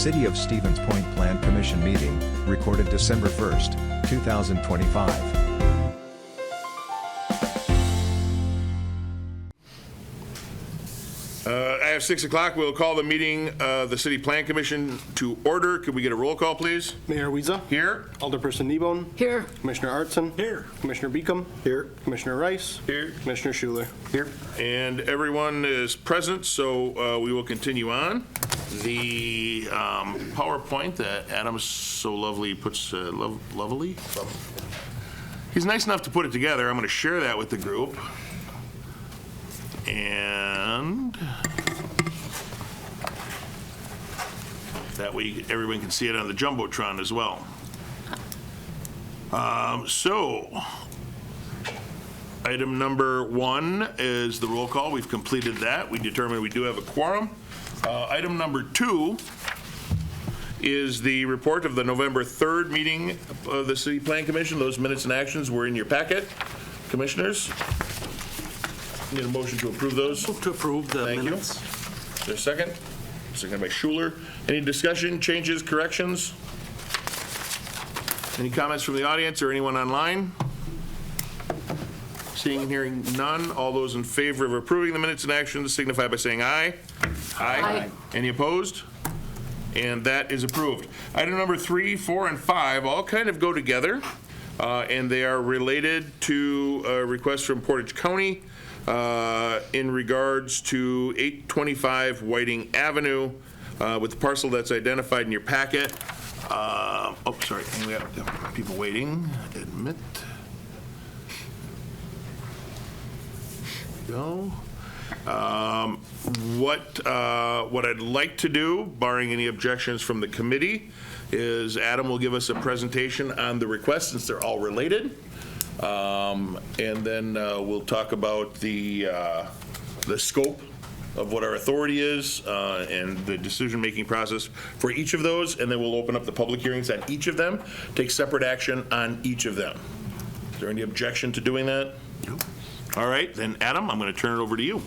City of Stevens Point Plan Commission meeting, recorded December 1st, 2025. At 6 o'clock, we'll call the meeting, the City Plan Commission to order. Could we get a roll call, please? Mayor Wiesa. Here. Alderperson Kneebone. Here. Commissioner Artson. Here. Commissioner Beacom. Here. Commissioner Rice. Here. Commissioner Schuler. Here. And everyone is present, so we will continue on. The PowerPoint that Adam so lovely puts, lovely? He's nice enough to put it together. I'm going to share that with the group. And that way everyone can see it on the Jumbotron as well. So item number 1 is the roll call. We've completed that. We determined we do have a quorum. Item number 2 is the report of the November 3rd meeting of the City Plan Commission. Those minutes and actions were in your packet, commissioners. Need a motion to approve those? Move to approve the minutes. Thank you. Is there a second? Second by Schuler. Any discussion, changes, corrections? Any comments from the audience or anyone online? Seeing and hearing none, all those in favor of approving the minutes and actions signify by saying aye. Aye. Any opposed? And that is approved. Item number 3, 4, and 5 all kind of go together, and they are related to a request from Portage County in regards to 825 Whiting Avenue with the parcel that's identified in your packet. Oh, sorry, we have people waiting. Admit. Go. What I'd like to do, barring any objections from the committee, is Adam will give us a presentation on the request since they're all related. And then we'll talk about the scope of what our authority is and the decision-making process for each of those, and then we'll open up the public hearings on each of them, take separate action on each of them. Is there any objection to doing that? No. All right, then Adam, I'm going to turn it over to you.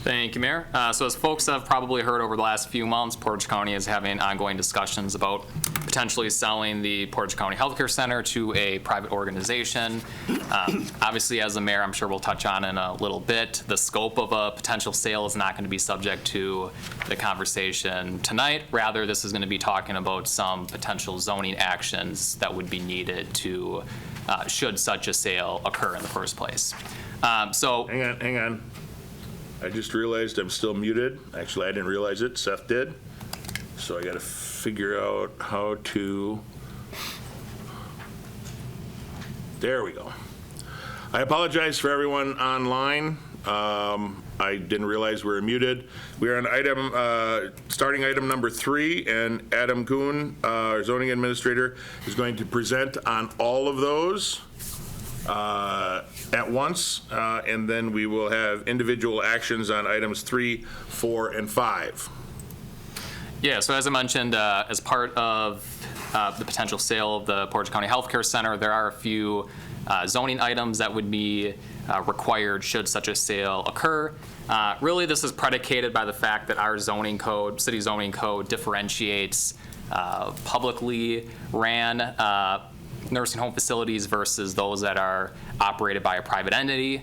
Thank you, Mayor. So as folks have probably heard over the last few months, Portage County is having ongoing discussions about potentially selling the Portage County Healthcare Center to a private organization. Obviously, as the mayor, I'm sure we'll touch on in a little bit, the scope of a potential sale is not going to be subject to the conversation tonight. Rather, this is going to be talking about some potential zoning actions that would be needed to, should such a sale occur in the first place. So hang on. I just realized I'm still muted. Actually, I didn't realize it. Seth did. So I got to figure out how to. There we go. I apologize for everyone online. I didn't realize we were muted. We are on item, starting item number 3, and Adam Kuhn, our zoning administrator, is going to present on all of those at once, and then we will have individual actions on items 3, 4, and 5. Yeah, so as I mentioned, as part of the potential sale of the Portage County Healthcare Center, there are a few zoning items that would be required should such a sale occur. Really, this is predicated by the fact that our zoning code, city zoning code, differentiates publicly ran nursing home facilities versus those that are operated by a private entity.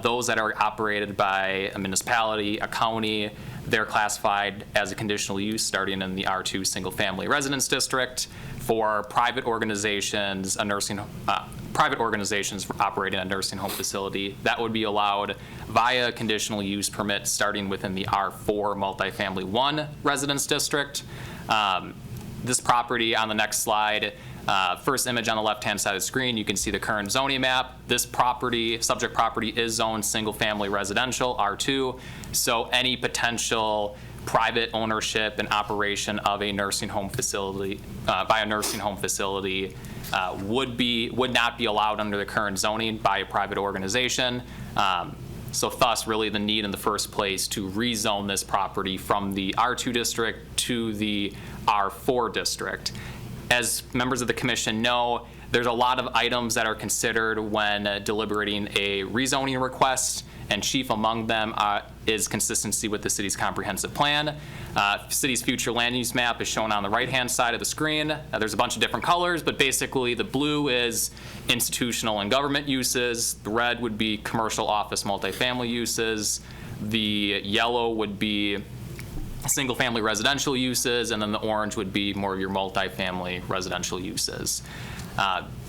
Those that are operated by a municipality, a county, they're classified as a conditional use starting in the R2 single family residence district. For private organizations, private organizations operating a nursing home facility, that would be allowed via conditional use permit starting within the R4 multifamily 1 residence district. This property on the next slide, first image on the left-hand side of the screen, you can see the current zoning map. This property, subject property, is zoned single-family residential, R2. So any potential private ownership and operation of a nursing home facility by a nursing home facility would not be allowed under the current zoning by a private organization. So thus, really the need in the first place to rezone this property from the R2 district to the R4 district. As members of the commission know, there's a lot of items that are considered when deliberating a rezoning request, and chief among them is consistency with the city's comprehensive plan. City's future land use map is shown on the right-hand side of the screen. There's a bunch of different colors, but basically the blue is institutional and government uses. The red would be commercial, office, multifamily uses. The yellow would be single-family residential uses, and then the orange would be more of your multifamily residential uses.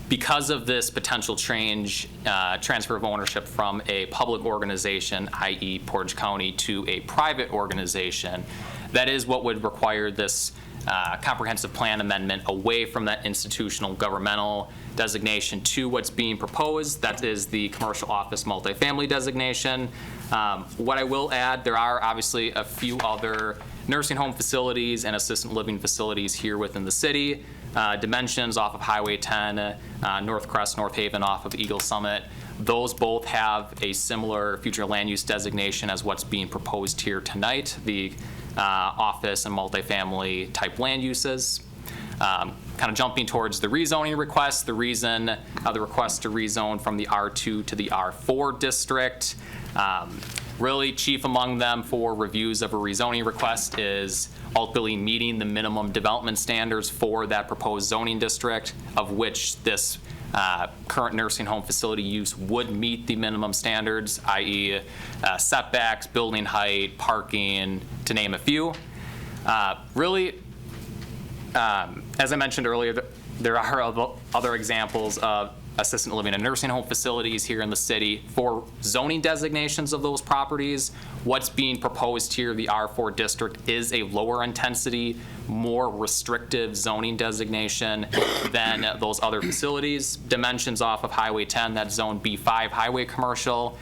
Because of this potential transfer of ownership from a public organization, i.e. Portage County, to a private organization, that is what would require this comprehensive plan amendment away from that institutional governmental designation to what's being proposed. That is the commercial office multifamily designation. What I will add, there are obviously a few other nursing home facilities and assisted living facilities here within the city. Dimensions off of Highway 10, North Crest, North Haven off of Eagle Summit. Those both have a similar future land use designation as what's being proposed here tonight, the office and multifamily type land uses. Kind of jumping towards the rezoning request, the reason the request to rezone from the R2 to the R4 district. Really chief among them for reviews of a rezoning request is ultimately meeting the minimum development standards for that proposed zoning district, of which this current nursing home facility use would meet the minimum standards, i.e. Setbacks, building height, parking, to name a few. Really, as I mentioned earlier, there are other examples of assisted living and nursing home facilities here in the city. For zoning designations of those properties, what's being proposed here, the R4 district, is a lower intensity, more restrictive zoning designation than those other facilities. Dimensions off of Highway 10, that's zone B5 highway commercial.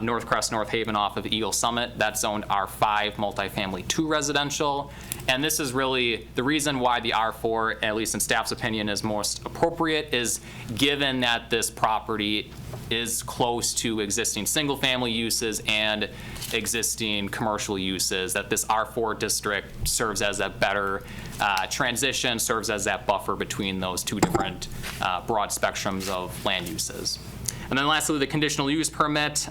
North Crest, North Haven off of Eagle Summit, that's zoned R5 multifamily 2 residential. And this is really the reason why the R4, at least in staff's opinion, is most appropriate, is given that this property is close to existing single family uses and existing commercial uses, that this R4 district serves as a better transition, serves as that buffer between those two different broad spectrums of land uses. And then lastly, the conditional use permit.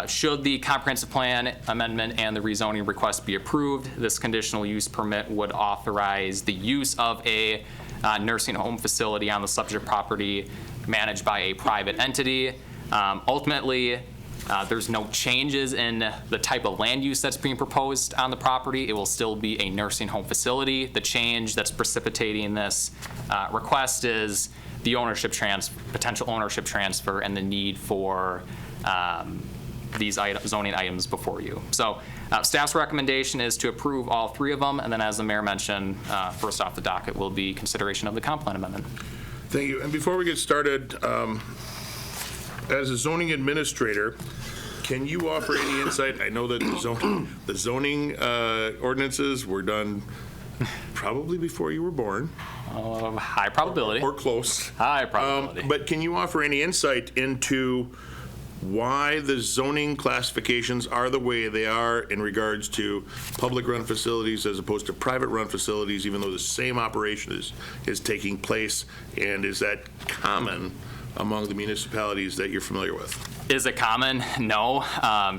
Should the comprehensive plan amendment and the rezoning request be approved, this conditional use permit would authorize the use of a nursing home facility on the subject property managed by a private entity. Ultimately, there's no changes in the type of land use that's being proposed on the property. It will still be a nursing home facility. The change that's precipitating this request is the potential ownership transfer and the need for these zoning items before you. So staff's recommendation is to approve all three of them, and then as the mayor mentioned, first off the docket will be consideration of the comp plan amendment. Thank you. And before we get started, as a zoning administrator, can you offer any insight? I know that the zoning ordinances were done probably before you were born. High probability. Or close. High probability. But can you offer any insight into why the zoning classifications are the way they are in regards to public-run facilities as opposed to private-run facilities, even though the same operation is taking place? And is that common among the municipalities that you're familiar with? Is it common? No.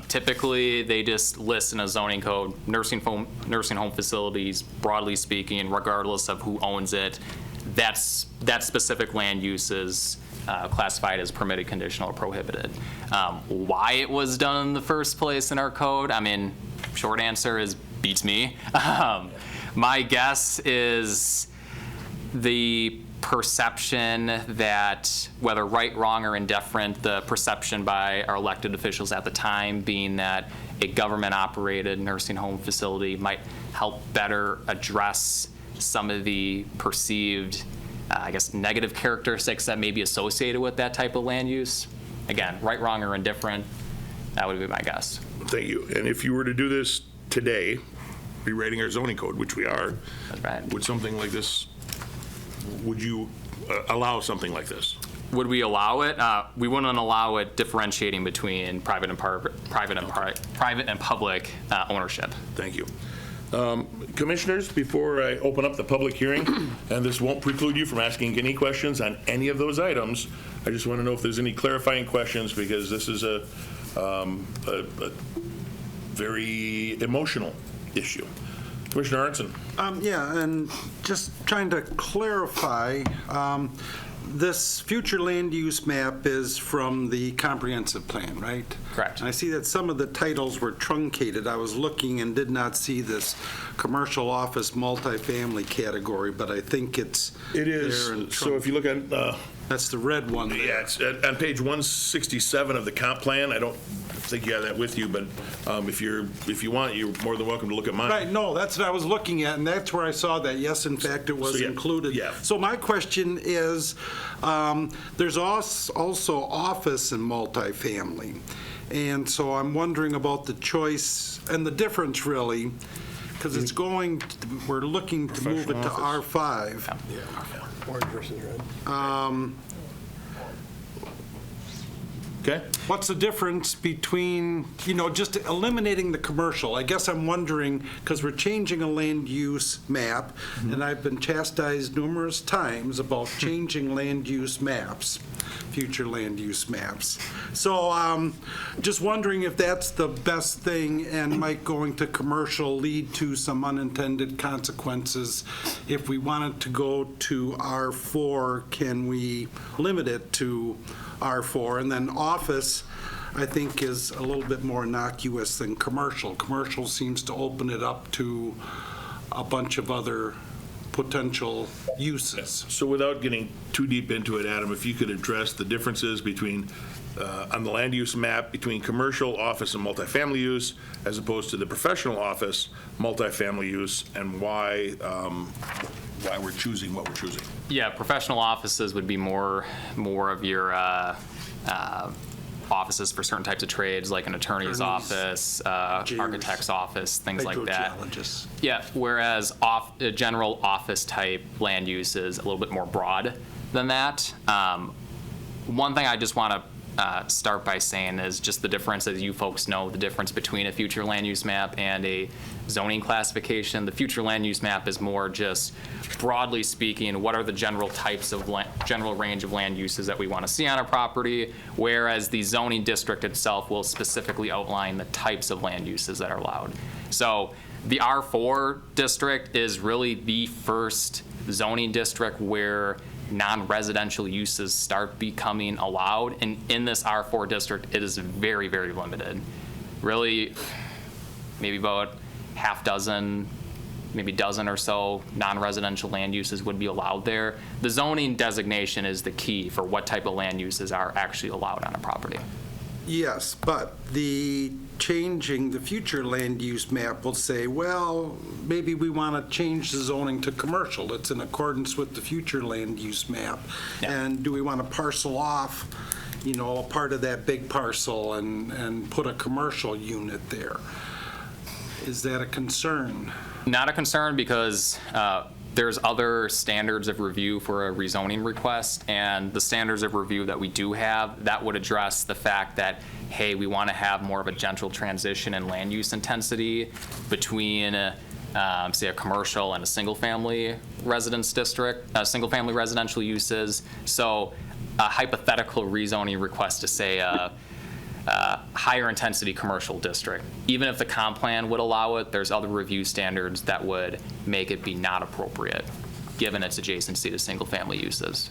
Typically, they just list in a zoning code nursing home facilities, broadly speaking, regardless of who owns it. That specific land use is classified as permitted, conditional, or prohibited. Why it was done in the first place in our code, I mean, short answer is beats me. My guess is the perception that, whether right, wrong, or indifferent, the perception by our elected officials at the time being that a government-operated nursing home facility might help better address some of the perceived, I guess, negative characteristics that may be associated with that type of land use. Again, right, wrong, or indifferent, that would be my guess. Thank you. And if you were to do this today, rewriting our zoning code, which we are, That's right. would something like this, would you allow something like this? Would we allow it? We wouldn't allow it differentiating between private and public ownership. Thank you. Commissioners, before I open up the public hearing, and this won't preclude you from asking any questions on any of those items, I just want to know if there's any clarifying questions, because this is a very emotional issue. Commissioner Arnson. Yeah, and just trying to clarify, this future land use map is from the comprehensive plan, right? Correct. And I see that some of the titles were truncated. I was looking and did not see this commercial office multifamily category, but I think it's It there is, in so if you look at, That's the red one there. yeah, it's on page 167 of the comp plan. I don't think you have that with you, but if you want, you're more than welcome to look at mine. Right, no, that's what I was looking at, and that's where I saw that. Yes, in fact, it was So, yeah, included. yeah. So my question is, there's also office and multifamily. And so I'm wondering about the choice and the difference, really, because it's we're looking to move it to R5. Orange versus red. Okay? What's the difference between, just eliminating the commercial? I guess I'm wondering, because we're changing a land use map, and I've been chastised numerous times about changing land use maps, future land use maps. So just wondering if that's the best thing, and might going to commercial lead to some unintended consequences. If we wanted to go to R4, can we limit it to R4? And then office, I think, is a little bit more innocuous than commercial. Commercial seems to open it up to a bunch of other potential uses. So without getting too deep into it, Adam, if you could address the differences between, on the land use map, between commercial, office, and multifamily use, as opposed to the professional office, multifamily use, and why we're choosing what we're choosing. Yeah, professional offices would be more of your offices for certain types of trades, like an attorney's office, architect's office, things like that. Hydrogeologists. Yeah, whereas general office type land use is a little bit more broad than that. One thing I just want to start by saying is just the difference, as you folks know, the difference between a future land use map and a zoning classification. The future land use map is more just broadly speaking, what are the general types of general range of land uses that we want to see on a property, whereas the zoning district itself will specifically outline the types of land uses that are allowed. So the R4 district is really the first zoning district where non-residential uses start becoming allowed, and in this R4 district, it is very, very limited. Really, maybe about half dozen, maybe dozen or so non-residential land uses would be allowed there. The zoning designation is the key for what type of land uses are actually allowed on a property. Yes, but changing the future land use map will say, well, maybe we want to change the zoning to commercial. It's in accordance with the future land use map. Yeah. And do we want to parcel off, a part of that big parcel and put a commercial unit there? Is that a concern? Not a concern, because there's other standards of review for a rezoning request, and the standards of review that we do have, that would address the fact that, hey, we want to have more of a gentle transition in land use intensity between, say, a commercial and a single-family residence district, single-family residential uses. So a hypothetical rezoning request to, say, higher intensity commercial district. Even if the comp plan would allow it, there's other review standards that would make it be not appropriate, given its adjacency to single family uses.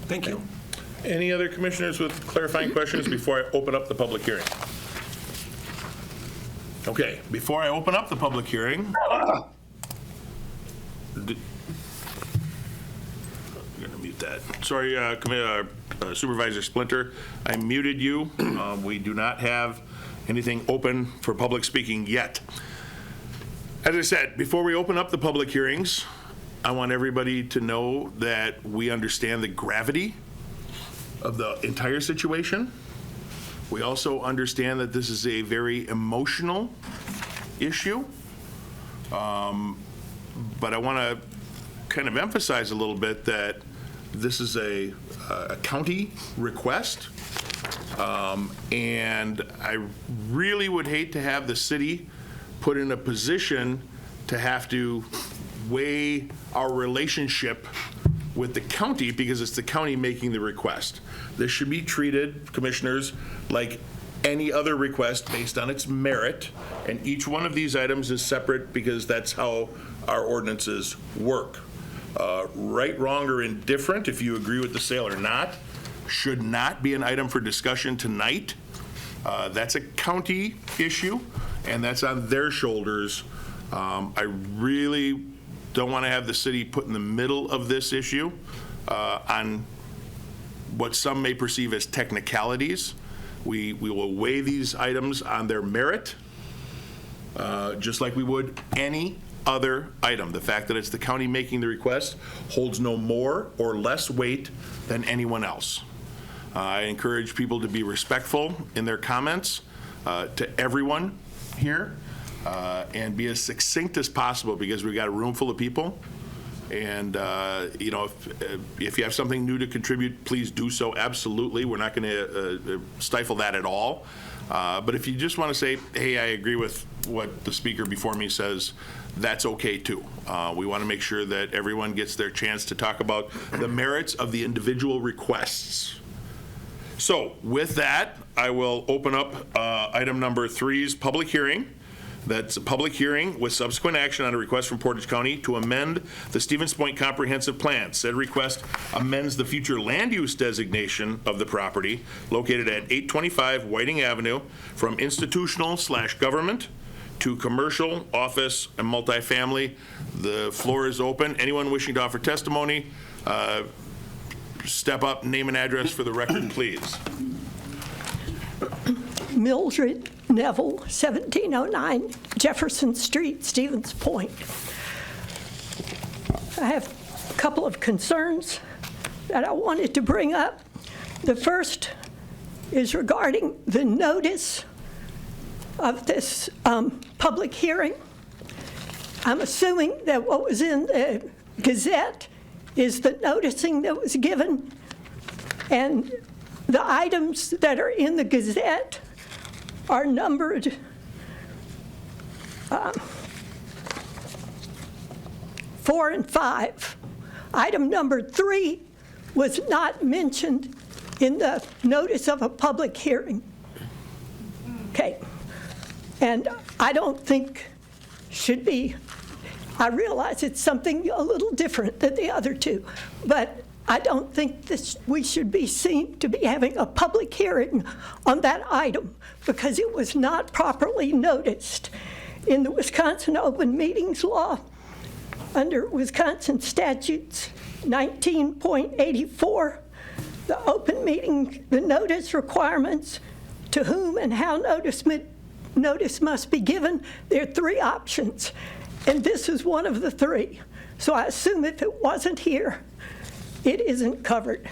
Thank you. Any other commissioners with clarifying questions before I open up the public hearing? Okay, before I open up the public hearing, I'm gonna mute that. Sorry, Supervisor Splinter, I muted you. We do not have anything open for public speaking yet. As I said, before we open up the public hearings, I want everybody to know that we understand the gravity of the entire situation. We also understand that this is a very emotional issue. But I want to kind of emphasize a little bit that this is a county request. And I really would hate to have the city put in a position to have to weigh our relationship with the county because it's the county making the request. This should be treated, commissioners, like any other request based on its merit, and each one of these items is separate because that's how our ordinances work. Right, wrong, or indifferent, if you agree with the sale or not, should not be an item for discussion tonight. That's a county issue, and that's on their shoulders. I really don't want to have the city put in the middle of this issue on what some may perceive as technicalities. We will weigh these items on their merit, just like we would any other item. The fact that it's the county making the request holds no more or less weight than anyone else. I encourage people to be respectful in their comments to everyone here and be as succinct as possible because we've got a room full of people. And, you know, if you have something new to contribute, please do so, absolutely. We're not going to stifle that at all. But if you just want to say, hey, I agree with what the speaker before me says, that's okay too. We want to make sure that everyone gets their chance to talk about the merits of the individual requests. So with that, I will open up item number 3's public hearing. That's a public hearing with subsequent action on a request from Portage County to amend the Stevens Point Comprehensive Plan. Said request amends the future land use designation of the property located at 825 Whiting Avenue from institutional/government to commercial, office, and multifamily. The floor is open. Anyone wishing to offer testimony, step up, name and address for the record, please. Mildred Neville, 1709 Jefferson Street, Stevens Point. I have a couple of concerns that I wanted to bring up. The first is regarding the notice of this public hearing. I'm assuming that what was in the Gazette is the noticing that was given, and the items that are in the Gazette are numbered 4 and 5. Item number 3 was not mentioned in the notice of a public hearing. Okay, and I don't think should be, I realize it's something a little different than the other two, but I don't think this, we should be seen to be having a public hearing on that item because it was not properly noticed. In the Wisconsin Open Meetings Law, under Wisconsin statutes 19.84, the open meeting, the notice requirements, to whom and how notice must be given, there are 3 options, and this is one of the 3. So I assume if it wasn't here, it isn't covered.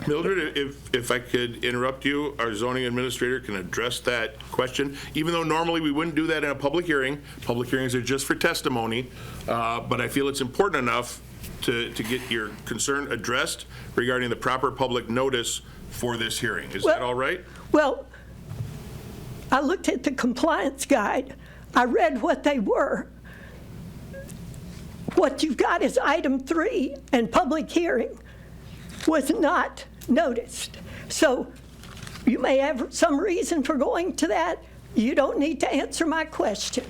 Mildred, if I could interrupt you, our zoning administrator can address that question. Even though normally we wouldn't do that in a public hearing. Public hearings are just for testimony, but I feel it's important enough to get your concern addressed regarding the proper public notice for this hearing. Is that all right? Well, I looked at the compliance guide. I read what they were. What you've got is item 3, and public hearing was not noticed. So you may have some reason for going to that. You don't need to answer my question.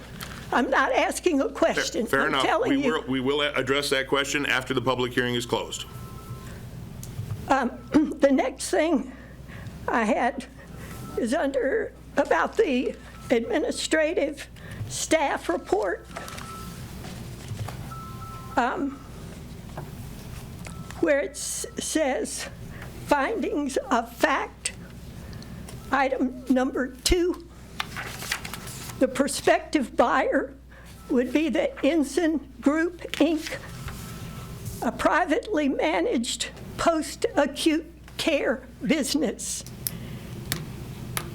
I'm not asking a question. Fair enough. Telling you. We will address that question after the public hearing is closed. The next thing I had is under about the administrative staff report. Where it says findings of fact, item number 2, the prospective buyer would be the Ensign Group, Inc., a privately managed post-acute care business.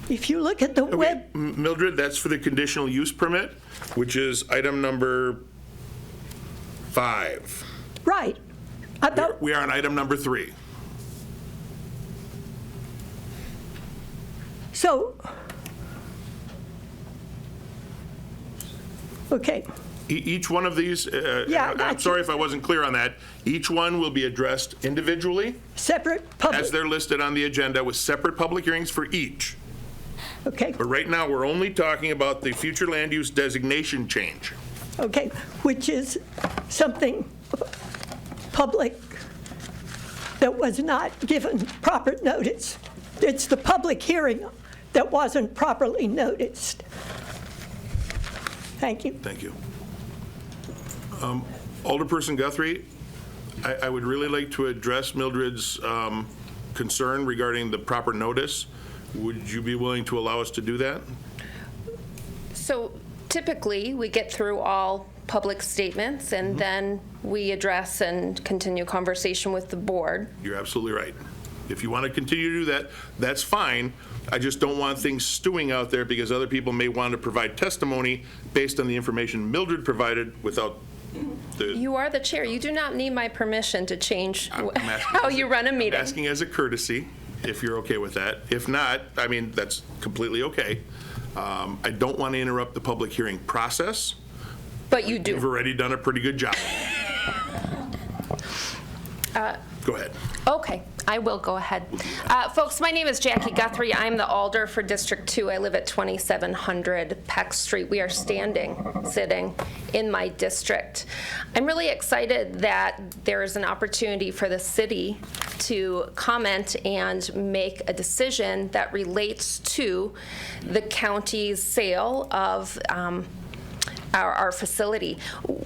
If you look at the web... Mildred, that's for the conditional use permit, which is item number 5. Right. We are on item number 3. So Okay, Each one of these, Yeah, I'm that's- sorry if I wasn't clear on that, each one will be addressed individually separate as public, they're listed on the agenda with separate public hearings for each. okay, But right now, we're only talking about the future land use designation change. okay, which is something public that was not given proper notice. It's the public hearing that wasn't properly noticed. Thank you. Thank you. Alderperson Guthrie, I would really like to address Mildred's concern regarding the proper notice. Would you be willing to allow us to do that? So typically, we get through all public statements, and then we address and continue conversation with the board. You're absolutely right. If you want to continue to do that, that's fine. I just don't want things stewing out there because other people may want to provide testimony based on the information Mildred provided without the. You are the chair. You do not need my permission to change I'm asking how as you a- run a meeting. I'm asking as a courtesy, if you're okay with that. If not, I mean, that's completely okay. I don't want to interrupt the public hearing process. But you You've do. already done a pretty good job. Go ahead. Okay, I will go ahead. Folks, my name is Jackie Guthrie. I'm the alder for District 2. I live at 2700 Peck Street. We are sitting in my district. I'm really excited that there is an opportunity for the city to comment and make a decision that relates to the county's sale of our facility.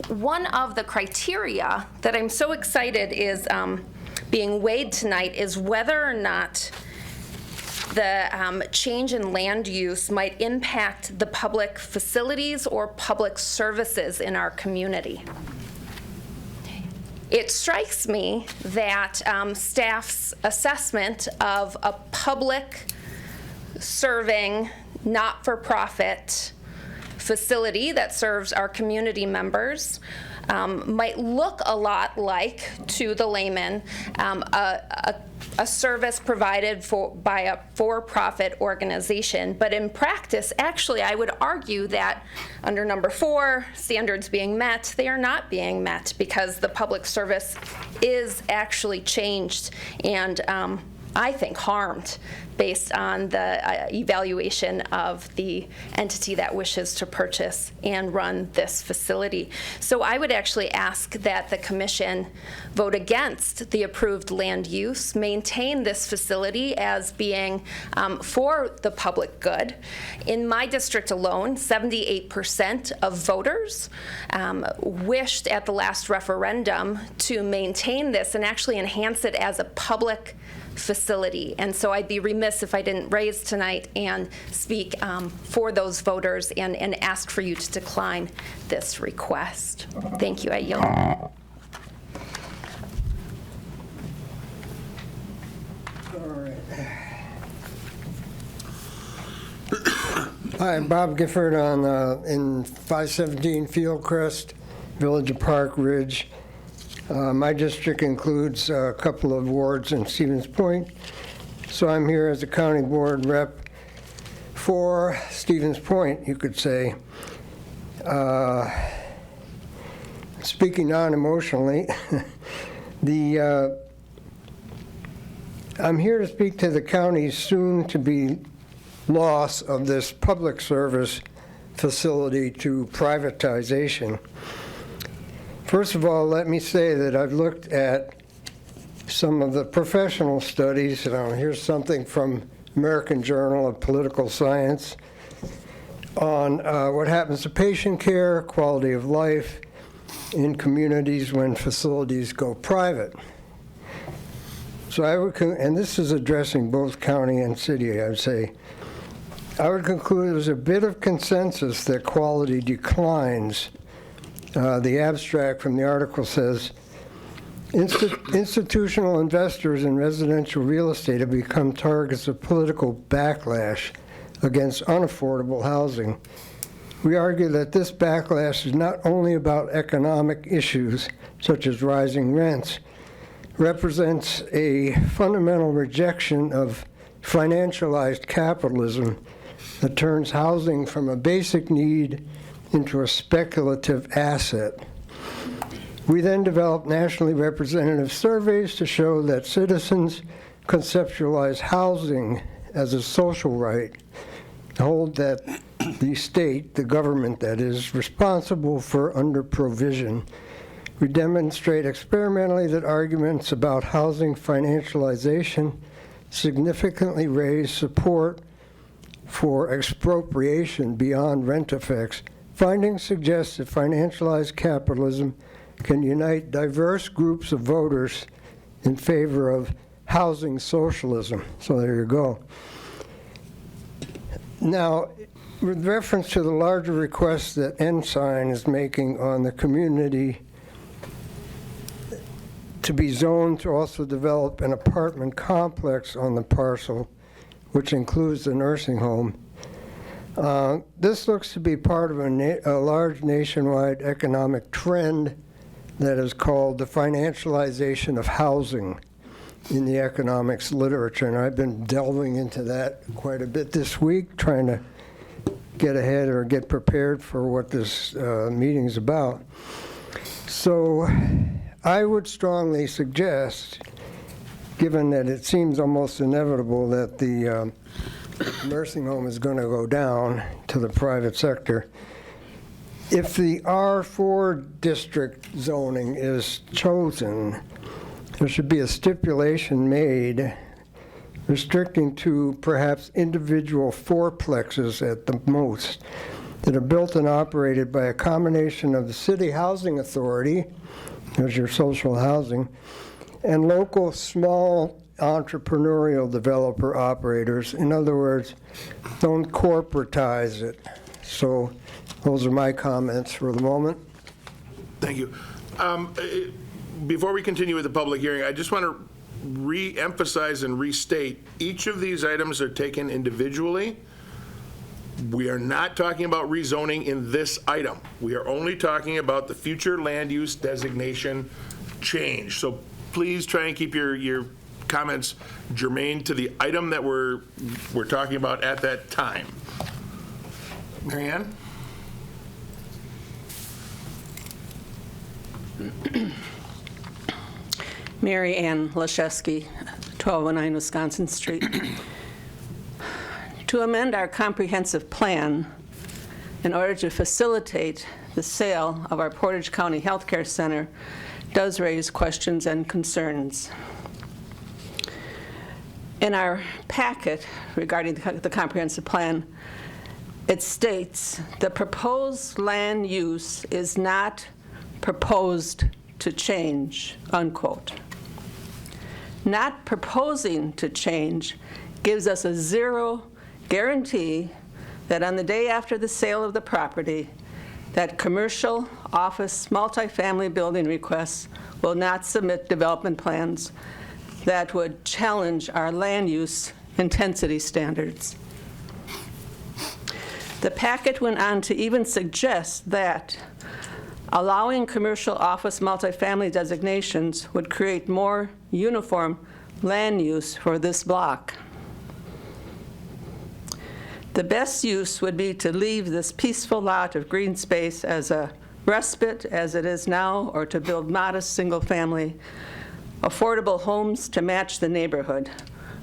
One of the criteria that I'm so excited is being weighed tonight is whether or not the change in land use might impact the public facilities or public services in our community. It strikes me that staff's assessment of a public serving, not-for-profit facility that serves our community members might look a lot like, to the layman, a service provided by a for-profit organization. But in practice, actually, I would argue that under number 4, standards being met, they are not being met because the public service is actually changed and I think harmed based on the evaluation of the entity that wishes to purchase and run this facility. So I would actually ask that the commission vote against the approved land use, maintain this facility as being for the public good. In my district alone, 78% of voters wished at the last referendum to maintain this and actually enhance it as a public facility. And so I'd be remiss if I didn't raise tonight and speak for those voters and ask for you to decline this request. Thank you. I yield. Hi, I'm Bob Gifford in 517 Fieldcrest, Village of Park Ridge. My district includes a couple of wards in Stevens Point, so I'm here as a county board rep for Stevens Point, you could say. Speaking non-emotionally, I'm here to speak to the county's soon-to-be loss of this public service facility to privatization. First of all, let me say that I've looked at some of the professional studies. Here's something from American Journal of Political Science on what happens to patient care, quality of life in communities when facilities go private. So I would, and this is addressing both county and city, I would say, I would conclude there's a bit of consensus that quality declines. The abstract from the article says, institutional investors in residential real estate have become targets of political backlash against unaffordable housing. We argue that this backlash is not only about economic issues, such as rising rents, represents a fundamental rejection of financialized capitalism that turns housing from a basic need into a speculative asset. We then developed nationally representative surveys to show that citizens conceptualize housing as a social right, hold that the state, the government that is, responsible for under-provision. We demonstrate experimentally that arguments about housing financialization significantly raise support for expropriation beyond rent effects. Findings suggest that financialized capitalism can unite diverse groups of voters in favor of housing socialism. So there you go. Now, with reference to the larger request that Ensign is making on the community to be zoned to also develop an apartment complex on the parcel, which includes the nursing home, this looks to be part of a large nationwide economic trend that is called the financialization of housing in the economics literature. And I've been delving into that quite a bit this week, trying to get ahead or get prepared for what this meeting is about. So I would strongly suggest, given that it seems almost inevitable that the nursing home is going to go down to the private sector, if the R4 district zoning is chosen, there should be a stipulation made restricting to perhaps individual fourplexes at the most that are built and operated by a combination of the city housing authority, there's your social housing, and local small entrepreneurial developer operators. In other words, don't corporatize it. So those are my comments for the moment. Thank you. Before we continue with the public hearing, I just want to re-emphasize and restate, each of these items are taken individually. We are not talking about rezoning in this item. We are only talking about the future land use designation change. So please try and keep your comments germane to the item that we're talking about at that time. Mary Ann? Mary Ann Leszewski, 1209 Wisconsin Street. To amend our comprehensive plan in order to facilitate the sale of our Portage County Healthcare Center does raise questions and concerns. In our packet regarding the comprehensive plan, it states the proposed land use is not proposed to change, unquote. Not proposing to change gives us a zero guarantee that on the day after the sale of the property, that commercial, office, multifamily building requests will not submit development plans that would challenge our land use intensity standards. The packet went on to even suggest that allowing commercial office multifamily designations would create more uniform land use for this block. The best use would be to leave this peaceful lot of green space as a respite as it is now, or to build modest single-family affordable homes to match the neighborhood,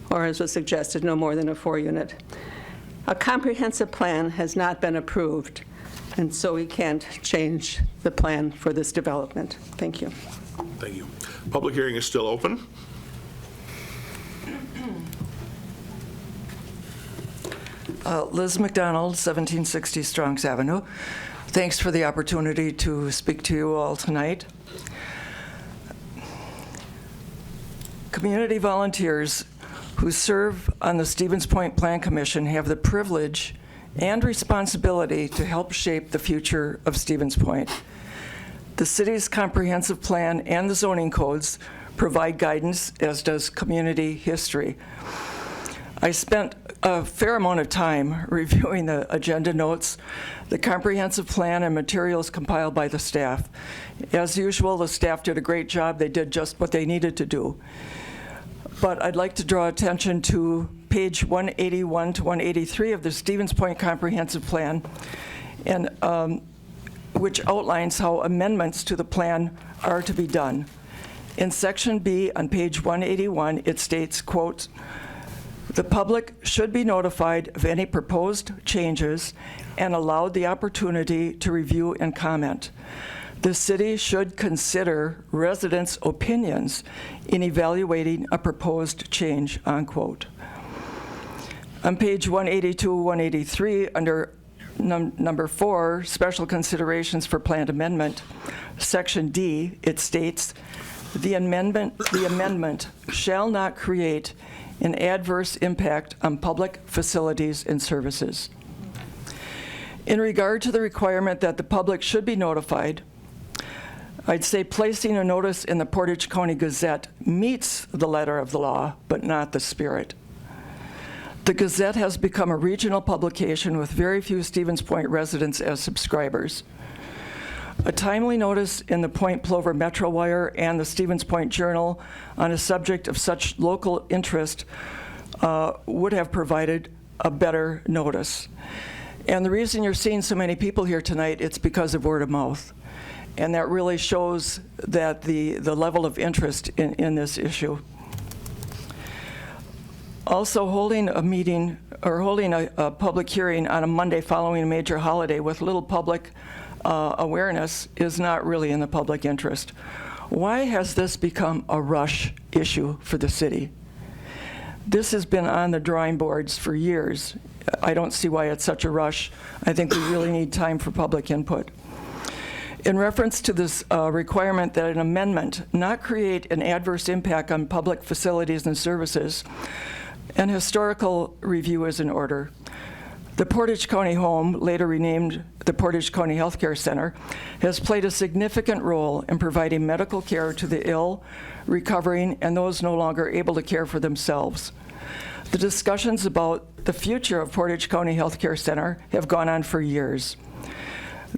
or as was suggested, no more than a 4-unit. A comprehensive plan has not been approved, and so we can't change the plan for this development. Thank you. Thank you. Public hearing is still open. Liz McDonald, 1760 Strongs Avenue. Thanks for the opportunity to speak to you all tonight. Community volunteers who serve on the Stevens Point Plan Commission have the privilege and responsibility to help shape the future of Stevens Point. The city's comprehensive plan and the zoning codes provide guidance, as does community history. I spent a fair amount of time reviewing the agenda notes, the comprehensive plan, and materials compiled by the staff. As usual, the staff did a great job. They did just what they needed to do. But I'd like to draw attention to page 181 to 183 of the Stevens Point Comprehensive Plan. And which outlines how amendments to the plan are to be done. In Section B on page 181, it states, quote, "The public should be notified of any proposed changes and allowed the opportunity to review and comment. The city should consider residents' opinions in evaluating a proposed change," unquote. On page 182, 183, under number 4, special considerations for planned amendment, Section D, it states, the amendment shall not create an adverse impact on public facilities and services. In regard to the requirement that the public should be notified, I'd say placing a notice in the Portage County Gazette meets the letter of the law, but not the spirit. The Gazette has become a regional publication with very few Stevens Point residents as subscribers. A timely notice in the Point Plover Metro Wire and the Stevens Point Journal on a subject of such local interest would have provided a better notice. And the reason you're seeing so many people here tonight, it's because of word of mouth. And that really shows that the level of interest in this issue. Also, holding a meeting or holding a public hearing on a Monday following a major holiday with little public awareness is not really in the public interest. Why has this become a rush issue for the city? This has been on the drawing boards for years. I don't see why it's such a rush. I think we really need time for public input. In reference to this requirement that an amendment not create an adverse impact on public facilities and services, an historical review is in order. The Portage County Home, later renamed the Portage County Healthcare Center, has played a significant role in providing medical care to the ill, recovering, and those no longer able to care for themselves. The discussions about the future of Portage County Healthcare Center have gone on for years.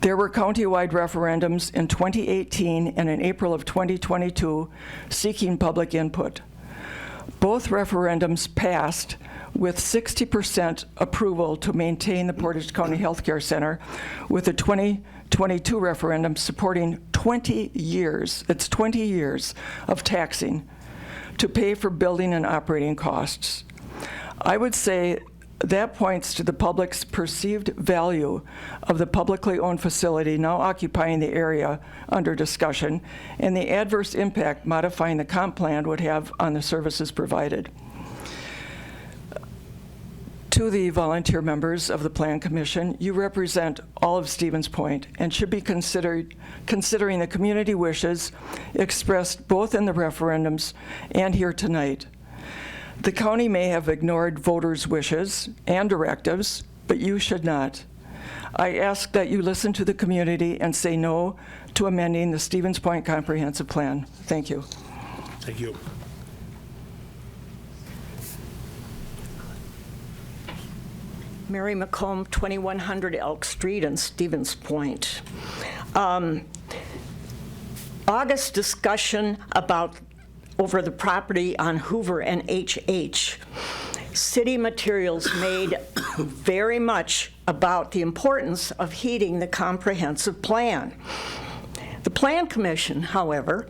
There were county-wide referendums in 2018 and in April of 2022 seeking public input. Both referendums passed with 60% approval to maintain the Portage County Healthcare Center, with the 2022 referendum supporting 20 years, it's 20 years of taxing to pay for building and operating costs. I would say that points to the public's perceived value of the publicly owned facility now occupying the area under discussion and the adverse impact modifying the comp plan would have on the services provided. To the volunteer members of the Plan Commission, you represent all of Stevens Point and should be considering the community wishes expressed both in the referendums and here tonight. The county may have ignored voters' wishes and directives, but you should not. I ask that you listen to the community and say no to amending the Stevens Point Comprehensive Plan. Thank you. Thank you. Mary McComb, 2100 Elk Street in Stevens Point. August discussion about over the property on Hoover and HH. City materials made very much about the importance of heeding the comprehensive plan. The Plan Commission, however,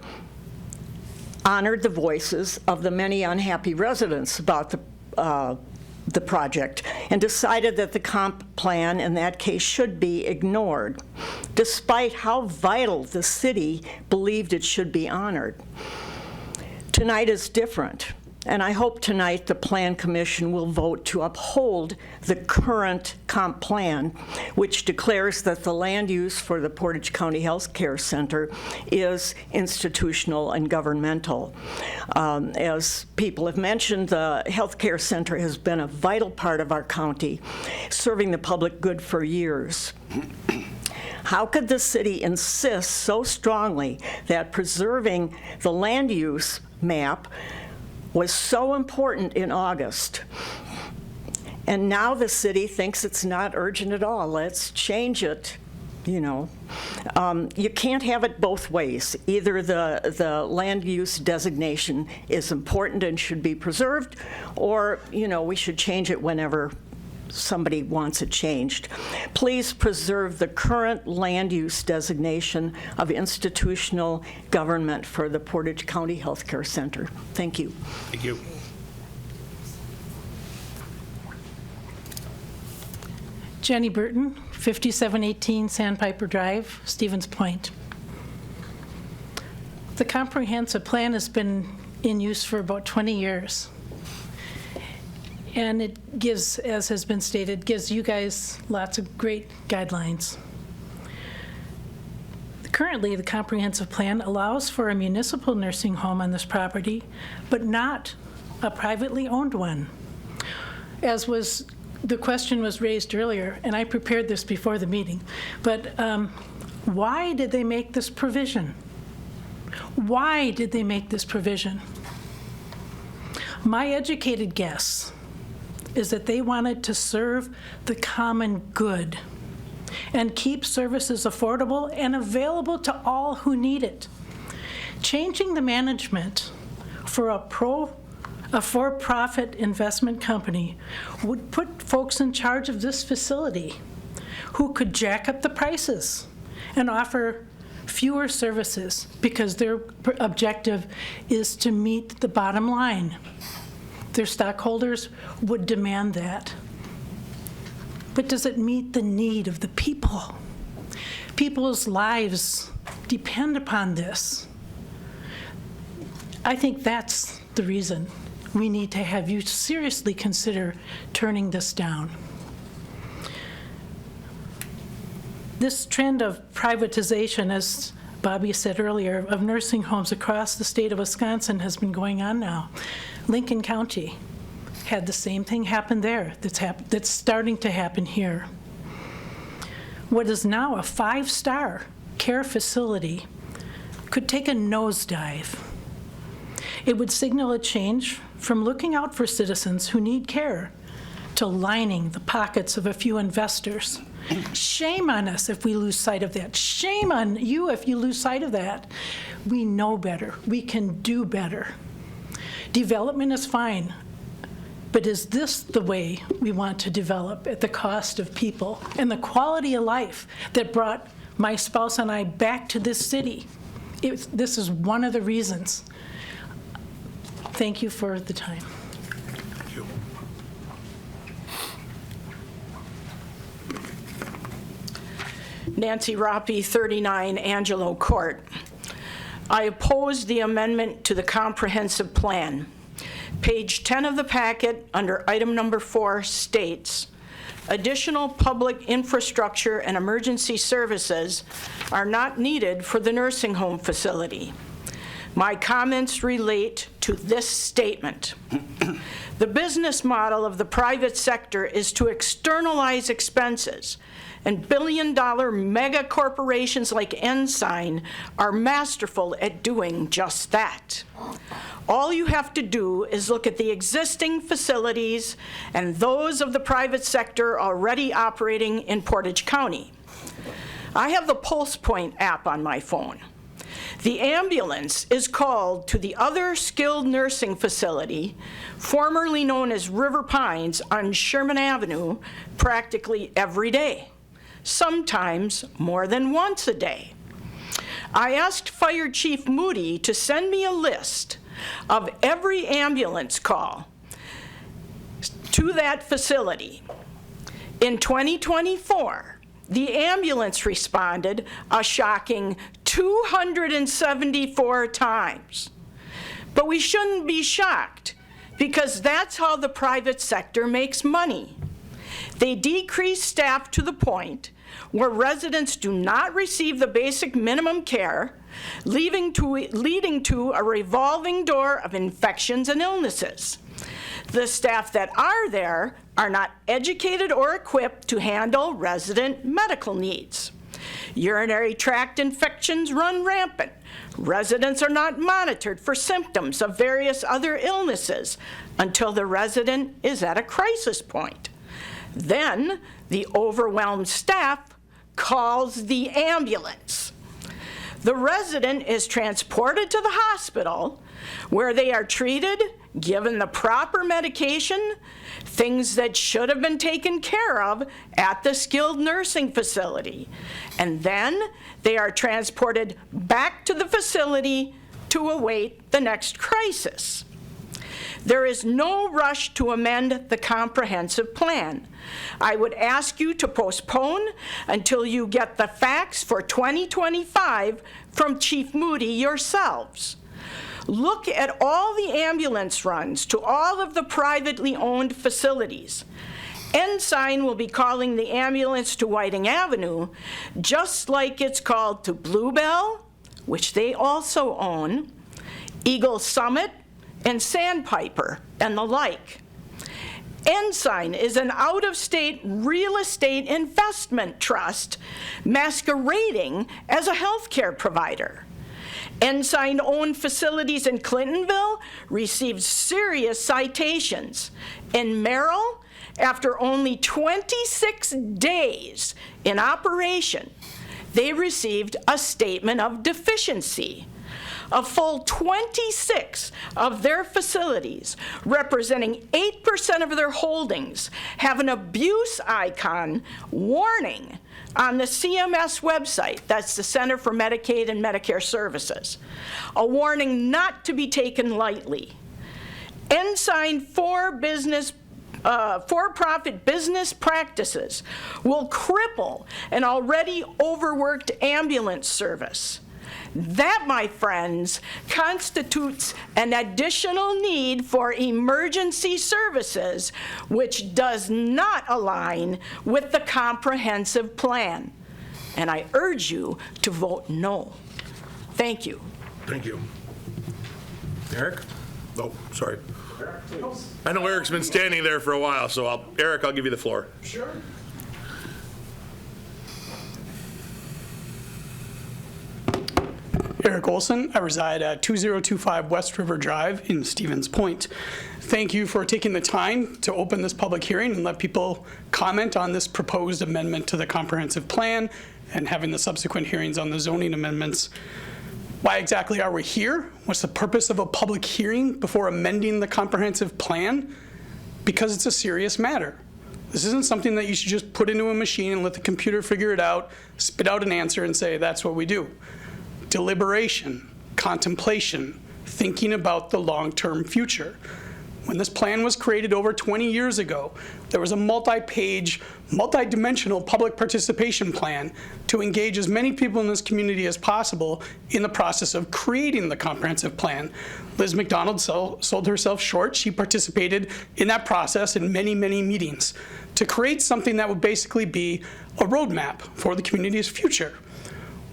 honored the voices of the many unhappy residents about the project and decided that the comp plan in that case should be ignored, despite how vital the city believed it should be honored. Tonight is different, and I hope tonight the Plan Commission will vote to uphold the current comp plan, which declares that the land use for the Portage County Health Care Center is institutional and governmental. As people have mentioned, the health care center has been a vital part of our county, serving the public good for years. How could the city insist so strongly that preserving the land use map was so important in August? And now the city thinks it's not urgent at all. Let's change it. You know, you can't have it both ways. Either the land use designation is important and should be preserved, or, you know, we should change it whenever somebody wants it changed. Please preserve the current land use designation of institutional government for the Portage County Healthcare Center. Thank you. Thank you. Jenny Burton, 5718 Sandpiper Drive, Stevens Point. The comprehensive plan has been in use for about 20 years. And it gives, as has been stated, gives you guys lots of great guidelines. Currently, the comprehensive plan allows for a municipal nursing home on this property, but not a privately owned one. As was, the question was raised earlier, and I prepared this before the meeting, but why did they make this provision? Why did they make this provision? My educated guess is that they wanted to serve the common good and keep services affordable and available to all who need it. Changing the management for a for-profit investment company would put folks in charge of this facility who could jack up the prices and offer fewer services because their objective is to meet the bottom line. Their stockholders would demand that. But does it meet the need of the people? People's lives depend upon this. I think that's the reason we need to have you seriously consider turning this down. This trend of privatization, as Bobby said earlier, of nursing homes across the state of Wisconsin has been going on now. Lincoln County had the same thing happen there that's starting to happen here. What is now a 5-star care facility could take a nosedive. It would signal a change from looking out for citizens who need care to lining the pockets of a few investors. Shame on us if we lose sight of that. Shame on you if you lose sight of that. We know better. We can do better. Development is fine, but is this the way we want to develop at the cost of people and the quality of life that brought my spouse and I back to this city? This is one of the reasons. Thank you for the time. Thank you. Nancy Roppy, 39 Angelo Court. I oppose the amendment to the comprehensive plan. Page 10 of the packet, under item number 4, states, additional public infrastructure and emergency services are not needed for the nursing home facility. My comments relate to this statement. The business model of the private sector is to externalize expenses, and billion-dollar mega corporations like Ensign are masterful at doing just that. All you have to do is look at the existing facilities and those of the private sector already operating in Portage County. I have the Pulse Point app on my phone. The ambulance is called to the other skilled nursing facility, formerly known as River Pines on Sherman Avenue, practically every day, sometimes more than once a day. I asked Fire Chief Moody to send me a list of every ambulance call to that facility. In 2024, the ambulance responded a shocking 274 times. But we shouldn't be shocked, because that's how the private sector makes money. They decrease staff to the point where residents do not receive the basic minimum care, leading to a revolving door of infections and illnesses. The staff that are there are not educated or equipped to handle resident medical needs. Urinary tract infections run rampant. Residents are not monitored for symptoms of various other illnesses until the resident is at a crisis point. Then the overwhelmed staff calls the ambulance. The resident is transported to the hospital where they are treated, given the proper medication, things that should have been taken care of at the skilled nursing facility. And then they are transported back to the facility to await the next crisis. There is no rush to amend the comprehensive plan. I would ask you to postpone until you get the facts for 2025 from Chief Moody yourselves. Look at all the ambulance runs to all of the privately owned facilities. Ensign will be calling the ambulance to Whiting Avenue just like it's called to Bluebell, which they also own, Eagle Summit, and Sandpiper, and the like. Ensign is an out-of-state real estate investment trust masquerading as a healthcare provider. Ensign-owned facilities in Clintonville received serious citations. In Merrill, after only 26 days in operation, they received a statement of deficiency. A full 26 of their facilities, representing 8% of their holdings, have an abuse icon warning on the CMS website, that's the Center for Medicaid and Medicare Services, a warning not to be taken lightly. Ensign for-profit business practices will cripple an already overworked ambulance service. That, my friends, constitutes an additional need for emergency services, which does not align with the comprehensive plan. And I urge you to vote no. Thank you. Thank you. Eric? Oh, sorry. I know Eric's been standing there for a while, so Eric, I'll give you the floor. Sure. Eric Olson. I reside at 2025 West River Drive in Stevens Point. Thank you for taking the time to open this public hearing and let people comment on this proposed amendment to the comprehensive plan and having the subsequent hearings on the zoning amendments. Why exactly are we here? What's the purpose of a public hearing before amending the comprehensive plan? Because it's a serious matter. This isn't something that you should just put into a machine and let the computer figure it out, spit out an answer and say, that's what we do. Deliberation, contemplation, thinking about the long-term future. When this plan was created over 20 years ago, there was a multi-page, multi-dimensional public participation plan to engage as many people in this community as possible in the process of creating the comprehensive plan. Liz McDonald sold herself short. She participated in that process in many, many meetings to create something that would basically be a roadmap for the community's future.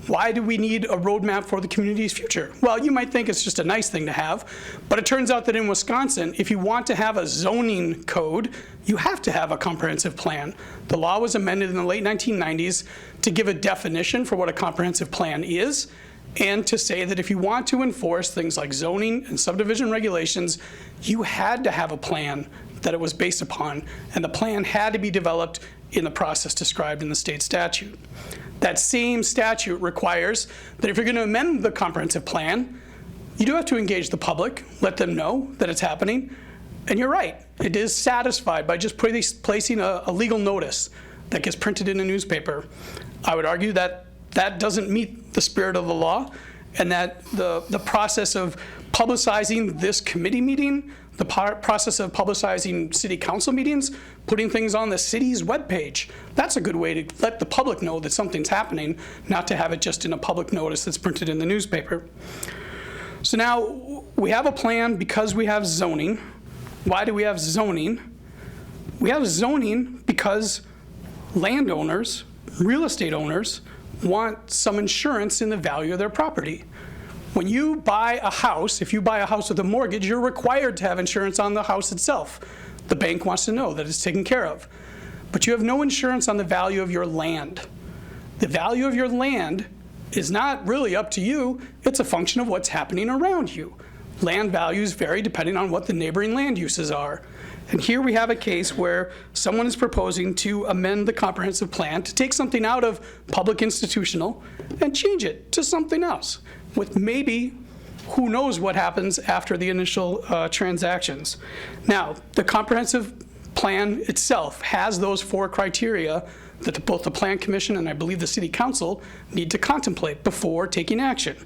Why do we need a roadmap for the community's future? Well, you might think it's just a nice thing to have, but it turns out that in Wisconsin, if you want to have a zoning code, you have to have a comprehensive plan. The law was amended in the late 1990s to give a definition for what a comprehensive plan is, and to say that if you want to enforce things like zoning and subdivision regulations, you had to have a plan that it was based upon, and the plan had to be developed in the process described in the state statute. That same statute requires that if you're going to amend the comprehensive plan, you do have to engage the public, let them know that it's happening. And you're right, it is satisfied by just placing a legal notice that gets printed in a newspaper. I would argue that that doesn't meet the spirit of the law, and that the process of publicizing this committee meeting, the process of publicizing city council meetings, putting things on the city's webpage, that's a good way to let the public know that something's happening, not to have it just in a public notice that's printed in the newspaper. So now we have a plan because we have zoning. Why do we have zoning? We have zoning because landowners, real estate owners, want some insurance in the value of their property. When you buy a house, if you buy a house with a mortgage, you're required to have insurance on the house itself. The bank wants to know that it's taken care of. But you have no insurance on the value of your land. The value of your land is not really up to you. It's a function of what's happening around you. Land values vary depending on what the neighboring land uses are. And here we have a case where someone is proposing to amend the comprehensive plan to take something out of public institutional and change it to something else with maybe who knows what happens after the initial transactions. Now, the comprehensive plan itself has those 4 criteria that both the Plan Commission and I believe the City Council need to contemplate before taking action.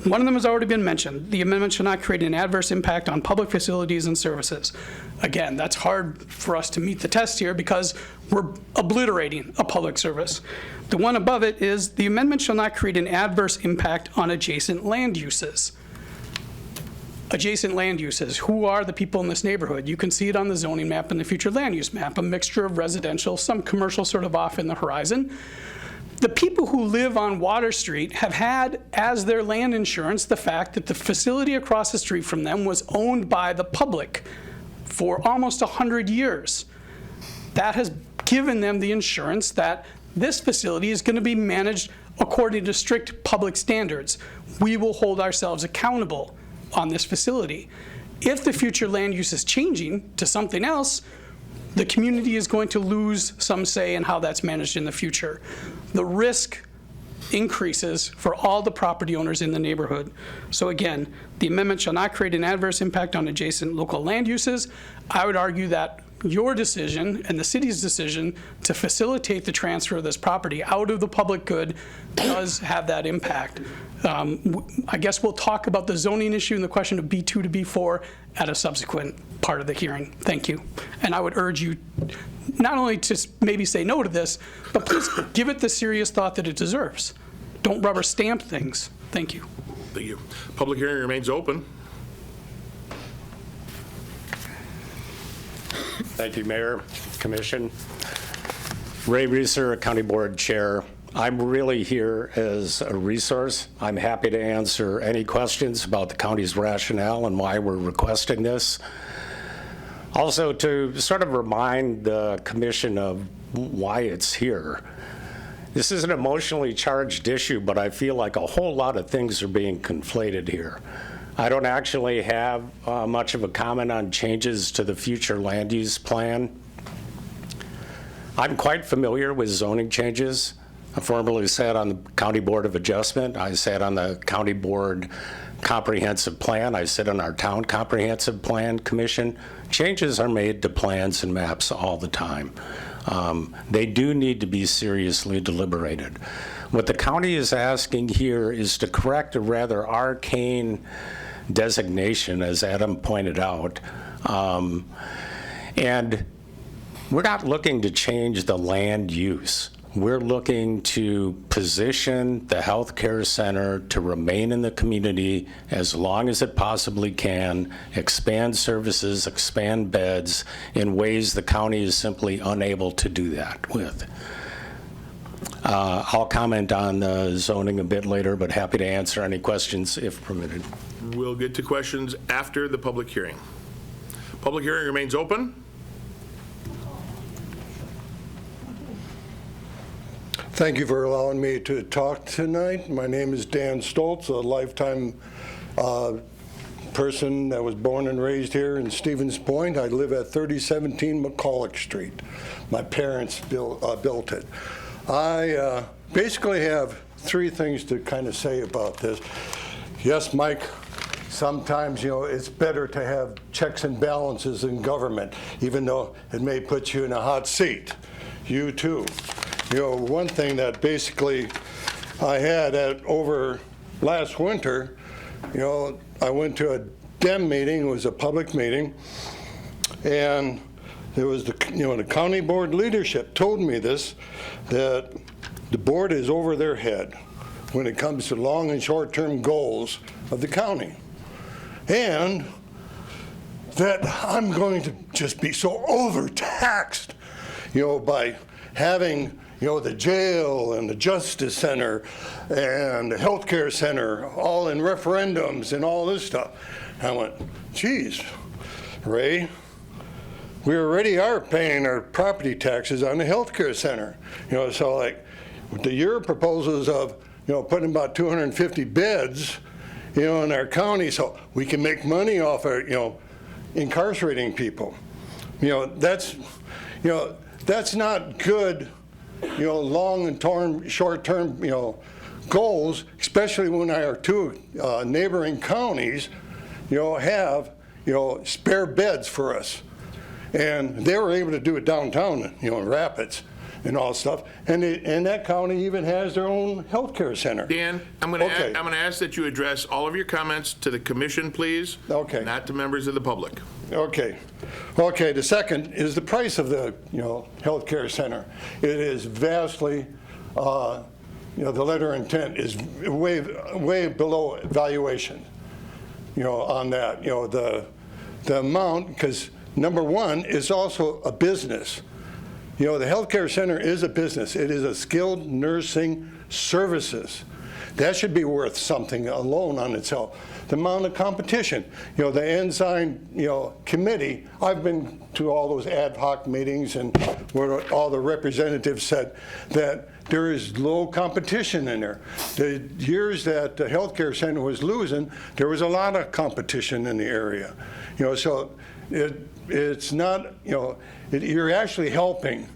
One of them has already been mentioned. The amendment shall not create an adverse impact on public facilities and services. Again, that's hard for us to meet the test here because we're obliterating a public service. The one above it is the amendment shall not create an adverse impact on adjacent land uses. Adjacent land uses, who are the people in this neighborhood? You can see it on the zoning map and the future land use map, a mixture of residential, some commercial sort of off in the horizon. The people who live on Water Street have had as their land insurance the fact that the facility across the street from them was owned by the public for almost 100 years. That has given them the insurance that this facility is going to be managed according to strict public standards. We will hold ourselves accountable on this facility. If the future land use is changing to something else, the community is going to lose some say in how that's managed in the future. The risk increases for all the property owners in the neighborhood. So again, the amendment shall not create an adverse impact on adjacent local land uses. I would argue that your decision and the city's decision to facilitate the transfer of this property out of the public good does have that impact. I guess we'll talk about the zoning issue and the question of B2 to B4 at a subsequent part of the hearing. Thank you. And I would urge you not only to maybe say no to this, but please give it the serious thought that it deserves. Don't rubber stamp things. Thank you. Thank you. Public hearing remains open. Thank you, Mayor, Commission. Ray Reeser, County Board Chair. I'm really here as a resource. I'm happy to answer any questions about the county's rationale and why we're requesting this. Also, to sort of remind the Commission of why it's here. This is an emotionally charged issue, but I feel like a whole lot of things are being conflated here. I don't actually have much of a comment on changes to the future land use plan. I'm quite familiar with zoning changes. I formerly sat on the County Board of Adjustment. I sat on the County Board Comprehensive Plan. I sit on our Town Comprehensive Plan Commission. Changes are made to plans and maps all the time. They do need to be seriously deliberated. What the county is asking here is to correct a rather arcane designation, as Adam pointed out. And we're not looking to change the land use. We're looking to position the healthcare center to remain in the community as long as it possibly can, expand services, expand beds in ways the county is simply unable to do that with. I'll comment on the zoning a bit later, but happy to answer any questions if permitted. We'll get to questions after the public hearing. Public hearing remains open. Thank you for allowing me to talk tonight. My name is Dan Stoltz, a lifetime person that was born and raised here in Stevens Point. I live at 3017 McCulloch Street. My parents built it. I basically have 3 things to kind of say about this. Yes, Mike, sometimes, it's better to have checks and balances in government, even though it may put you in a hot seat. You too. One thing that basically I had over last winter, I went to a DEM meeting. It was a public meeting, and there was the county board leadership told me this, that the board is over their head when it comes to long and short-term goals of the county, and that I'm going to just be so overtaxed, by having the jail and the justice center and the healthcare center all in referendums and all this stuff. I went, geez, Ray, we already are paying our property taxes on the healthcare center. So like your proposals of, putting about 250 beds, in our county so we can make money off our, incarcerating people. That's not good, long and short-term, goals, especially when our two neighboring counties, have, spare beds for us. And they were able to do it downtown, in Rapids and all stuff. And that county even has their own healthcare center. Dan, I'm going to ask that you address all of your comments to the commission, please. Okay. Not to members of the public. Okay. The second is the price of the, healthcare center. It is vastly, the letter of intent is way below valuation, on that. The amount, because number one, is also a business. The healthcare center is a business. It is a skilled nursing services. That should be worth something alone on itself. The amount of competition, the Ensign, committee, I've been to all those ad hoc meetings and where all the representatives said that there is low competition in there. The years that the healthcare center was losing, there was a lot of competition in the area. So it's not, you're actually helping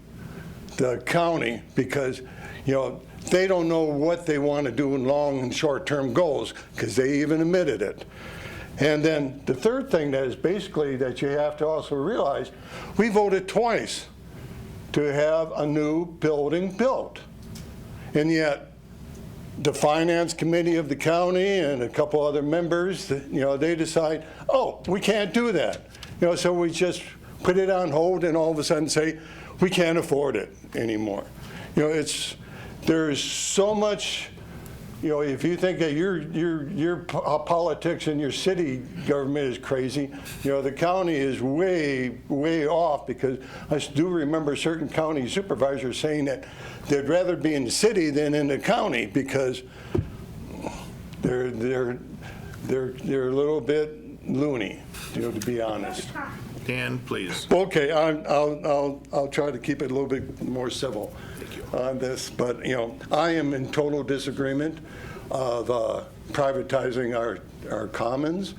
the county because, they don't know what they want to do in long and short-term goals because they even admitted it. And then the third thing that is basically that you have to also realize, we voted twice to have a new building built. And yet the finance committee of the county and a couple other members, they decide, oh, we can't do that. So we just put it on hold and all of a sudden say, we can't afford it anymore. There's so much, if you think that your politics and your city government is crazy, the county is way, way off, because I do remember certain county supervisors saying that they'd rather be in the city than in the county because they're a little bit loony, to be honest. Dan, please. Okay, I'll try to keep it a little bit more civil on this, but I am in total disagreement of privatizing our commons.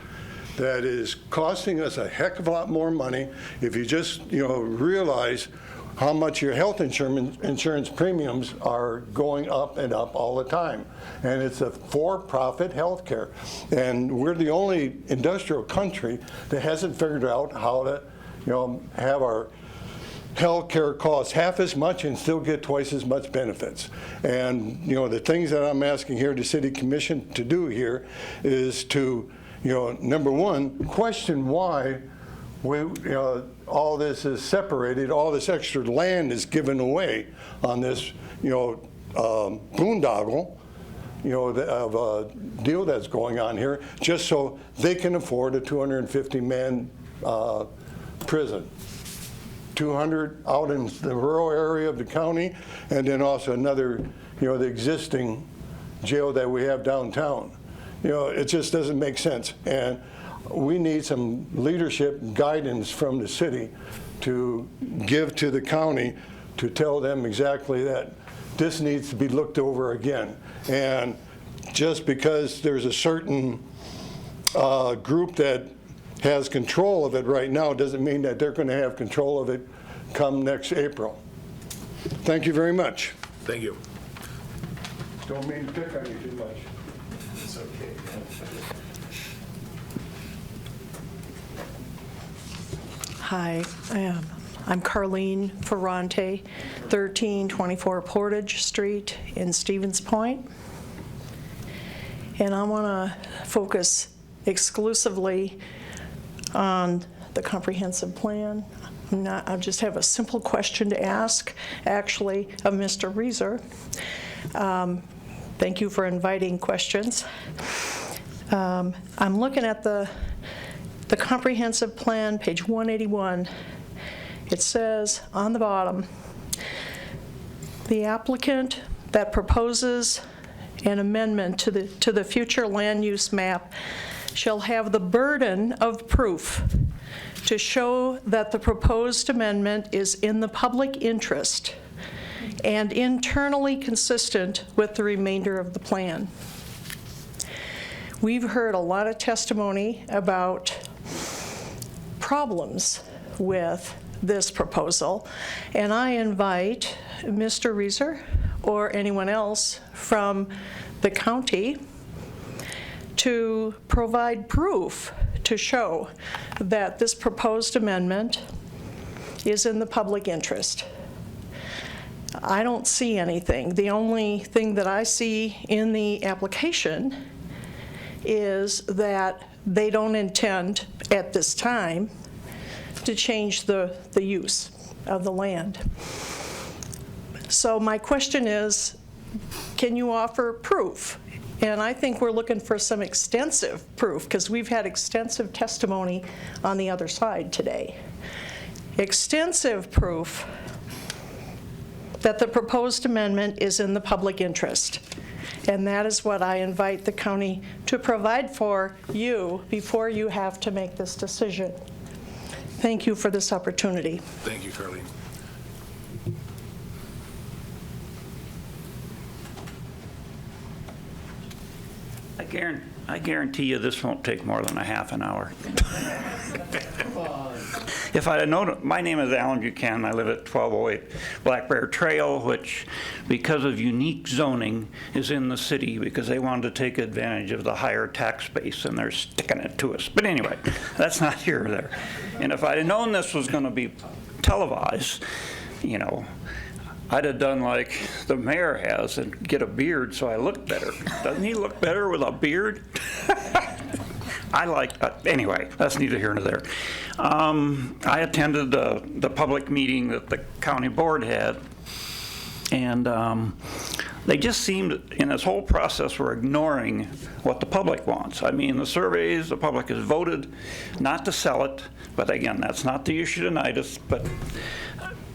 That is costing us a heck of a lot more money. If you just realize how much your health insurance premiums are going up and up all the time, and it's a for-profit health care, and we're the only industrial country that hasn't figured out how to have our health care costs half as much and still get twice as much benefits. And the things that I'm asking here the city commission to do here is to number one, question why all this is separated, all this extra land is given away on this boondoggle of a deal that's going on here, just so they can afford a 250-man prison. 200 out in the rural area of the county, and then also another, the existing jail that we have downtown. It just doesn't make sense. And we need some leadership guidance from the city to give to the county to tell them exactly that this needs to be looked over again. And just because there's a certain group that has control of it right now doesn't mean that they're going to have control of it come next April. Thank you very much. Thank you. Don't mean to pick on you too much. It's okay. Hi, I'm Carlene Ferrante, 1324 Portage Street in Stevens Point. And I want to focus exclusively on the comprehensive plan. I just have a simple question to ask, actually, of Mr. Reeser. Thank you for inviting questions. I'm looking at the comprehensive plan, page 181. It says on the bottom, the applicant that proposes an amendment to the future land use map shall have the burden of proof to show that the proposed amendment is in the public interest and internally consistent with the remainder of the plan. We've heard a lot of testimony about problems with this proposal, and I invite Mr. Reeser or anyone else from the county to provide proof to show that this proposed amendment is in the public interest. I don't see anything. The only thing that I see in the application is that they don't intend at this time to change the use of the land. So my question is, can you offer proof? And I think we're looking for some extensive proof, because we've had extensive testimony on the other side today. Extensive proof that the proposed amendment is in the public interest. And that is what I invite the county to provide for you before you have to make this decision. Thank you for this opportunity. Thank you, Carlene. I guarantee you this won't take more than a half an hour. If I had known, my name is Alan Buchanan. I live at 1208 Black Bear Trail, which, because of unique zoning, is in the city because they wanted to take advantage of the higher tax base, and they're sticking it to us. But anyway, that's not here or there. And if I had known this was going to be televised, you know, I'd have done like the mayor has and get a beard so I look better. Doesn't he look better with a beard? I like that. Anyway, that's neither here nor there. I attended the public meeting that the county board had, and they just seemed, in this whole process, were ignoring what the public wants. I mean, the surveys, the public has voted not to sell it, but again, that's not the issue tonight.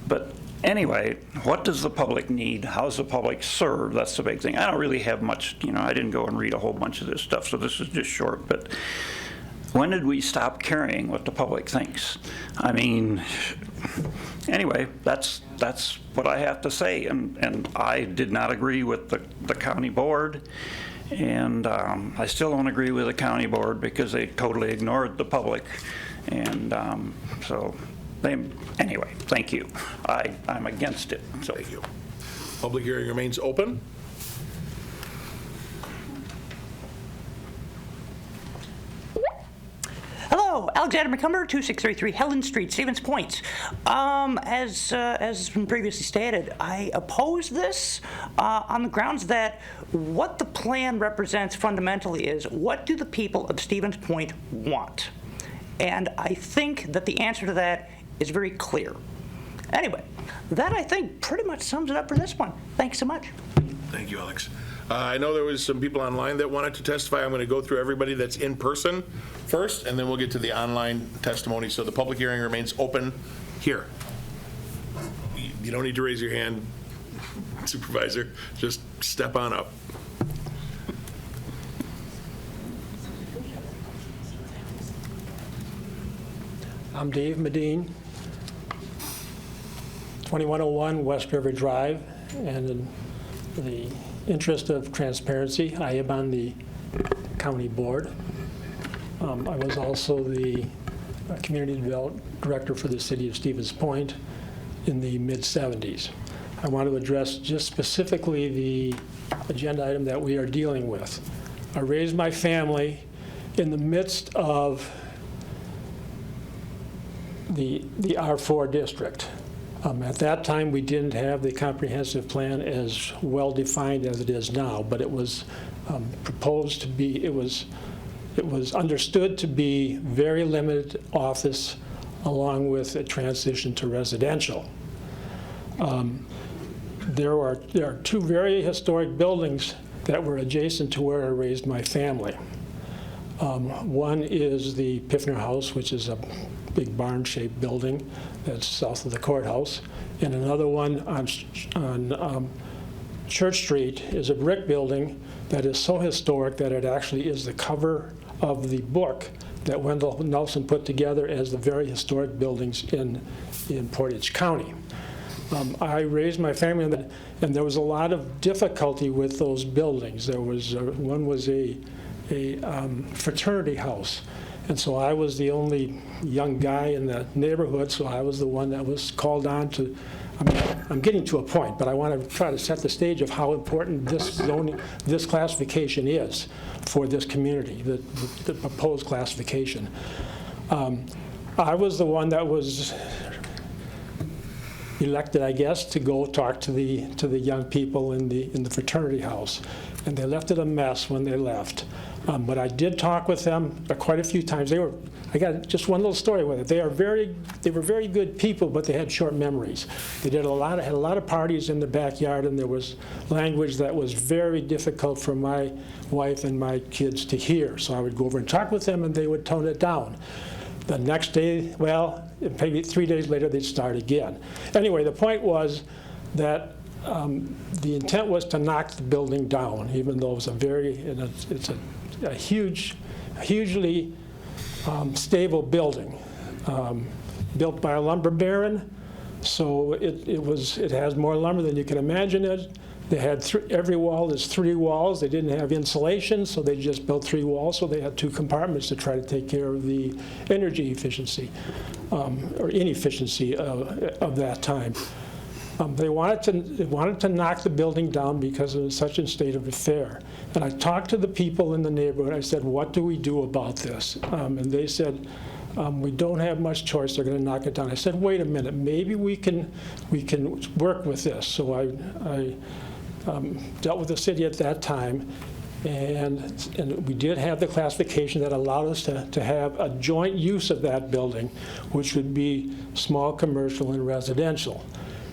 But anyway, what does the public need? How's the public served? That's the big thing. I don't really have much, you know, I didn't go and read a whole bunch of this stuff, so this is just short. But when did we stop caring what the public thinks? I mean, anyway, that's what I have to say. And I did not agree with the county board. And I still don't agree with the county board because they totally ignored the public. And so, anyway, thank you. I'm against it. So. Thank you. Public hearing remains open. Hello, Alexander McCumber, 2633 Helen Street, Stevens Point. As has been previously stated, I oppose this on the grounds that what the plan represents fundamentally is, what do the people of Stevens Point want? And I think that the answer to that is very clear. Anyway, that I think pretty much sums it up for this one. Thanks so much. Thank you, Alex. I know there was some people online that wanted to testify. I'm going to go through everybody that's in person first, and then we'll get to the online testimony. So the public hearing remains open here. You don't need to raise your hand, Supervisor. Just step on up. I'm Dave Medine, 2101 West River Drive, and in the interest of transparency, I am on the county board. I was also the community development director for the city of Stevens Point in the mid-70s. I want to address just specifically the agenda item that we are dealing with. I raised my family in the midst of the R4 district. At that time, we didn't have the comprehensive plan as well defined as it is now, but it was proposed to be, it was understood to be very limited office along with a transition to residential. There are two very historic buildings that were adjacent to where I raised my family. One is the Piffner House, which is a big barn-shaped building that's south of the courthouse, and another one on Church Street is a brick building that is so historic that it actually is the cover of the book that Wendell Nelson put together as the very historic buildings in Portage County. I raised my family, and there was a lot of difficulty with those buildings. There was one was a fraternity house, And so I was the only young guy in the neighborhood, so I was the one that was called on to, I'm getting to a point, but I want to try to set the stage of how important this classification is for this community, the proposed classification. I was the one that was elected, I guess, to go talk to the young people in the fraternity house, and they left it a mess when they left. But I did talk with them quite a few times. I got just one little story with it. They were very good people, but they had short memories. They had a lot of parties in the backyard, and there was language that was very difficult for my wife and my kids to hear. So I would go over and talk with them, and they would tone it down. The next day, well, maybe 3 days later, they'd start again. Anyway, the point was that the intent was to knock the building down, even though it's a hugely stable building, built by a lumber baron. So it has more lumber than you can imagine it. They had every wall is 3 walls. They didn't have insulation, so they just built 3 walls. So they had 2 compartments to try to take care of the energy efficiency or inefficiency of that time. They wanted to knock the building down because it was such a state of affair. And I talked to the people in the neighborhood. I said, "What do we do about this?" And they said, "We don't have much choice. They're going to knock it down." I said, "Wait a minute. Maybe we can work with this." So I dealt with the city at that time, and we did have the classification that allowed us to have a joint use of that building, which would be small commercial and residential.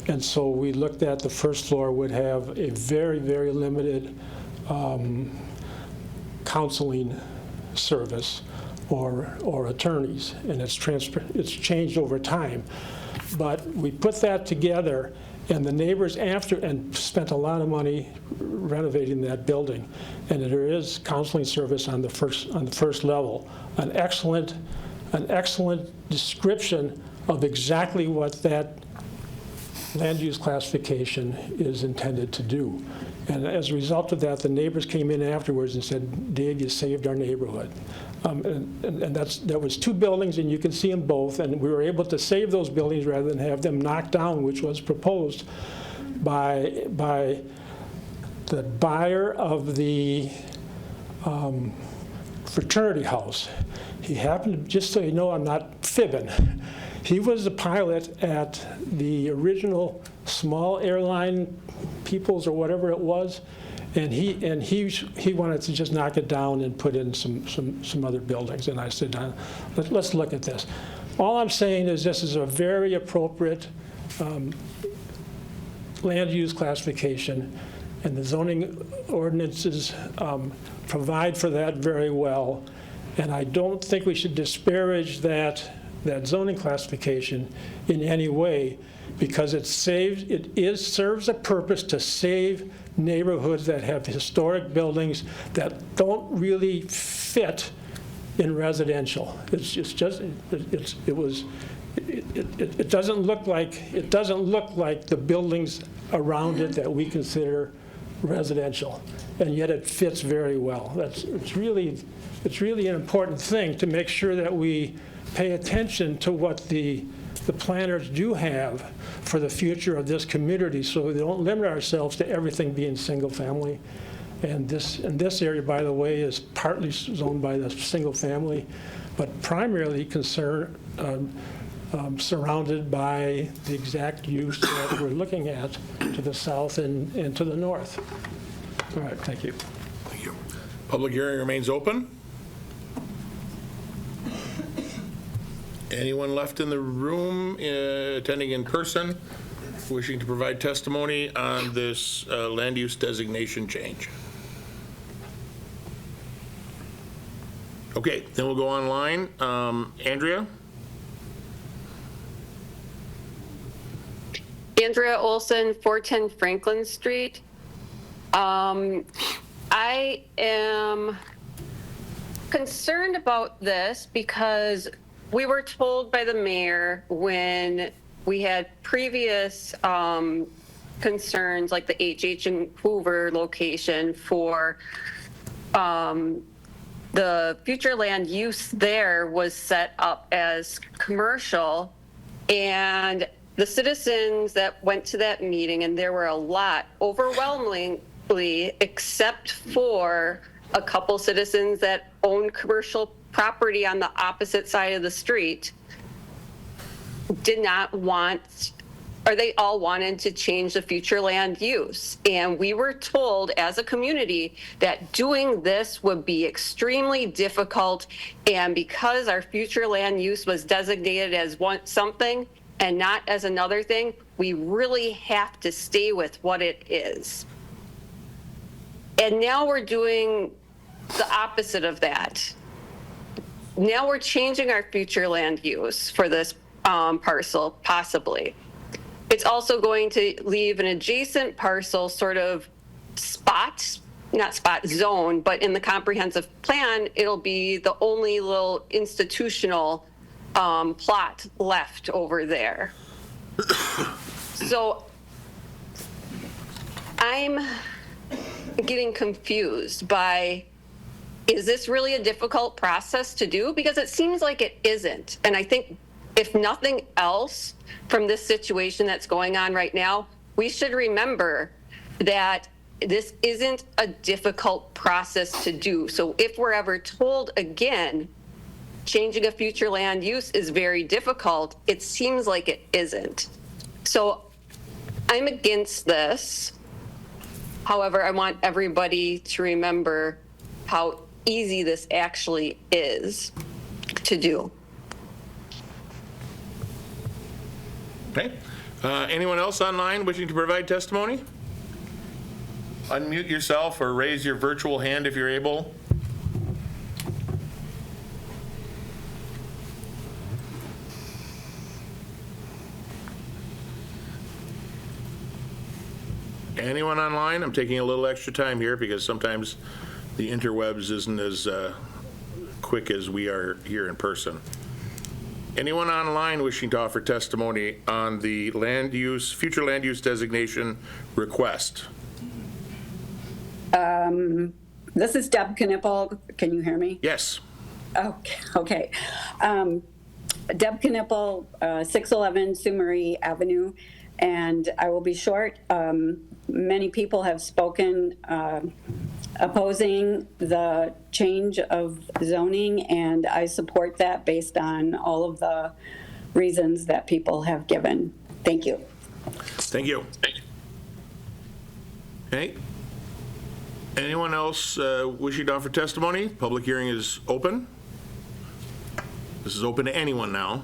And so we looked at the first floor would have a very, very limited counseling service or attorneys, and it's changed over time. But we put that together, and the neighbors spent a lot of money renovating that building, and there is counseling service on the first level, an excellent description of exactly what that land use classification is intended to do. And as a result of that, the neighbors came in afterwards and said, "Dave, you saved our neighborhood." And that was 2 buildings, and you can see them both, and we were able to save those buildings rather than have them knocked down, which was proposed by the buyer of the fraternity house. He happened to, just so you know, I'm not fibbing, he was the pilot at the original small airline Peoples or whatever it was, and he wanted to just knock it down and put in some other buildings. And I said, let's look at this. All I'm saying is this is a very appropriate land use classification, and the zoning ordinances provide for that very well. And I don't think we should disparage that zoning classification in any way, because it serves a purpose to save neighborhoods that have historic buildings that don't really fit in residential. It doesn't look like the buildings around it that we consider residential, and yet it fits very well. It's really an important thing to make sure that we pay attention to what the planners do have for the future of this community, so we don't limit ourselves to everything being single family. And this area, by the way, is partly zoned by the single family, but primarily surrounded by the exact use that we're looking at to the south and to the north. All right, thank you. Thank you. Public hearing remains open. Anyone left in the room attending in person wishing to provide testimony on this land use designation change? Okay, then we'll go online. Andrea? Andrea Olson, 410 Franklin Street. I am concerned about this because we were told by the mayor when we had previous concerns like the HH and Hoover location for the future land use there was set up as commercial, and the citizens that went to that meeting, and there were a lot, overwhelmingly, except for a couple citizens that own commercial property on the opposite side of the street, did not want, or they all wanted to change the future land use. And we were told as a community that doing this would be extremely difficult. And because our future land use was designated as something and not as another thing, we really have to stay with what it is. And now we're doing the opposite of that. Now we're changing our future land use for this parcel, possibly. It's also going to leave an adjacent parcel sort of not spot zone, but in the comprehensive plan, it'll be the only little institutional plot left over there. So I'm getting confused by, is this really a difficult process to do? Because it seems like it isn't. And I think if nothing else from this situation that's going on right now, we should remember that this isn't a difficult process to do. So if we're ever told again, changing a future land use is very difficult, it seems like it isn't. So I'm against this. However, I want everybody to remember how easy this actually is to do. Okay. Anyone else online wishing to provide testimony? Unmute yourself or raise your virtual hand if you're able. Anyone online? I'm taking a little extra time here because sometimes the interwebs isn't as quick as we are here in person. Anyone online wishing to offer testimony on the future land use designation request? This is Deb Knipple. Can you hear me? Yes. Okay. Deb Knipple, 611 Sumery Avenue, and I will be short. Many people have spoken opposing the change of zoning, and I support that based on all of the reasons that people have given. Thank you. Thank you. Okay. Anyone else wishing to offer testimony? Public hearing is open. This is open to anyone now.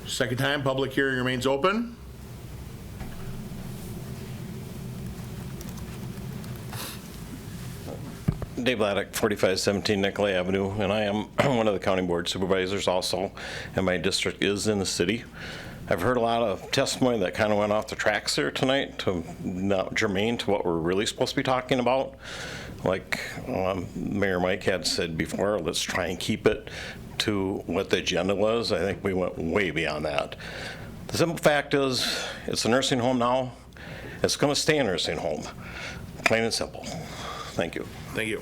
Second time, public hearing remains open. Dave Laddick, 4517 Nicolay Avenue, and I am one of the county board supervisors also, and my district is in the city. I've heard a lot of testimony that kind of went off the tracks there tonight, to not germane to what we're really supposed to be talking about. Like Mayor Mike had said before, let's try and keep it to what the agenda was. I think we went way beyond that. The simple fact is, it's a nursing home now. It's going to stay a nursing home, plain and simple. Thank you. Thank you.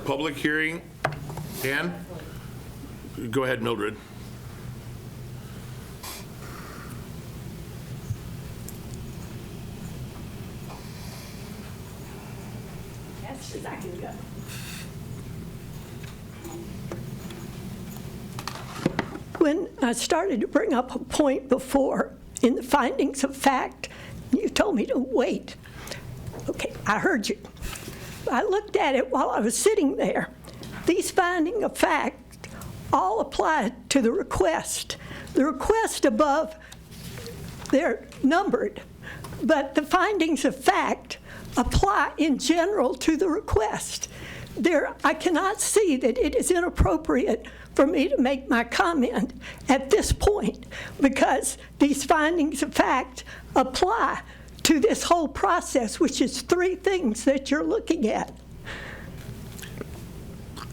Public hearing. Dan? Go ahead, Mildred. That's exactly good. When I started to bring up a point before in the findings of fact, you told me to wait. Okay, I heard you. I looked at it while I was sitting there. These findings of fact all apply to the request. The request above, they're numbered, but the findings of fact apply in general to the request. I cannot see that it is inappropriate for me to make my comment at this point because these findings of fact apply to this whole process, which is three things that you're looking at.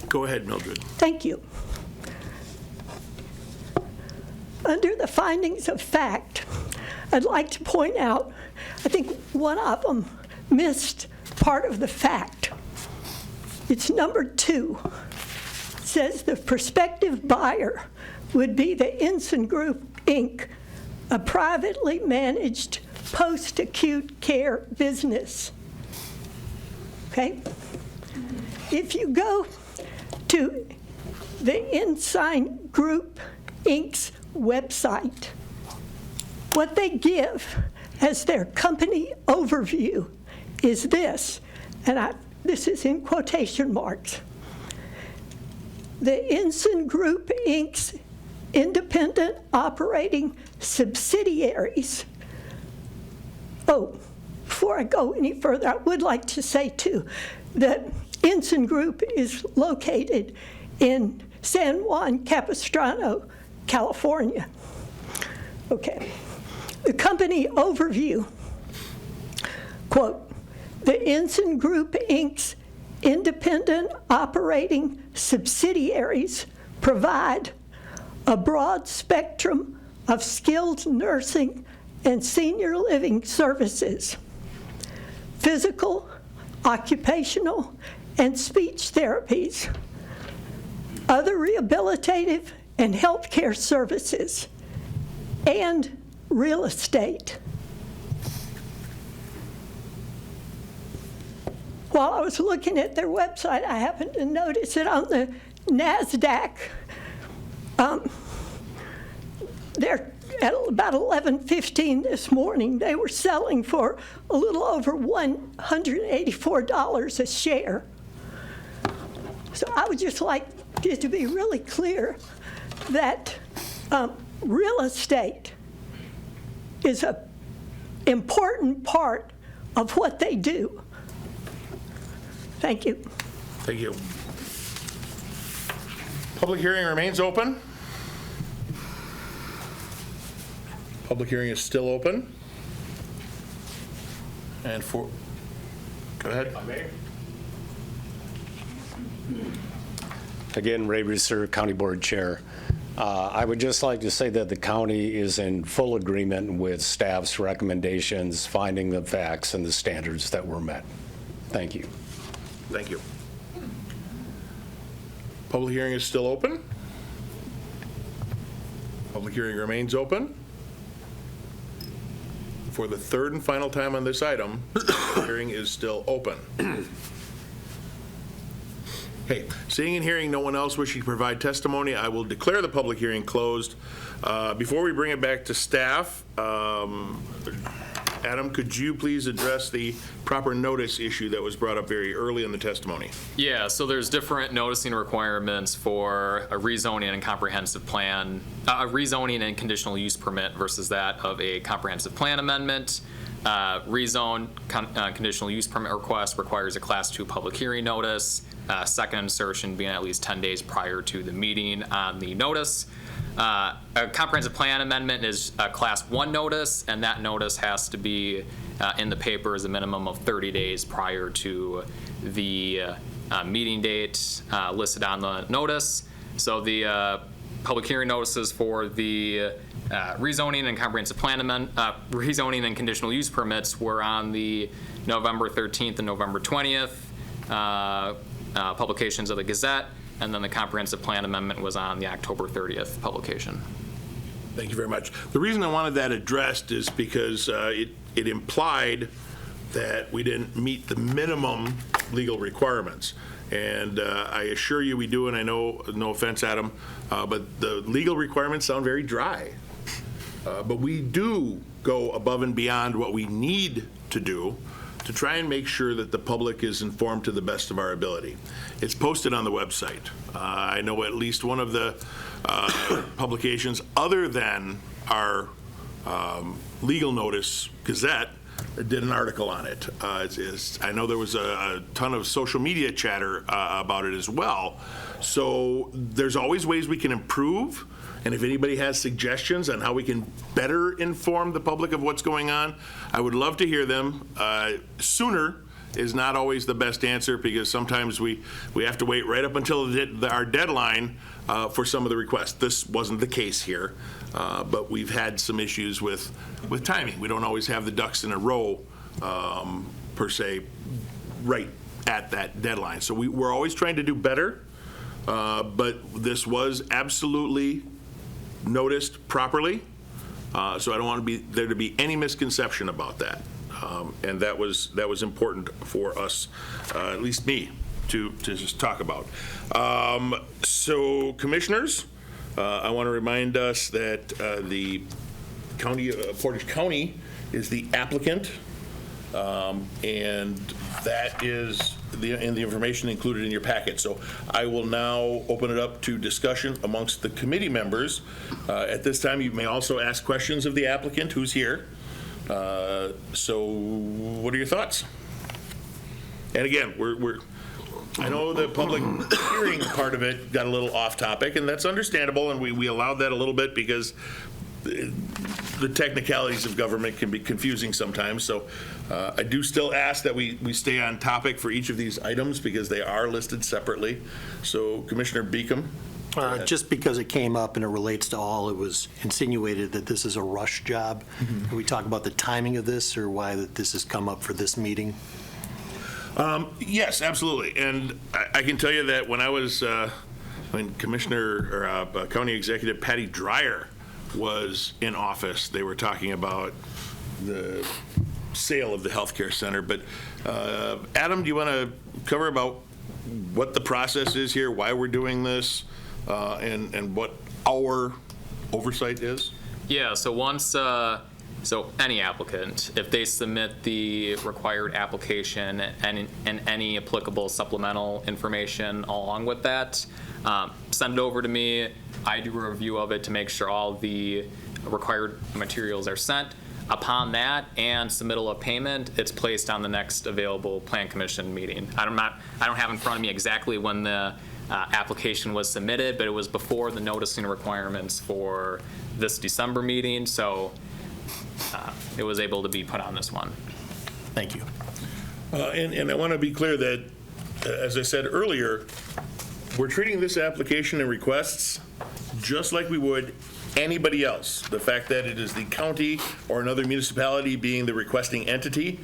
Go ahead, Mildred. Thank you. Under the findings of fact, I'd like to point out, I think one of them missed part of the fact. It's number 2. It says the prospective buyer would be the Ensign Group, Inc., a privately managed post-acute care business. Okay? If you go to the Ensign Group, Inc.'s website, what they give as their company overview is this, and this is in quotation marks. The Ensign Group, Inc.'s independent operating subsidiaries. Oh, before I go any further, I would like to say, too, that Ensign Group is located in San Juan Capistrano, California. Okay. The company overview, quote, the Ensign Group, Inc.'s independent operating subsidiaries provide a broad spectrum of skilled nursing and senior living services, physical, occupational, and speech therapies, other rehabilitative and healthcare services, and real estate. While I was looking at their website, I happened to notice that on the NASDAQ, they're at about 11:15 this morning, they were selling for a little over $184 a share. So I would just like it to be really clear that real estate is an important part of what they do. Thank you. Thank you. Public hearing remains open. Public hearing is still open. And go ahead. Again, Ray Reeser, County Board Chair. I would just like to say that the county is in full agreement with staff's recommendations, finding the facts and the standards that were met. Thank you. Thank you. Public hearing is still open. Public hearing remains open. For the third and final time on this item, the hearing is still open. Okay, seeing and hearing no one else wishing to provide testimony, I will declare the public hearing closed. Before we bring it back to staff, Adam, could you please address the proper notice issue that was brought up very early in the testimony? Yeah, so there's different noticing requirements for a rezoning and comprehensive plan, a rezoning and conditional use permit versus that of a comprehensive plan amendment. Rezone conditional use permit request requires a Class 2 public hearing notice, second insertion being at least 10 days prior to the meeting on the notice. A comprehensive plan amendment is a Class 1 notice, and that notice has to be in the paper as a minimum of 30 days prior to the meeting date listed on the notice. So the public hearing notices for the rezoning and comprehensive plan amendment, rezoning and conditional use permits were on the November 13th and November 20th publications of the Gazette. And then the comprehensive plan amendment was on the October 30th publication. Thank you very much. The reason I wanted that addressed is because it implied that we didn't meet the minimum legal requirements. And I assure you we do, and I know, no offense, Adam, but the legal requirements sound very dry. But we do go above and beyond what we need to do to try and make sure that the public is informed to the best of our ability. It's posted on the website. I know at least one of the publications other than our legal notice Gazette did an article on it. I know there was a ton of social media chatter about it as well. So there's always ways we can improve. And if anybody has suggestions on how we can better inform the public of what's going on, I would love to hear them. Sooner is not always the best answer, because sometimes we have to wait right up until our deadline for some of the requests. This wasn't the case here, but we've had some issues with timing. We don't always have the ducks in a row, per se, right at that deadline. So we're always trying to do better, but this was absolutely noticed properly. So I don't want there to be any misconception about that. And that was important for us, at least me, to just talk about. So commissioners, I want to remind us that the county, Portage County is the applicant, and that is the information included in your packet. So I will now open it up to discussion amongst the committee members. At this time, you may also ask questions of the applicant who's here. So what are your thoughts? And again, I know the public hearing part of it got a little off topic, and that's understandable, and we allowed that a little bit because the technicalities of government can be confusing sometimes. So I do still ask that we stay on topic for each of these items because they are listed separately. So Commissioner Beacom. Just because it came up and it relates to all, it was insinuated that this is a rush job. Can we talk about the timing of this or why that this has come up for this meeting? Yes, absolutely. And I can tell you that when I was, when Commissioner or County Executive Patty Dreyer was in office, they were talking about the sale of the healthcare center. But Adam, do you want to cover about what the process is here, why we're doing this, and what our oversight is? Yeah, so once, so any applicant, if they submit the required application and any applicable supplemental information along with that, send it over to me. I do a review of it to make sure all the required materials are sent. Upon that and submittal of payment, it's placed on the next available Plan Commission meeting. I don't have in front of me exactly when the application was submitted, but it was before the noticing requirements for this December meeting, so it was able to be put on this one. Thank you. And I want to be clear that, as I said earlier, we're treating this application and requests just like we would anybody else. The fact that it is the county or another municipality being the requesting entity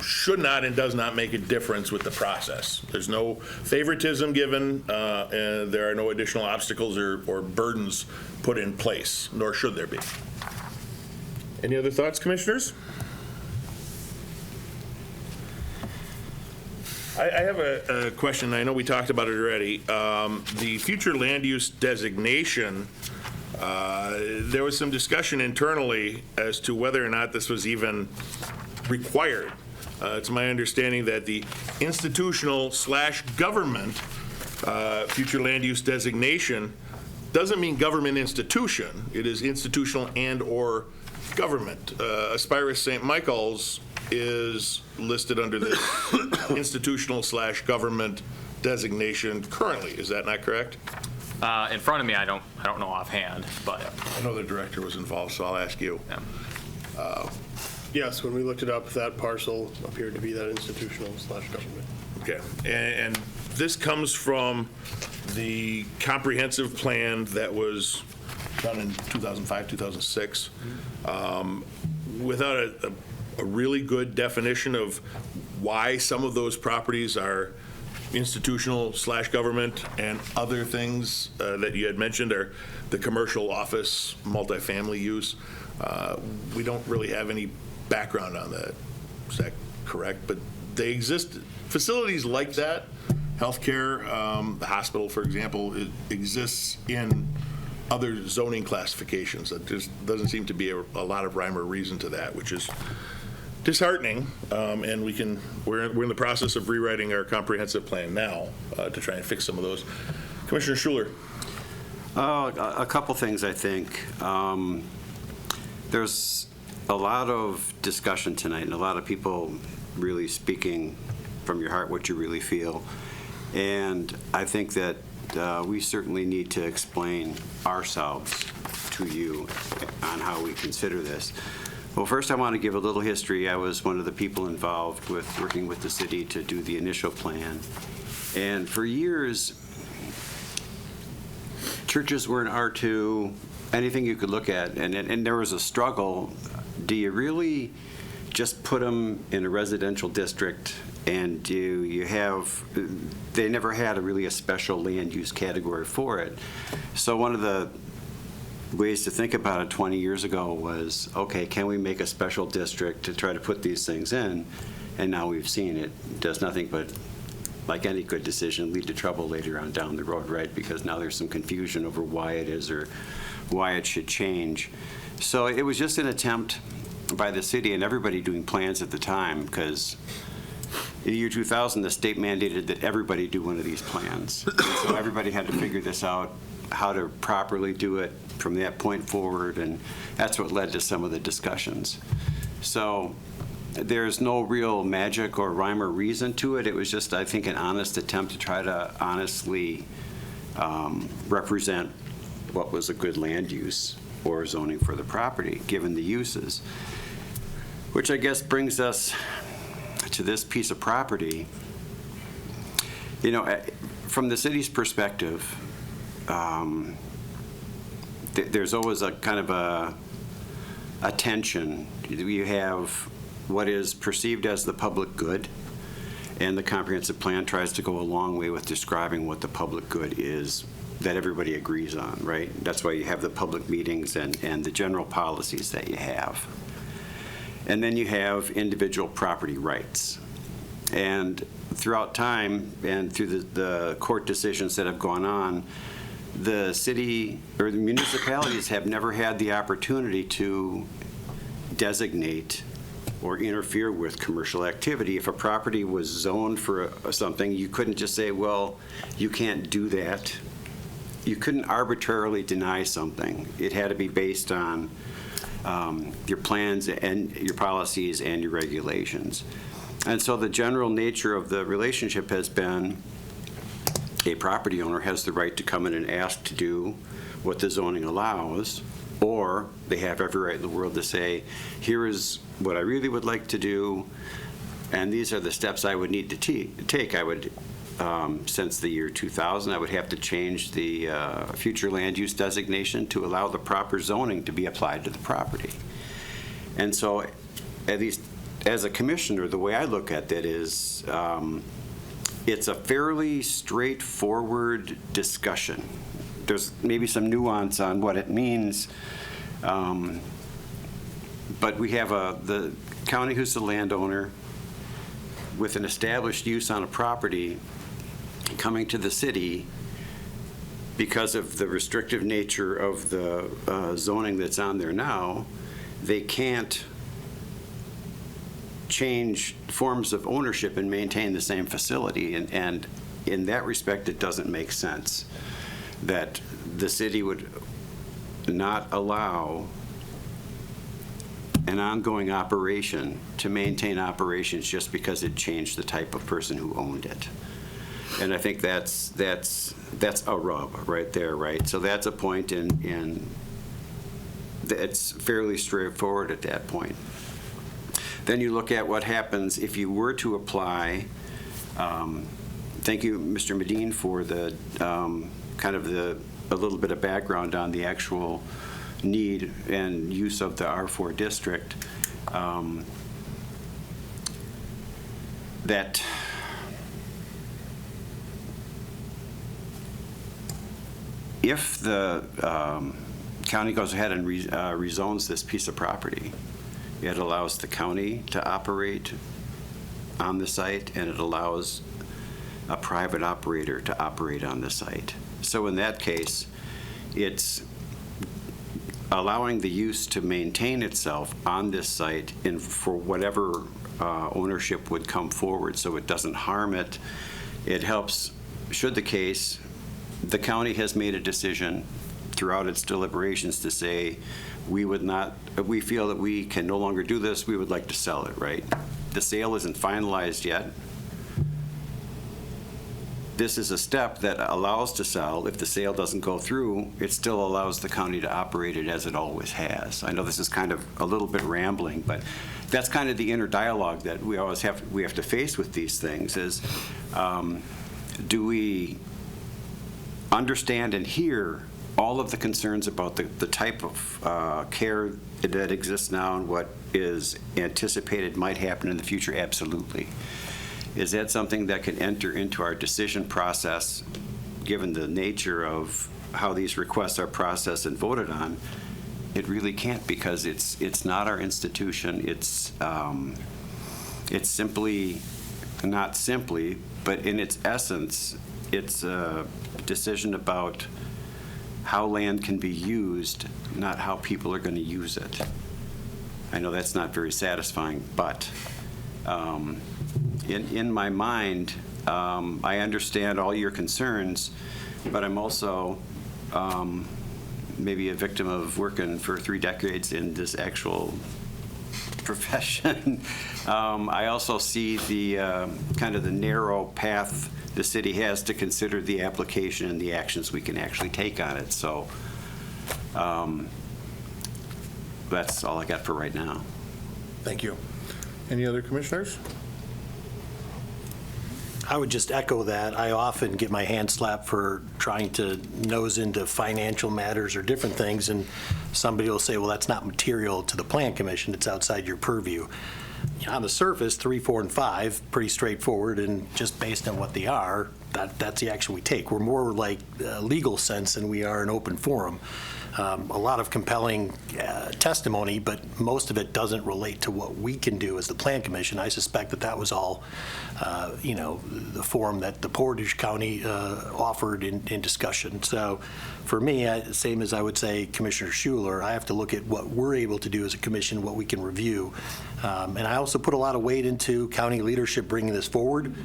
should not and does not make a difference with the process. There's no favoritism given, and there are no additional obstacles or burdens put in place, nor should there be. Any other thoughts, commissioners? I have a question. I know we talked about it already. The future land use designation, there was some discussion internally as to whether or not this was even required. It's my understanding that the institutional/government future land use designation doesn't mean government institution. It is institutional and/or government. Aspirus St. Michael's is listed under this institutional/government designation currently. Is that not correct? In front of me, I don't know offhand, but I know the director was involved, so I'll ask you. Yeah. Yes, when we looked it up, that parcel appeared to be that institutional/government. Okay, and this comes from the comprehensive plan that was done in 2005, 2006, without a really good definition of why some of those properties are institutional/government and other things that you had mentioned are the commercial office multifamily use. We don't really have any background on that. Is that correct? But they exist. Facilities like that, healthcare, the hospital, for example, it exists in other zoning classifications. That just doesn't seem to be a lot of rhyme or reason to that, which is disheartening. And we're in the process of rewriting our comprehensive plan now to try and fix some of those. Commissioner Schuler. A couple things, I think. There's a lot of discussion tonight and a lot of people really speaking from your heart what you really feel. And I think that we certainly need to explain ourselves to you on how we consider this. Well, first I want to give a little history. I was one of the people involved with working with the city to do the initial plan. And for years, churches were in R2, anything you could look at, and there was a struggle. Do you really just put them in a residential district, and they never had a special land use category for it. So one of the ways to think about it 20 years ago was, okay, can we make a special district to try to put these things in? And now we've seen it does nothing but, like any good decision, lead to trouble later on down the road, right? Because now there's some confusion over why it is or why it should change. So it was just an attempt by the city and everybody doing plans at the time, because in the year 2000, the state mandated that everybody do one of these plans. And so everybody had to figure this out, how to properly do it from that point forward, and that's what led to some of the discussions. So there's no real magic or rhyme or reason to it. It was just, I think, an honest attempt to try to honestly represent what was a good land use or zoning for the property, given the uses. Which I guess brings us to this piece of property. You know, from the city's perspective, there's always a kind of a tension. You have what is perceived as the public good, and the comprehensive plan tries to go a long way with describing what the public good is that everybody agrees on, right? That's why you have the public meetings and the general policies that you have. And then you have individual property rights. And throughout time and through the court decisions that have gone on, the city or the municipalities have never had the opportunity to designate or interfere with commercial activity. If a property was zoned for something, you couldn't just say, well, you can't do that. You couldn't arbitrarily deny something. It had to be based on your plans and your policies and your regulations. And so the general nature of the relationship has been a property owner has the right to come in and ask to do what the zoning allows, or they have every right in the world to say, here is what I really would like to do, and these are the steps I would need to take. I would, since the year 2000, I would have to change the future land use designation to allow the proper zoning to be applied to the property. And so, at least as a commissioner, the way I look at that is, it's a fairly straightforward discussion. There's maybe some nuance on what it means, but we have the county who's the landowner with an established use on a property coming to the city because of the restrictive nature of the zoning that's on there now. They can't change forms of ownership and maintain the same facility, and in that respect it doesn't make sense that the city would not allow an ongoing operation to maintain operations just because it changed the type of person who owned it. And I think that's a rub right there, right? So that's a point in it's fairly straightforward at that point. Then you look at what happens if you were to apply. Thank you, Mr. Medine, for the kind of a little bit of background on the actual need and use of the R4 district. That if the county goes ahead and rezones this piece of property, it allows the county to operate on the site, and it allows a private operator to operate on the site. So in that case, it's allowing the use to maintain itself on this site for whatever ownership would come forward, so it doesn't harm it. It helps, should the case, the county has made a decision throughout its deliberations to say, we feel that we can no longer do this, we would like to sell it, right? The sale isn't finalized yet. This is a step that allows to sell. If the sale doesn't go through, it still allows the county to operate it as it always has. I know this is kind of a little bit rambling, but that's kind of the inner dialogue that we always have to face with these things is, do we understand and hear all of the concerns about the type of care that exists now and what is anticipated might happen in the future? Absolutely. Is that something that can enter into our decision process, given the nature of how these requests are processed and voted on? It really can't, because it's not our institution. It's simply, not simply, but in its essence, it's a decision about how land can be used, not how people are going to use it. I know that's not very satisfying, but in my mind, I understand all your concerns, but I'm also maybe a victim of working for 3 decades in this actual profession. I also see the kind of the narrow path the city has to consider the application and the actions we can actually take on it. So that's all I got for right now. Thank you. Any other commissioners? I would just echo that. I often get my hand slapped for trying to nose into financial matters or different things, and somebody will say, well, that's not material to the Plan Commission. It's outside your purview. On the surface, 3, 4, and 5, pretty straightforward, and just based on what they are, that's the action we take. We're more like legal sense than we are an open forum. A lot of compelling testimony, but most of it doesn't relate to what we can do as the Plan Commission. I suspect that was all, the forum that the Portage County offered in discussion. So for me, same as I would say Commissioner Schuler, I have to look at what we're able to do as a commission, what we can review. And I also put a lot of weight into county leadership bringing this forward.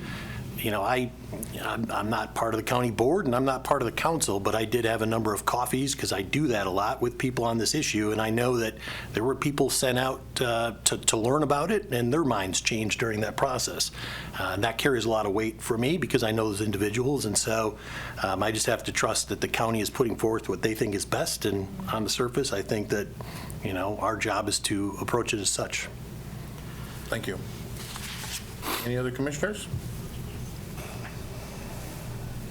I'm not part of the county board and I'm not part of the council, but I did have a number of coffees, because I do that a lot with people on this issue, and I know that there were people sent out to learn about it, and their minds changed during that process. And that carries a lot of weight for me, because I know those individuals, and so I just have to trust that the county is putting forth what they think is best, and on the surface, I think that our job is to approach it as such. Thank you. Any other commissioners?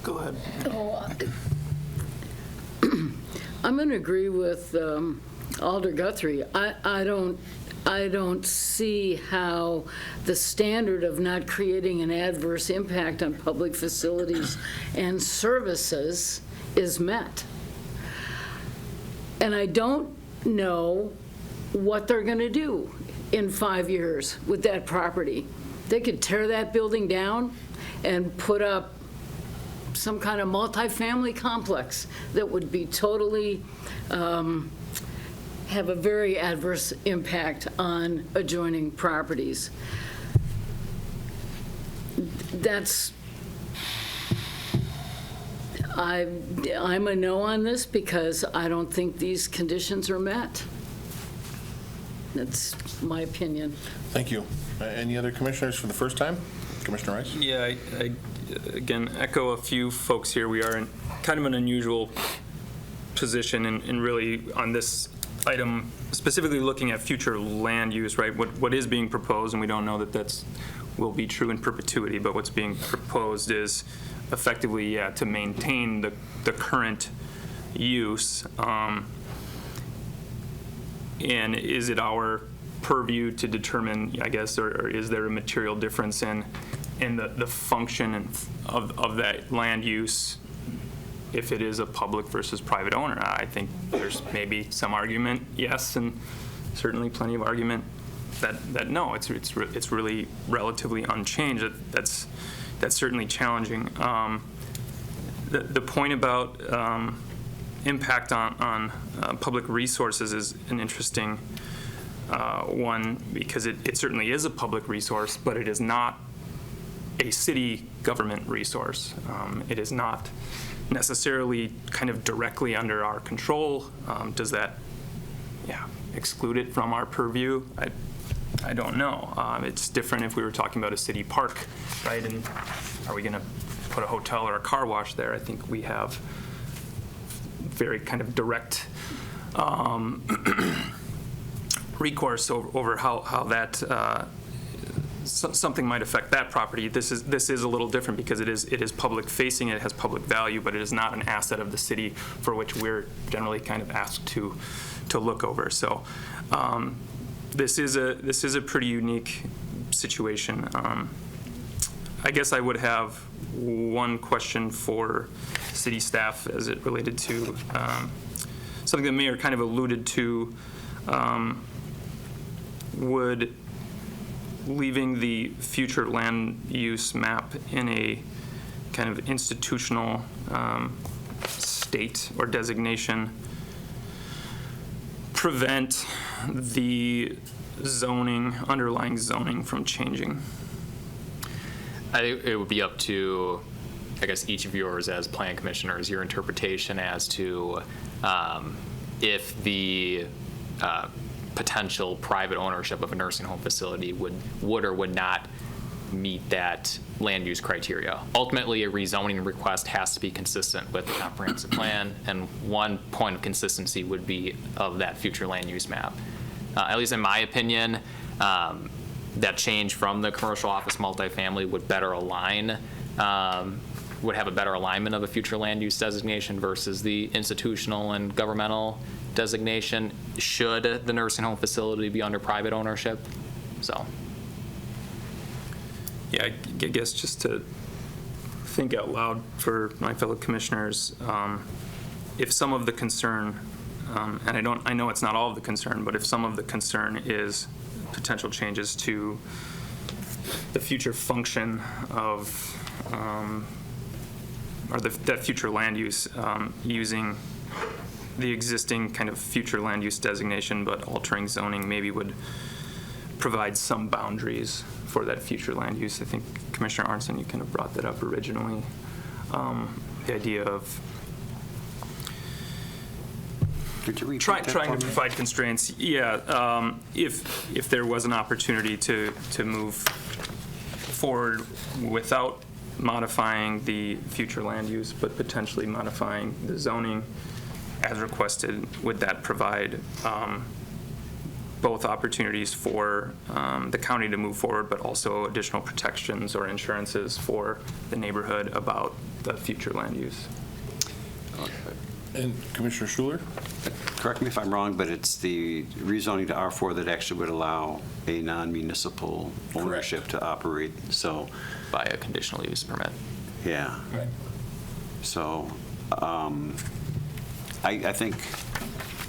Go ahead. I'm going to agree with Alder Guthrie. I don't see how the standard of not creating an adverse impact on public facilities and services is met. And I don't know what they're going to do in 5 years with that property. They could tear that building down and put up some kind of multifamily complex that would be totally, have a very adverse impact on adjoining properties. I'm a no on this, because I don't think these conditions are met. That's my opinion. Thank you. Any other commissioners for the first time? Commissioner Rice? Yeah, I again echo a few folks here. We are in kind of an unusual position in really on this item, specifically looking at future land use, right? What is being proposed, and we don't know that will be true in perpetuity, but what's being proposed is effectively, to maintain the current use. And is it our purview to determine, I guess, or is there a material difference in the function of that land use if it is a public versus private owner? I think there's maybe some argument, yes, and certainly plenty of argument that no, it's really relatively unchanged. That's certainly challenging. The point about impact on public resources is an interesting one, because it certainly is a public resource, but it is not a city government resource. It is not necessarily kind of directly under our control. Does that exclude it from our purview? I don't know. It's different if we were talking about a city park, right? And are we going to put a hotel or a car wash there? I think we have very kind of direct recourse over how that something might affect that property. This is a little different, because it is public facing, it has public value, but it is not an asset of the city for which we're generally kind of asked to look over. So this is a pretty unique situation. I guess I would have one question for city staff as it related to something the mayor kind of alluded to. Would leaving the future land use map in a kind of institutional state or designation prevent the underlying zoning from changing? It would be up to, I guess, each of yours as plan commissioners, your interpretation as to if the potential private ownership of a nursing home facility would or would not meet that land use criteria. Ultimately, a rezoning request has to be consistent with the comprehensive plan, and one point of consistency would be of that future land use map. At least in my opinion, that change from the commercial office multifamily would better align, would have a better alignment of a future land use designation versus the institutional and governmental designation should the nursing home facility be under private ownership. So. Yeah, I guess just to think out loud for my fellow commissioners, if some of the concern, and I know it's not all of the concern, but if some of the concern is potential changes to the future function of, or that future land use, using the existing kind of future land use designation, but altering zoning maybe would provide some boundaries for that future land use. I think Commissioner Arnson, you kind of brought that up originally. The idea of trying to provide constraints. Yeah, if there was an opportunity to move forward without modifying the future land use, but potentially modifying the zoning as requested, would that provide both opportunities for the county to move forward, but also additional protections or insurances for the neighborhood about the future land use? And Commissioner Schuler? Correct me if I'm wrong, but it's the rezoning to R4 that actually would allow a non-municipal ownership to operate, so. By a conditional use permit. Yeah. Right. So I think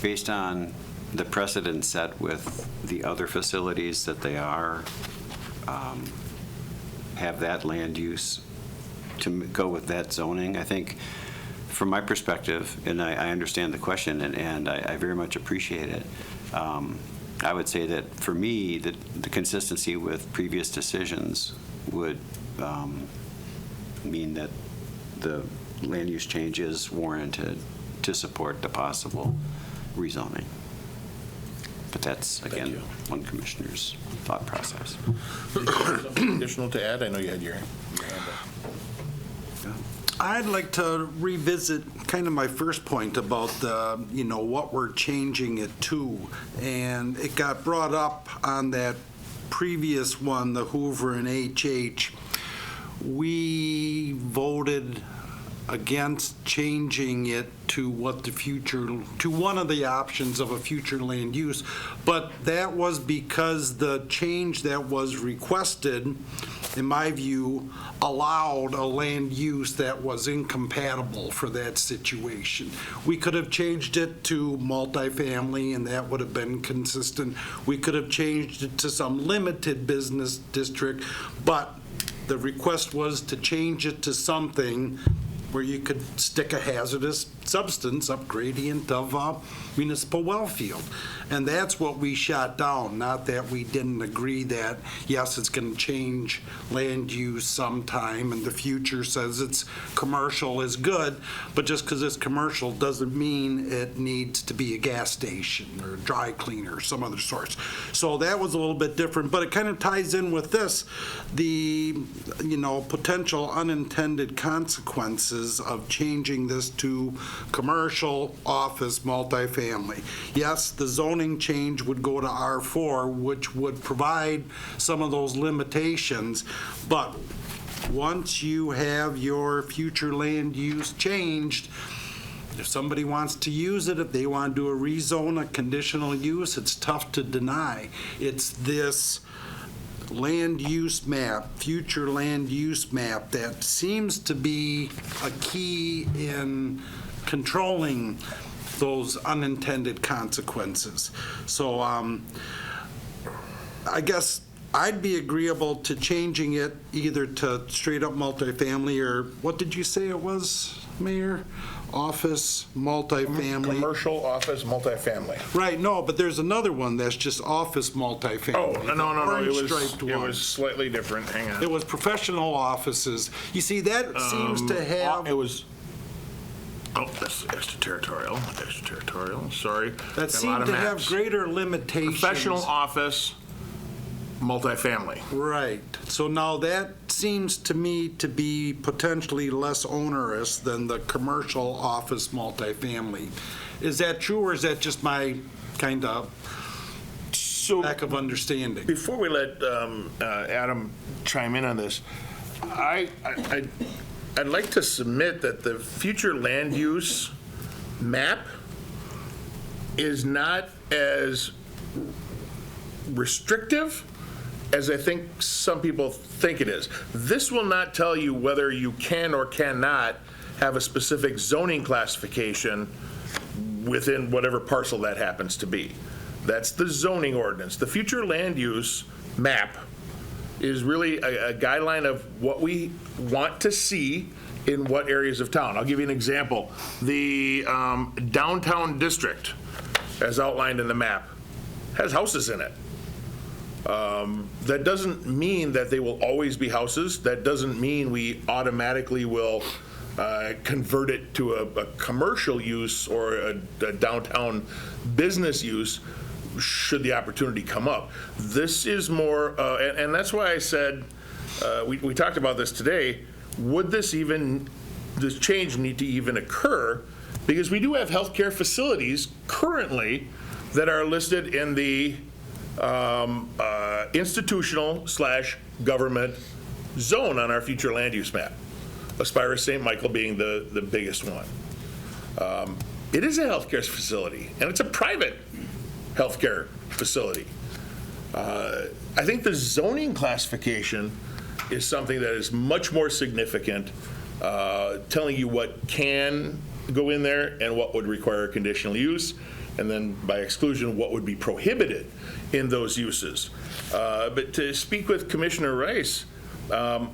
based on the precedent set with the other facilities that they are, have that land use to go with that zoning, I think from my perspective, and I understand the question and I very much appreciate it, I would say that for me, the consistency with previous decisions would mean that the land use change is warranted to support the possible rezoning. But that's, again, one commissioner's thought process. Something additional to add? I know you had your hand up. I'd like to revisit kind of my first point about what we're changing it to. And it got brought up on that previous one, the Hoover and HH. We voted against changing it to one of the options of a future land use, but that was because the change that was requested, in my view, allowed a land use that was incompatible for that situation. We could have changed it to multifamily and that would have been consistent. We could have changed it to some limited business district, but the request was to change it to something where you could stick a hazardous substance up gradient of a municipal well field. And that's what we shot down, not that we didn't agree that, yes, it's going to change land use sometime and the future says it's commercial is good, but just because it's commercial doesn't mean it needs to be a gas station or a dry cleaner or some other source. So that was a little bit different, but it kind of ties in with this, the potential unintended consequences of changing this to commercial, office, multifamily. Yes, the zoning change would go to R4, which would provide some of those limitations, but once you have your future land use changed, If somebody wants to use it, if they want to do a rezone, a conditional use, it's tough to deny. It's this land use map, future land use map, that seems to be a key in controlling those unintended consequences. So I guess I'd be agreeable to changing it either to straight up multifamily, or what did you say it was, Mayor? Office, multifamily. Commercial, office, multifamily. Right, no, but there's another one that's just office multifamily. Oh, no, Orange-striped it one. was slightly different. Hang on. It was professional offices. You see, that seems to have. It was, that's extraterritorial, sorry. That seemed to have greater limitations. Professional office, multifamily. Right. So now that seems to me to be potentially less onerous than the commercial office multifamily. Is that true, or is that just my kind of lack of understanding? Before we let Adam chime in on this, I'd like to submit that the future land use map is not as restrictive as I think some people think it is. This will not tell you whether you can or cannot have a specific zoning classification within whatever parcel that happens to be. That's the zoning ordinance. The future land use map is really a guideline of what we want to see in what areas of town. I'll give you an example. The downtown district, as outlined in the map, has houses in it. That doesn't mean that they will always be houses. That doesn't mean we automatically will convert it to a commercial use or a downtown business use should the opportunity come up. This is more, and that's why I said, we talked about this today, would this change need to even occur? Because we do have healthcare facilities currently that are listed in the institutional/government zone on our future land use map. Aspira St. Michael being the biggest one. It is a healthcare facility, and it's a private healthcare facility. I think the zoning classification is something that is much more significant, telling you what can go in there and what would require conditional use, and then by exclusion, what would be prohibited in those uses. But to speak with Commissioner Rice, I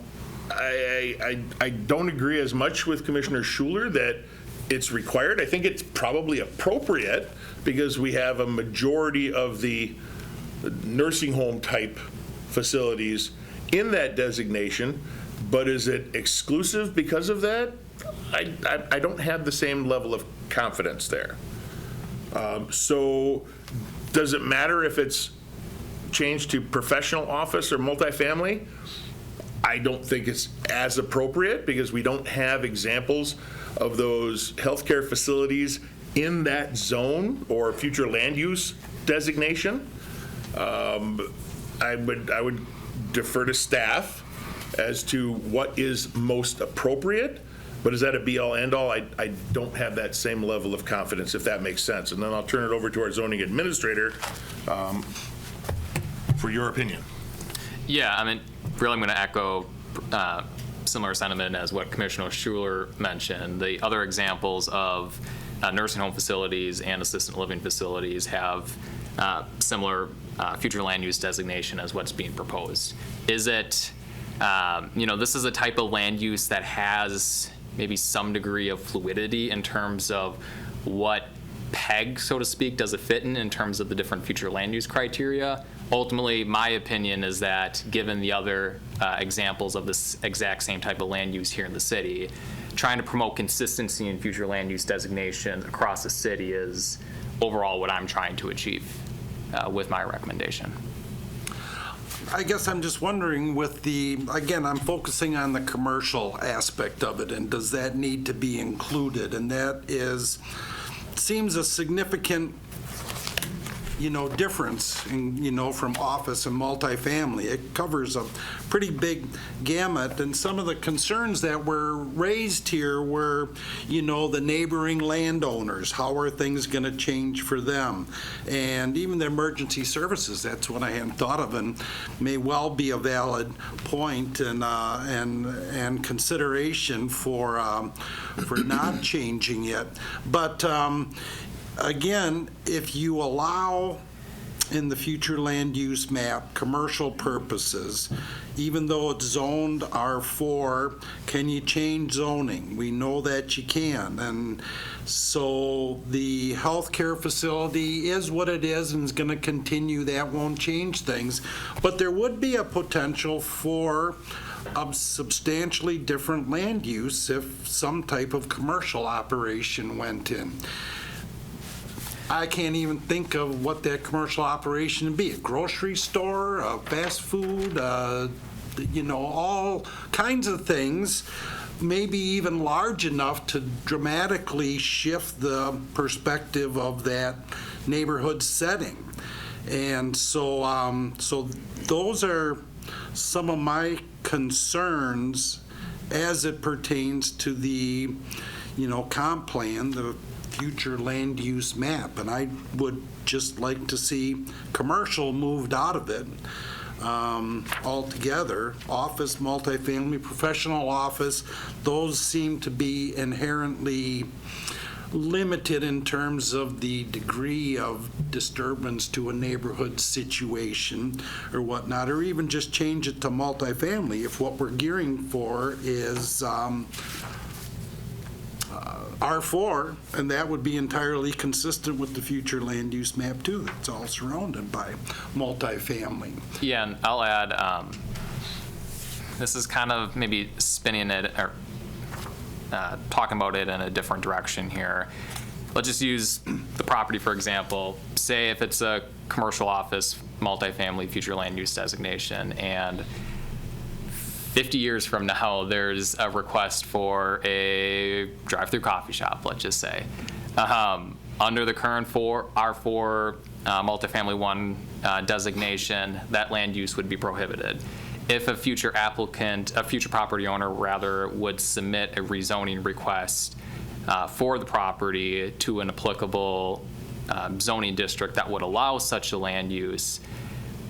don't agree as much with Commissioner Schuler that it's required. I think it's probably appropriate because we have a majority of the nursing home type facilities in that designation, but is it exclusive because of that? I don't have the same level of confidence there. So does it matter if it's changed to professional office or multifamily? I don't think it's as appropriate because we don't have examples of those healthcare facilities in that zone or future land use designation. I would defer to staff as to what is most appropriate, but is that a be-all, end-all? I don't have that same level of confidence, if that makes sense. And then I'll turn it over to our zoning administrator for your opinion. Yeah, I mean, really I'm going to echo similar sentiment as what Commissioner Schuler mentioned. The other examples of nursing home facilities and assisted living facilities have similar future land use designation as what's being proposed. Is it, this is a type of land use that has maybe some degree of fluidity in terms of what peg, so to speak, does it fit in terms of the different future land use criteria. Ultimately, my opinion is that given the other examples of this exact same type of land use here in the city, trying to promote consistency in future land use designations across the city is overall what I'm trying to achieve with my recommendation. I guess I'm just wondering again, I'm focusing on the commercial aspect of it, and does that need to be included? And that seems a significant difference in, from office and multifamily. It covers a pretty big gamut, and some of the concerns that were raised here were, the neighboring landowners. How are things going to change for them? And even the emergency services, that's what I hadn't thought of, and may well be a valid point and consideration for not changing it. But again, if you allow in the future land use map commercial purposes, even though it's zoned R4, can you change zoning? We know that you can. And so the healthcare facility is what it is and is going to continue. That won't change things. But there would be a potential for a substantially different land use if some type of commercial operation went in. I can't even think of what that commercial operation would be. A grocery store, a fast food, all kinds of things, maybe even large enough to dramatically shift the perspective of that neighborhood setting. And so those are some of my concerns as it pertains to the, comp plan, the future land use map. And I would just like to see commercial moved out of it altogether. Office, multifamily, professional office, those seem to be inherently limited in terms of the degree of disturbance to a neighborhood situation or whatnot, or even just change it to multifamily if what we're gearing for is R4, and that would be entirely consistent with the future land use map too. It's all surrounded by multifamily. Yeah, and I'll add, this is kind of maybe spinning it or talking about it in a different direction here. Let's just use the property for example. Say if it's a commercial office, multifamily, future land use designation, and 50 years from now, there's a request for a drive-through coffee shop, let's just say. Under the current R4 multifamily 1 designation, that land use would be prohibited. If a future property owner rather, would submit a rezoning request for the property to an applicable zoning district that would allow such a land use,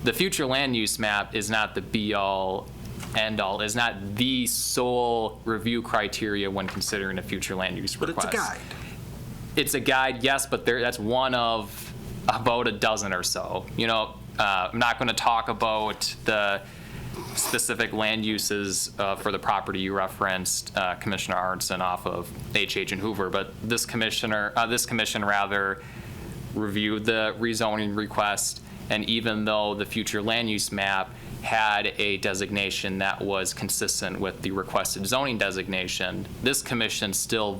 the future land use map is not the be-all end all, is not the sole review criteria when considering a future land use request. But it's a guide. It's a guide, yes, but that's one of about a dozen or so. I'm not going to talk about the specific land uses for the property you referenced, Commissioner Arnson, off of H.H. and Hoover, but this commission rather reviewed the rezoning request, and even though the future land use map had a designation that was consistent with the requested zoning designation, this commission still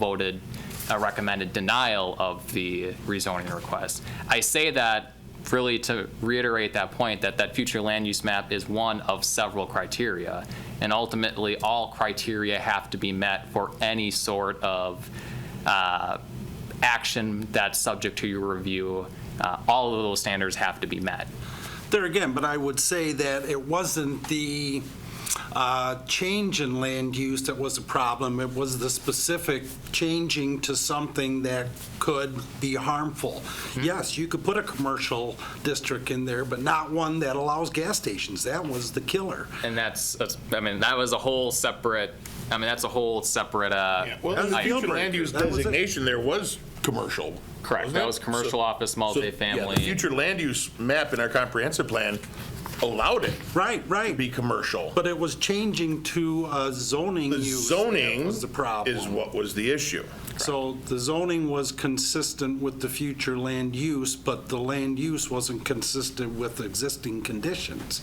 recommended denial of the rezoning request. I say that really to reiterate that point that future land use map is one of several criteria, and ultimately all criteria have to be met for any sort of action that's subject to your review. All of those standards have to be met. There again, but I would say that it wasn't the change in land use that was a problem. It was the specific changing to something that could be harmful. Yes, you could put a commercial district in there, but not one that allows gas stations. That was the killer. And that was a whole separate, that's a whole separate Well, in the future land use designation, there was commercial. Correct. That was commercial office, multifamily. The future land use map in our comprehensive plan allowed it to be commercial. But it was changing to zoning use. The zoning was the problem. is what was the issue. So the zoning was consistent with the future land use, but the land use wasn't consistent with existing conditions,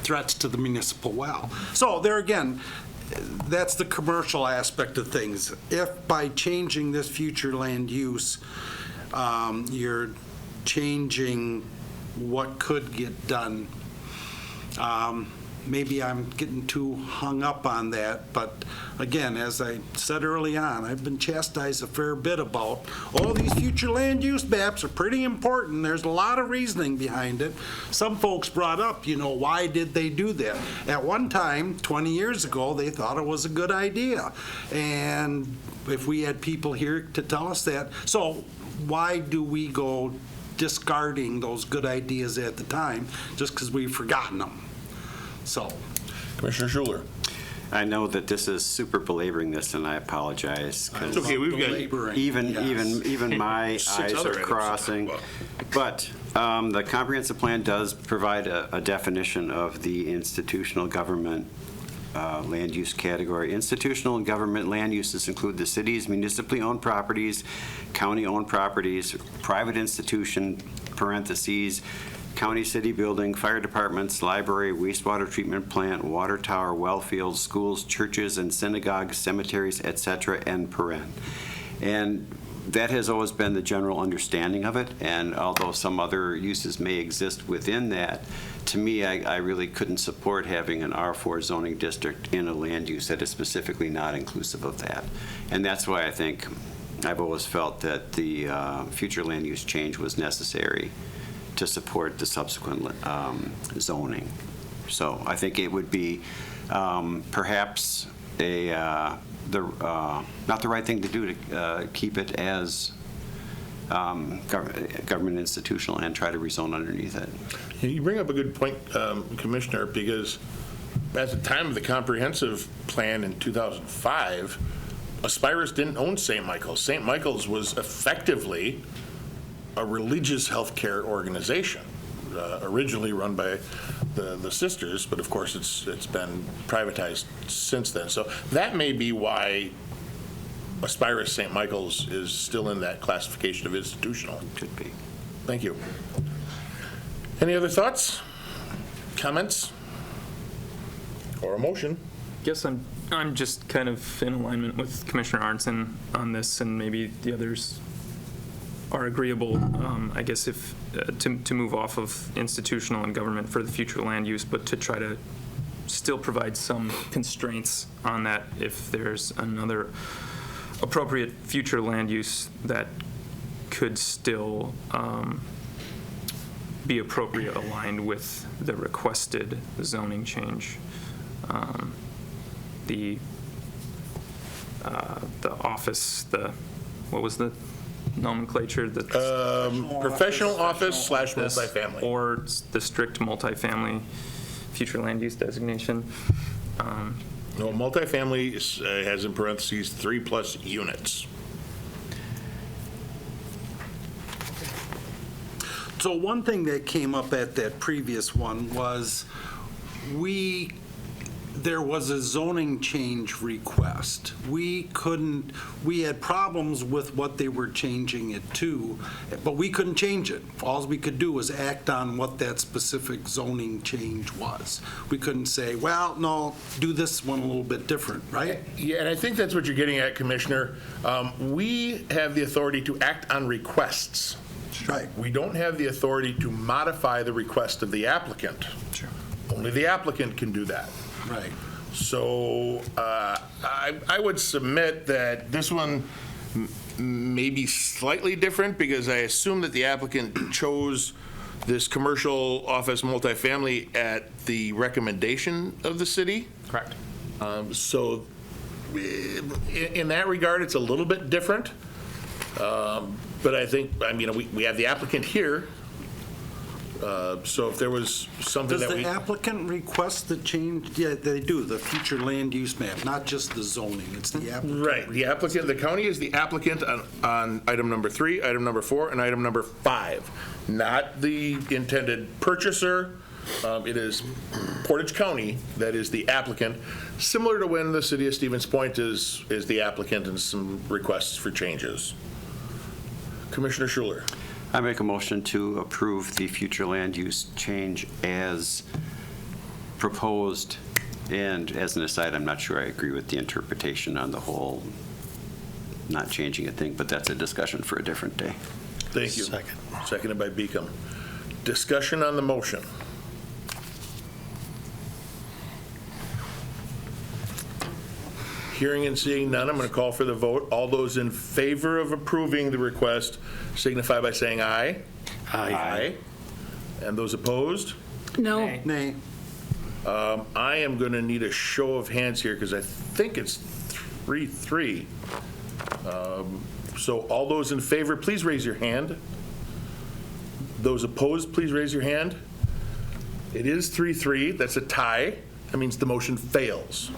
threats to the municipal well. So there again, that's the commercial aspect of things. If by changing this future land use, you're changing what could get done, maybe I'm getting too hung up on that, but again, as I said early on, I've been chastised a fair bit about, oh, these future land use maps are pretty important. There's a lot of reasoning behind it. Some folks brought up, why did they do that? At one time, 20 years ago, they thought it was a good idea. And if we had people here to tell us that, so why do we go discarding those good ideas at the time just because we've forgotten them? So, Commissioner Schuler. I know that this is super belaboring this, and I apologize. It's okay, we've got Even my Six eyes other are items. crossing. But the comprehensive plan does provide a definition of the institutional government land use category. Institutional and government land uses include the city's municipally owned properties, county-owned properties, private institution, parentheses, county city building, fire departments, library, wastewater treatment plant, water tower, well fields, schools, churches and synagogues, cemeteries, etc., and paren. And that has always been the general understanding of it, and although some other uses may exist within that, to me, I really couldn't support having an R4 zoning district in a land use that is specifically not inclusive of that. And that's why I think I've always felt that the future land use change was necessary to support the subsequent zoning. So I think it would be perhaps not the right thing to do to keep it as government institutional and try to rezone underneath it. You bring up a good point, Commissioner, because at the time of the comprehensive plan in 2005, Aspirus didn't own St. Michael's. St. Michael's was effectively a religious healthcare organization, originally run by the sisters, but of course it's been privatized since then. So that may be why Aspirus St. Michael's is still in that classification of institutional. Could be. Thank you. Any other thoughts, comments, or a motion? Guess I'm just kind of in alignment with Commissioner Arnson on this, and maybe the others are agreeable. I guess if to move off of institutional and government for the future land use, but to try to still provide some constraints on that if there's another appropriate future land use that could still be appropriate aligned with the requested zoning change. The office, what was the nomenclature? Professional office / multifamily. Or the strict multifamily future land use designation. No, multifamily has in parentheses 3+ units. So one thing that came up at that previous one was there was a zoning change request. We had problems with what they were changing it to, but we couldn't change it. All we could do was act on what that specific zoning change was. We couldn't say, well, no, do this one a little bit different, right? Yeah, and I think that's what you're getting at, Commissioner. We have the authority to act on requests. Right. We don't have the authority to modify the request of the applicant. Sure. Only the applicant can do that. Right. So I would submit that this one may be slightly different because I assume that the applicant chose this commercial office multifamily at the recommendation of the city. Correct. So in that regard, it's a little bit different. But I think, we have the applicant here. So if there was something Does that the applicant request the change? Yeah, they do, the future land use map, not just the zoning, it's the applicant. Right, the county is the applicant on item number 3, item number 4, and item number 5, not the intended purchaser. It is Portage County that is the applicant, similar to when the city of Stevens Point is the applicant in some requests for changes. Commissioner Schuler. I make a motion to approve the future land use change as proposed. And as an aside, I'm not sure I agree with the interpretation on the whole not changing a thing, but that's a discussion for a different day. Thank you. Seconded by Beacom. Discussion on the motion. Hearing and seeing none, I'm going to call for the vote. All those in favor of approving the request signify by saying aye. Aye. And those opposed? No. Nay. I am going to need a show of hands here because I think it's 3-3. So all those in favor, please raise your hand. Those opposed, please raise your hand. It is 3-3. That's a tie. That means the motion fails.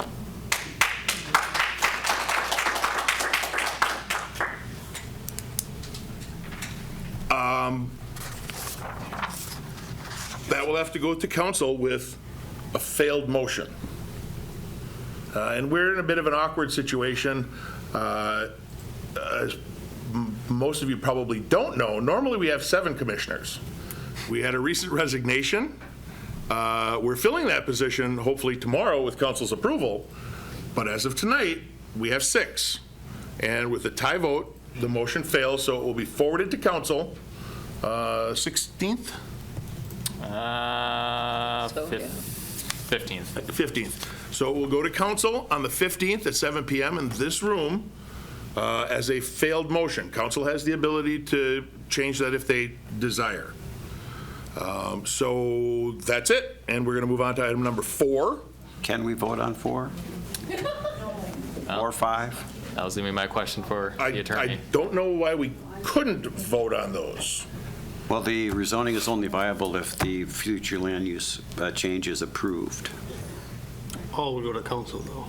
That will have to go to council with a failed motion. And we're in a bit of an awkward situation. As most of you probably don't know, normally we have 7 commissioners. We had a recent resignation. We're filling that position hopefully tomorrow with council's approval. But as of tonight, we have 6. And with a tie vote, the motion fails, so it will be forwarded to council 16th? 15th. 15th. So it will go to council on the 15th at 7 p.m. in this room as a failed motion. Council has the ability to change that if they desire. So that's it, and we're going to move on to item number 4. Can we vote on 4? Or 5? That was going to be my question for the attorney. I don't know why we couldn't vote on those. Well, the rezoning is only viable if the future land use change is approved. All will go to council, though.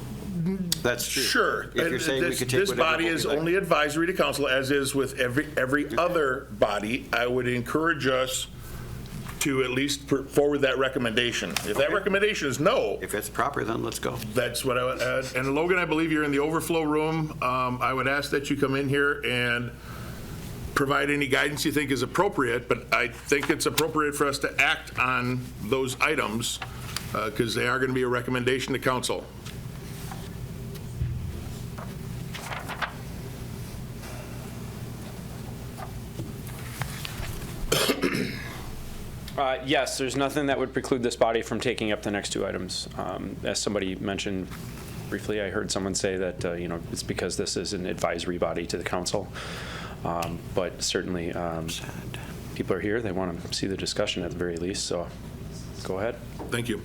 That's true. Sure. If you're saying we could take This whatever body vote is we like. only advisory to council, as is with every other body. I would encourage us to at least put forward that recommendation. If that recommendation is no. If it's proper, then let's go. That's what I would add. And Logan, I believe you're in the overflow room. I would ask that you come in here and provide any guidance you think is appropriate, but I think it's appropriate for us to act on those items because they are going to be a recommendation to council. Yes, there's nothing that would preclude this body from taking up the next 2 items. As somebody mentioned briefly, I heard someone say that it's because this is an advisory body to the council. But certainly, people are here. They want to see the discussion at the very least. So, go ahead. Thank you.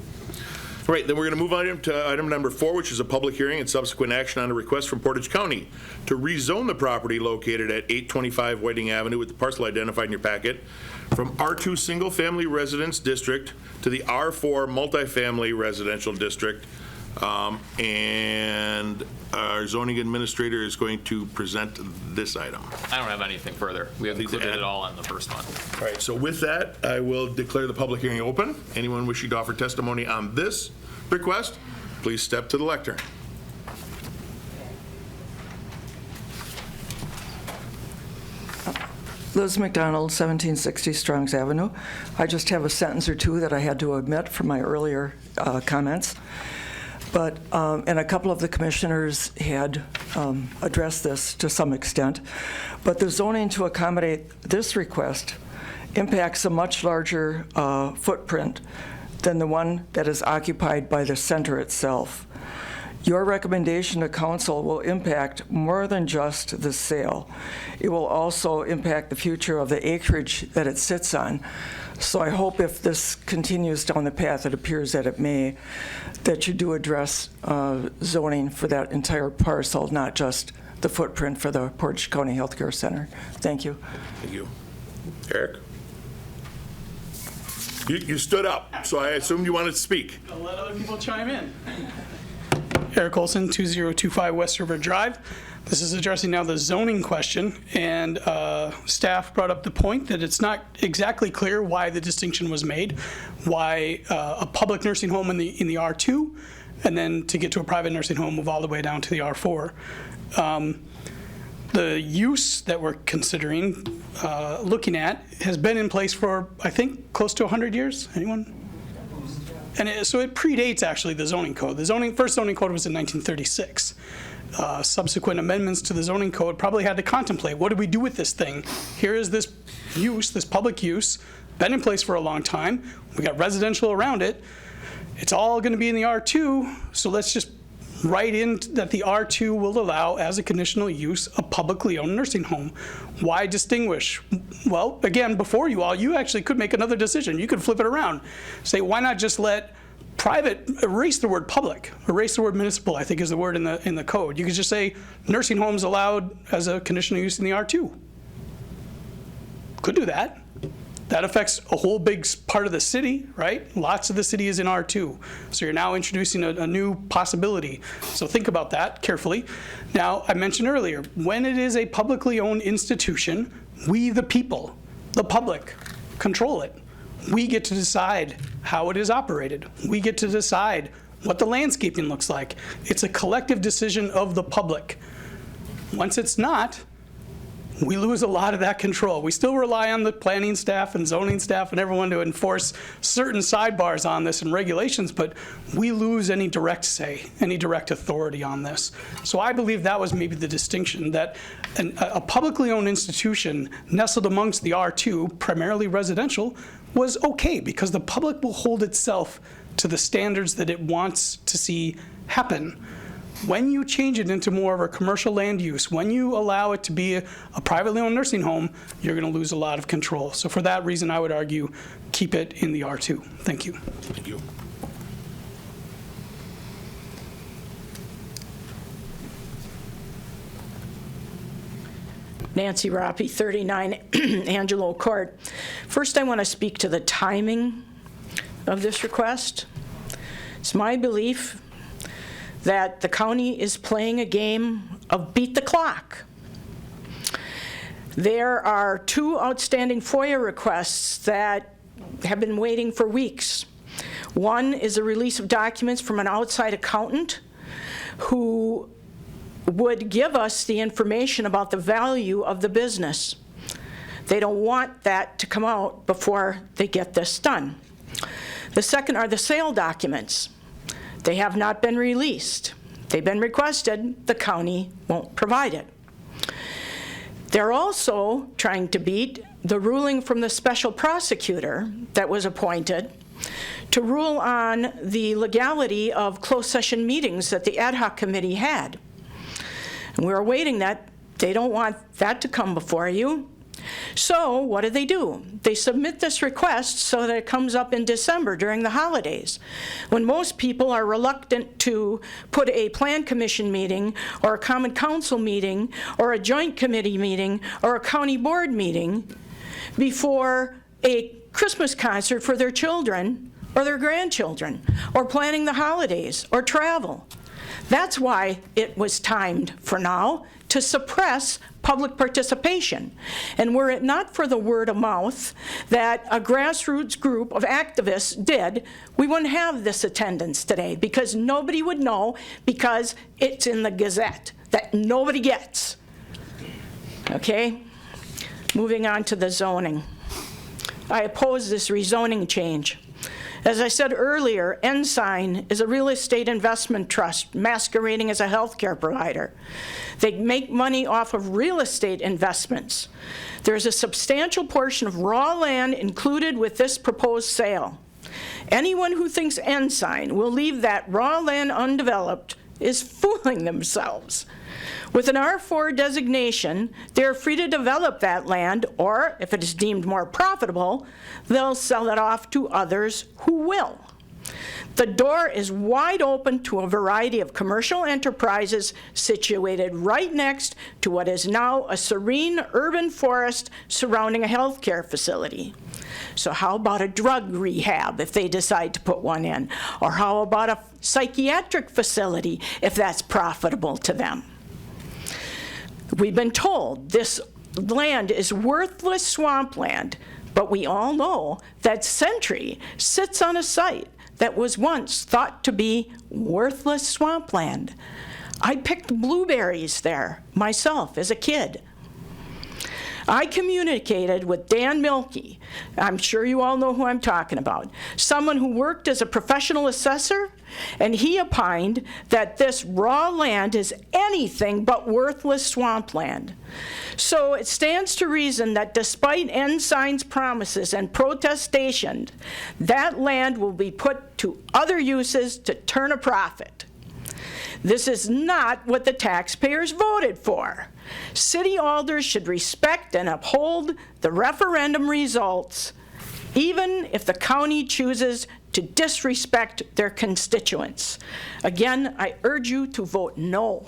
All right, then we're going to move on to item number 4, which is a public hearing and subsequent action on a request from Portage County to rezone the property located at 825 Whiting Avenue with the parcel identified in your packet from R2 Single Family Residence District to the R4 Multifamily Residential District. And our zoning administrator is going to present this item. I don't have anything further. We have included it all in the first one. All right, so with that, I will declare the public hearing open. Anyone wishing to offer testimony on this request, please step to the lectern. Liz McDonald, 1760 Strongs Avenue. I just have a sentence or 2 that I had to omit from my earlier comments. But, and a couple of the commissioners had addressed this to some extent. But the zoning to accommodate this request impacts a much larger footprint than the one that is occupied by the center itself. Your recommendation to council will impact more than just the sale. It will also impact the future of the acreage that it sits on. So I hope if this continues down the path it appears that it may, that you do address zoning for that entire parcel, not just the footprint for the Portage County Healthcare Center. Thank you. Thank you. Eric? You stood up, so I assumed you wanted to speak. I'll let other people chime in. Eric Olson, 2025 West River Drive. This is addressing now the zoning question, and staff brought up the point that it's not exactly clear why the distinction was made, why a public nursing home in the R2, and then to get to a private nursing home move all the way down to the R4. The use that we're considering looking at has been in place for, I think, close to 100 years. Anyone? And so it predates actually the zoning code. The first zoning code was in 1936. Subsequent amendments to the zoning code probably had to contemplate, what do we do with this thing? Here is this use, this public use, been in place for a long time. We got residential around it. It's all going to be in the R2, so let's just write in that the R2 will allow, as a conditional use, a publicly owned nursing home. Why distinguish? Well, again, before you all, you actually could make another decision. You could flip it around. Say, why not just let private, erase the word public, erase the word municipal, I think is the word in the code. You could just say nursing homes allowed as a conditional use in the R2. Could do that. That affects a whole big part of the city, right? Lots of the city is in R2. So you're now introducing a new possibility. So think about that carefully. Now, I mentioned earlier, when it is a publicly owned institution, we the people, the public, control it. We get to decide how it is operated. We get to decide what the landscaping looks like. It's a collective decision of the public. Once it's not, we lose a lot of that control. We still rely on the planning staff and zoning staff and everyone to enforce certain sidebars on this and regulations, but we lose any direct say, any direct authority on this. So I believe that was maybe the distinction, that a publicly owned institution nestled amongst the R2, primarily residential, was okay because the public will hold itself to the standards that it wants to see happen. When you change it into more of a commercial land use, when you allow it to be a privately owned nursing home, you're going to lose a lot of control. So for that reason, I would argue keep it in the R2. Thank you. Thank you. Nancy Rappi, 39 Angelo Court. First, I want to speak to the timing of this request. It's my belief that the county is playing a game of beat the clock. There are 2 outstanding FOIA requests that have been waiting for weeks. One is a release of documents from an outside accountant who would give us the information about the value of the business. They don't want that to come out before they get this done. The second are the sale documents. They have not been released. They've been requested. The county won't provide it. They're also trying to beat the ruling from the special prosecutor that was appointed to rule on the legality of closed session meetings that the ad hoc committee had. And we're awaiting that. They don't want that to come before you. So what do? They submit this request so that it comes up in December during the holidays, when most people are reluctant to put a plan commission meeting or a common council meeting or a joint committee meeting or a county board meeting before a Christmas concert for their children or their grandchildren, or planning the holidays or travel. That's why it was timed for now to suppress public participation. And were it not for the word of mouth that a grassroots group of activists did, we wouldn't have this attendance today, because nobody would know, because it's in the Gazette that nobody gets. Okay? Moving on to the zoning. I oppose this rezoning change. As I said earlier, Ensign is a real estate investment trust masquerading as a healthcare provider. They make money off of real estate investments. There's a substantial portion of raw land included with this proposed sale. Anyone who thinks Ensign will leave that raw land undeveloped is fooling themselves. With an R4 designation, they're free to develop that land, or if it is deemed more profitable, they'll sell it off to others who will. The door is wide open to a variety of commercial enterprises situated right next to what is now a serene urban forest surrounding a healthcare facility. So how about a drug rehab if they decide to put one in? Or how about a psychiatric facility if that's profitable to them? We've been told this land is worthless swampland, but we all know that Century sits on a site that was once thought to be worthless swampland. I picked blueberries there myself as a kid. I communicated with Dan Milkey. I'm sure you all know who I'm talking about. Someone who worked as a professional assessor, and he opined that this raw land is anything but worthless swampland. So it stands to reason that despite Ensign's promises and protestations, that land will be put to other uses to turn a profit. This is not what the taxpayers voted for. City alders should respect and uphold the referendum results, even if the county chooses to disrespect their constituents. Again, I urge you to vote no.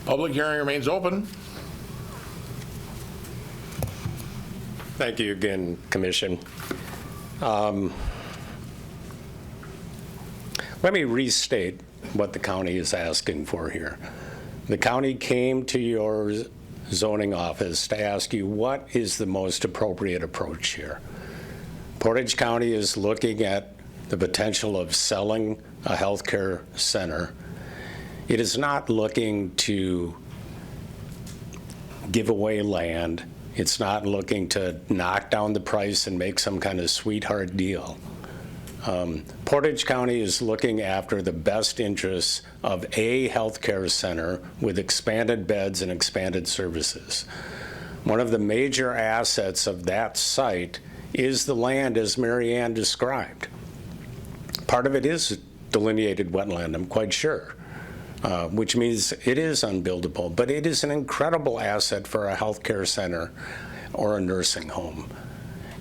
Public hearing remains open. Thank you again, Commission. Let me restate what the county is asking for here. The county came to your zoning office to ask you what is the most appropriate approach here. Portage County is looking at the potential of selling a healthcare center. It is not looking to give away land. It's not looking to knock down the price and make some kind of sweetheart deal. Portage County is looking after the best interests of a healthcare center with expanded beds and expanded services. One of the major assets of that site is the land as Mary Ann described. Part of it is delineated wetland, I'm quite sure, which means it is unbuildable, but it is an incredible asset for a healthcare center or a nursing home.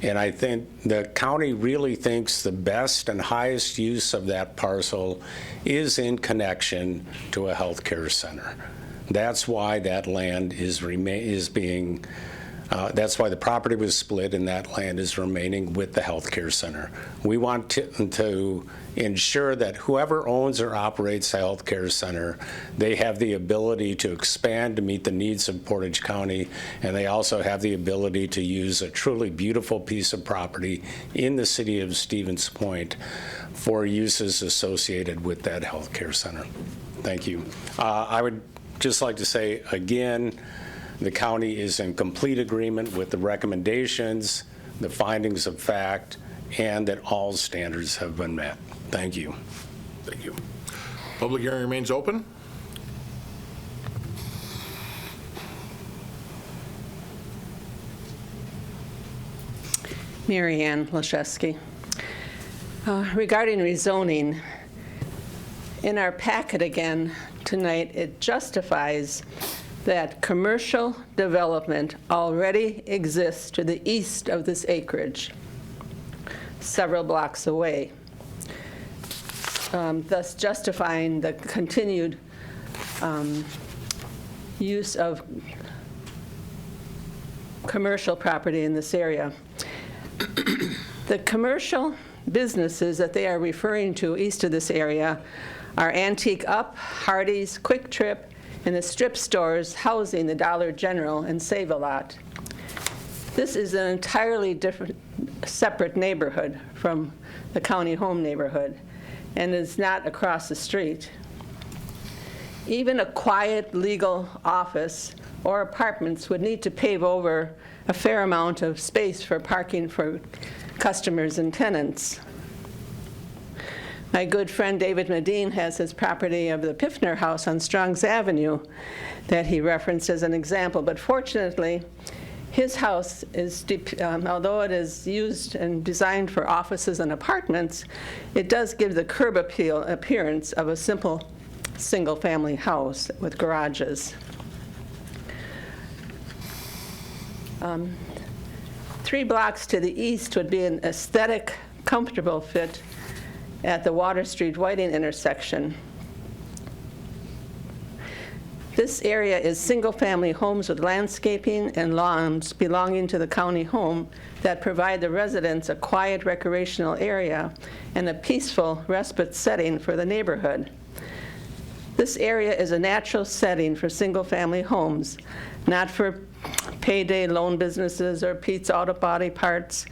And I think the county really thinks the best and highest use of that parcel is in connection to a healthcare center. That's why that land is being, that's why the property was split and that land is remaining with the healthcare center. We want to ensure that whoever owns or operates a healthcare center, they have the ability to expand to meet the needs of Portage County, and they also have the ability to use a truly beautiful piece of property in the city of Stevens Point for uses associated with that healthcare center. Thank you. I would just like to say again, the county is in complete agreement with the recommendations, the findings of fact, and that all standards have been met. Thank you. Thank you. Public hearing remains open. Mary Ann Leszewski. Regarding rezoning, in our packet again tonight, it justifies that commercial development already exists to the east of this acreage, several blocks away, thus justifying the continued use of commercial property in this area. The commercial businesses that they are referring to east of this area are Antique Up, Hardee's, Quick Trip, and the strip stores housing the Dollar General and Save-A-Lot. This is an entirely different, separate neighborhood from the county home neighborhood, and is not across the street. Even a quiet legal office or apartments would need to pave over a fair amount of space for parking for customers and tenants. My good friend David Medine has his property of the Piffner House on Strongs Avenue that he referenced as an example, but fortunately, his house is, although it is used and designed for offices and apartments, it does give the curb appearance of a simple single-family house with garages. 3 blocks to the east would be an aesthetic, comfortable fit at the Water Street Whiting intersection. This area is single-family homes with landscaping and lawns belonging to the county home that provide the residents a quiet recreational area and a peaceful respite setting for the neighborhood. This area is a natural setting for single-family homes, not for payday loan businesses or Pete's Auto Body Parts.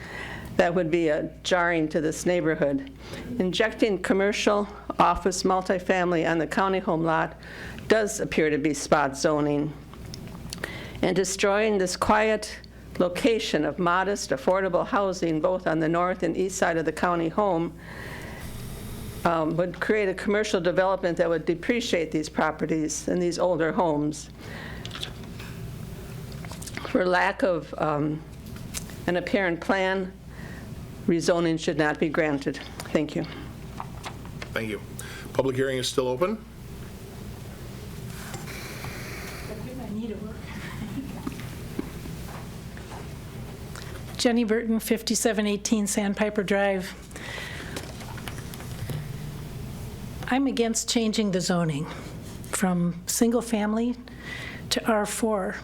That would be jarring to this neighborhood. Injecting commercial, office, multifamily on the county home lot does appear to be spot zoning. And destroying this quiet location of modest, affordable housing both on the north and east side of the county home would create a commercial development that would depreciate these properties and these older homes. For lack of an apparent plan, rezoning should not be granted. Thank you. Thank you. Public hearing is still open. Jenny Burton, 5718 Sandpiper Drive. I'm against changing the zoning from single family to R4.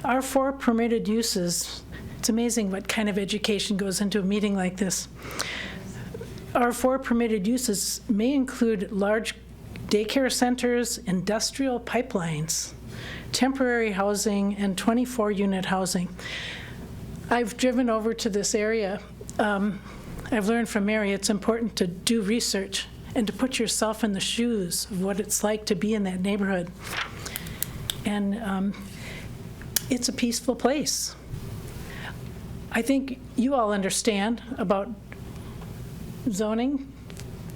R4 permitted uses, it's amazing what kind of education goes into a meeting like this. R4 permitted uses may include large daycare centers, industrial pipelines, temporary housing, and 24-unit housing. I've driven over to this area. I've learned from Mary it's important to do research and to put yourself in the shoes of what it's like to be in that neighborhood. And it's a peaceful place. I think you all understand about zoning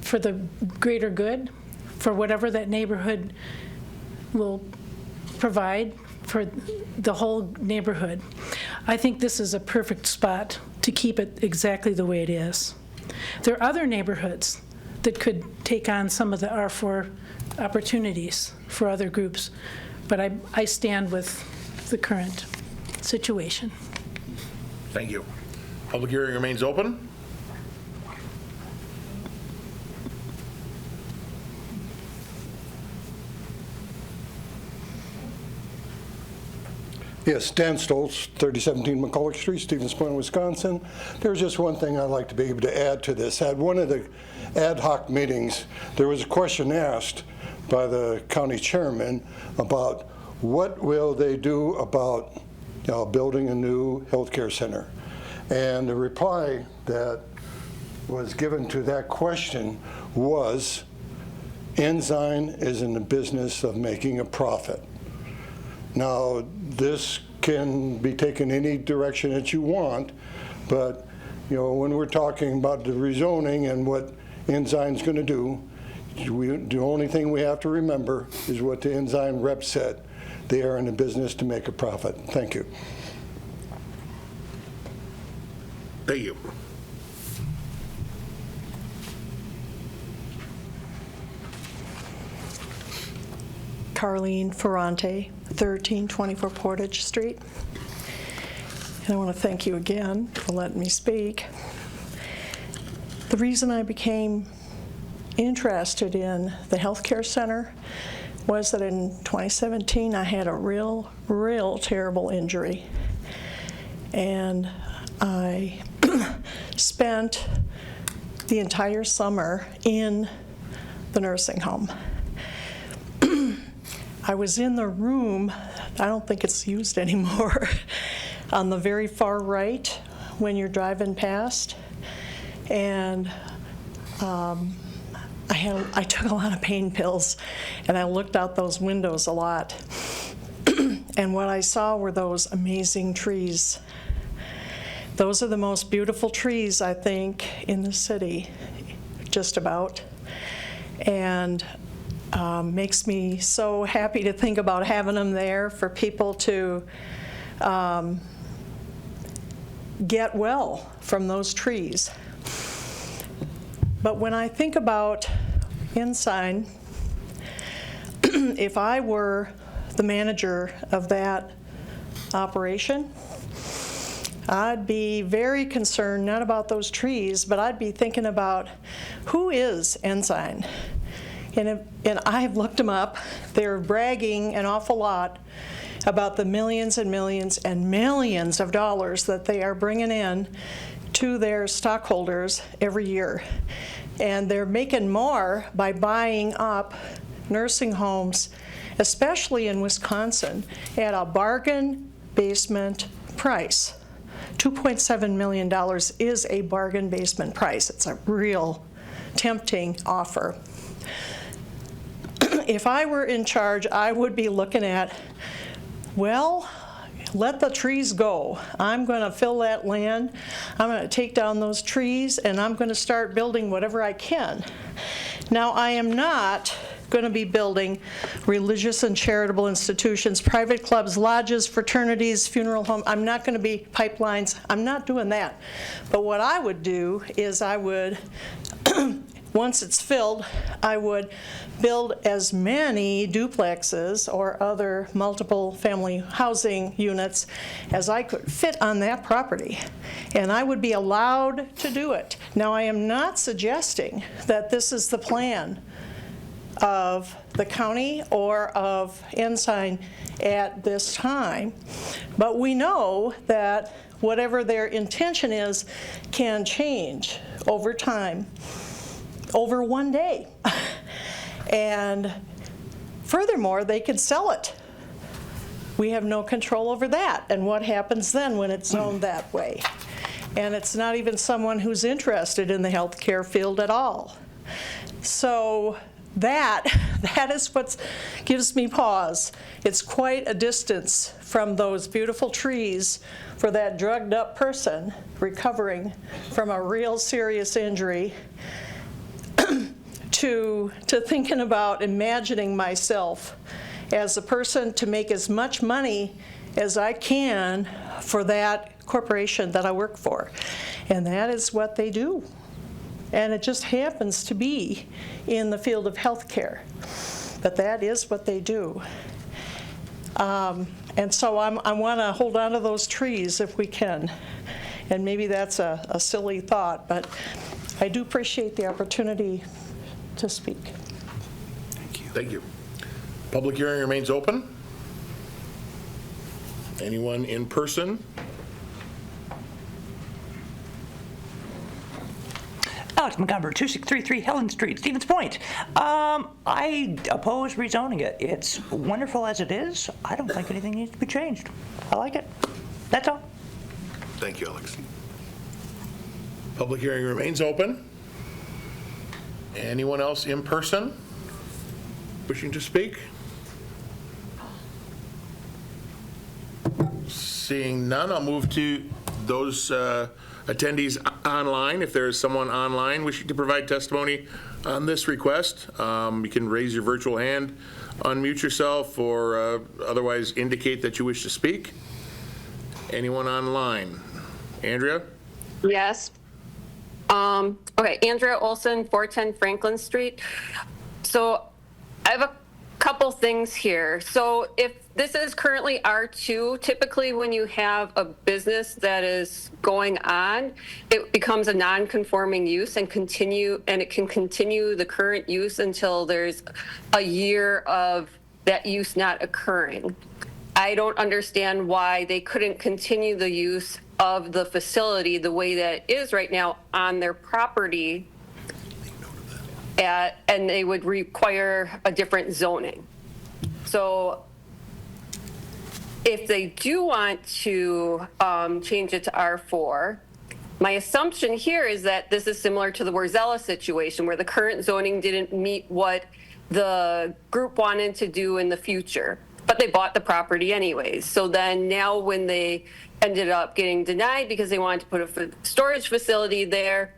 for the greater good, for whatever that neighborhood will provide for the whole neighborhood. I think this is a perfect spot to keep it exactly the way it is. There are other neighborhoods that could take on some of the R4 opportunities for other groups, but I stand with the current situation. Thank you. Public hearing remains open. Yes, Dan Stoltz, 3017 McCulloch Street, Stevens Point, Wisconsin. There's just one thing I'd like to be able to add to this. At one of the ad hoc meetings, there was a question asked by the county chairman about what will they do about building a new healthcare center. And the reply that was given to that question was, Ensign is in the business of making a profit. Now, this can be taken any direction that you want, but when we're talking about the rezoning and what Ensign's going to do, the only thing we have to remember is what the Ensign rep said. They are in the business to make a profit. Thank you. Thank you. Carlene Ferrante, 1324 Portage Street. And I want to thank you again for letting me speak. The reason I became interested in the healthcare center was that in 2017 I had a real terrible injury. And I spent the entire summer in the nursing home. I was in the room, I don't think it's used anymore, on the very far right when you're driving past. And I took a lot of pain pills, and I looked out those windows a lot. And what I saw were those amazing trees. Those are the most beautiful trees, I think, in the city, just about. And makes me so happy to think about having them there for people to get well from those trees. But when I think about Ensign, if I were the manager of that operation, I'd be very concerned not about those trees, but I'd be thinking about who is Ensign. And I've looked them up. They're bragging an awful lot about the millions and millions and millions of dollars that they are bringing in to their stockholders every year. And they're making more by buying up nursing homes, especially in Wisconsin, at a bargain basement price. $2.7 million is a bargain basement price. It's a real tempting offer. If I were in charge, I would be looking at, well, let the trees go. I'm going to fill that land. I'm going to take down those trees, and I'm going to start building whatever I can. Now, I am not going to be building religious and charitable institutions, private clubs, lodges, fraternities, funeral homes. I'm not going to be pipelines. I'm not doing that. But what I would do is I would once it's filled, I would build as many duplexes or other multiple family housing units as I could fit on that property. And I would be allowed to do it. Now, I am not suggesting that this is the plan of the county or of Ensign at this time, but we know that whatever their intention is can change over time, over one day. And furthermore, they could sell it. We have no control over that. And what happens then when it's zoned that way? And it's not even someone who's interested in the healthcare field at all. So that is what gives me pause. It's quite a distance from those beautiful trees for that drugged up person recovering from a real serious injury to thinking about imagining myself as a person to make as much money as I can for that corporation that I work for. And that is what they do. And it just happens to be in the field of healthcare. But that is what they do. And so I want to hold on to those trees if we can. And maybe that's a silly thought, but I do appreciate the opportunity to speak. Thank you. Thank you. Public hearing remains open. Anyone in person? Alex Montgomery, 2633 Helen Street, Stevens Point. I oppose rezoning it. It's wonderful as it is. I don't think anything needs to be changed. I like it. That's all. Thank you, Alex. Public hearing remains open. Anyone else in person wishing to speak? Seeing none, I'll move to those attendees online. If there is someone online wishing to provide testimony on this request, you can raise your virtual hand, unmute yourself, or otherwise indicate that you wish to speak. Anyone online? Andrea? Yes. Okay, Andrea Olson, 410 Franklin Street. So I have a couple things here. So if this is currently R2, typically when you have a business that is going on, it becomes a non-conforming use and it can continue the current use until there's a year of that use not occurring. I don't understand why they couldn't continue the use of the facility the way that it is right now on their property, and they would require a different zoning. So if they do want to change it to R4, my assumption here is that this is similar to the Warzella situation where the current zoning didn't meet what the group wanted to do in the future, but they bought the property anyways. So then now when they ended up getting denied because they wanted to put a storage facility there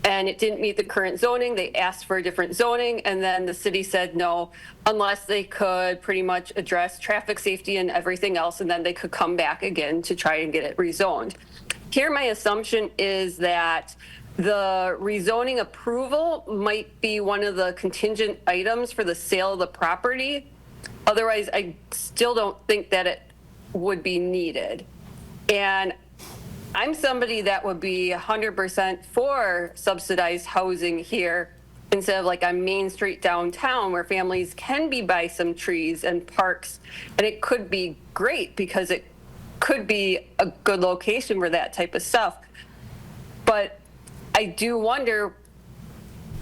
and it didn't meet the current zoning, they asked for a different zoning, and then the city said no, unless they could pretty much address traffic safety and everything else, and then they could come back again to try and get it rezoned. Here, my assumption is that the rezoning approval might be one of the contingent items for the sale of the property. Otherwise, I still don't think that it would be needed. And I'm somebody that would be 100% for subsidized housing here instead of like on Main Street downtown where families can be by some trees and parks. And it could be great because it could be a good location for that type of stuff. But I do wonder,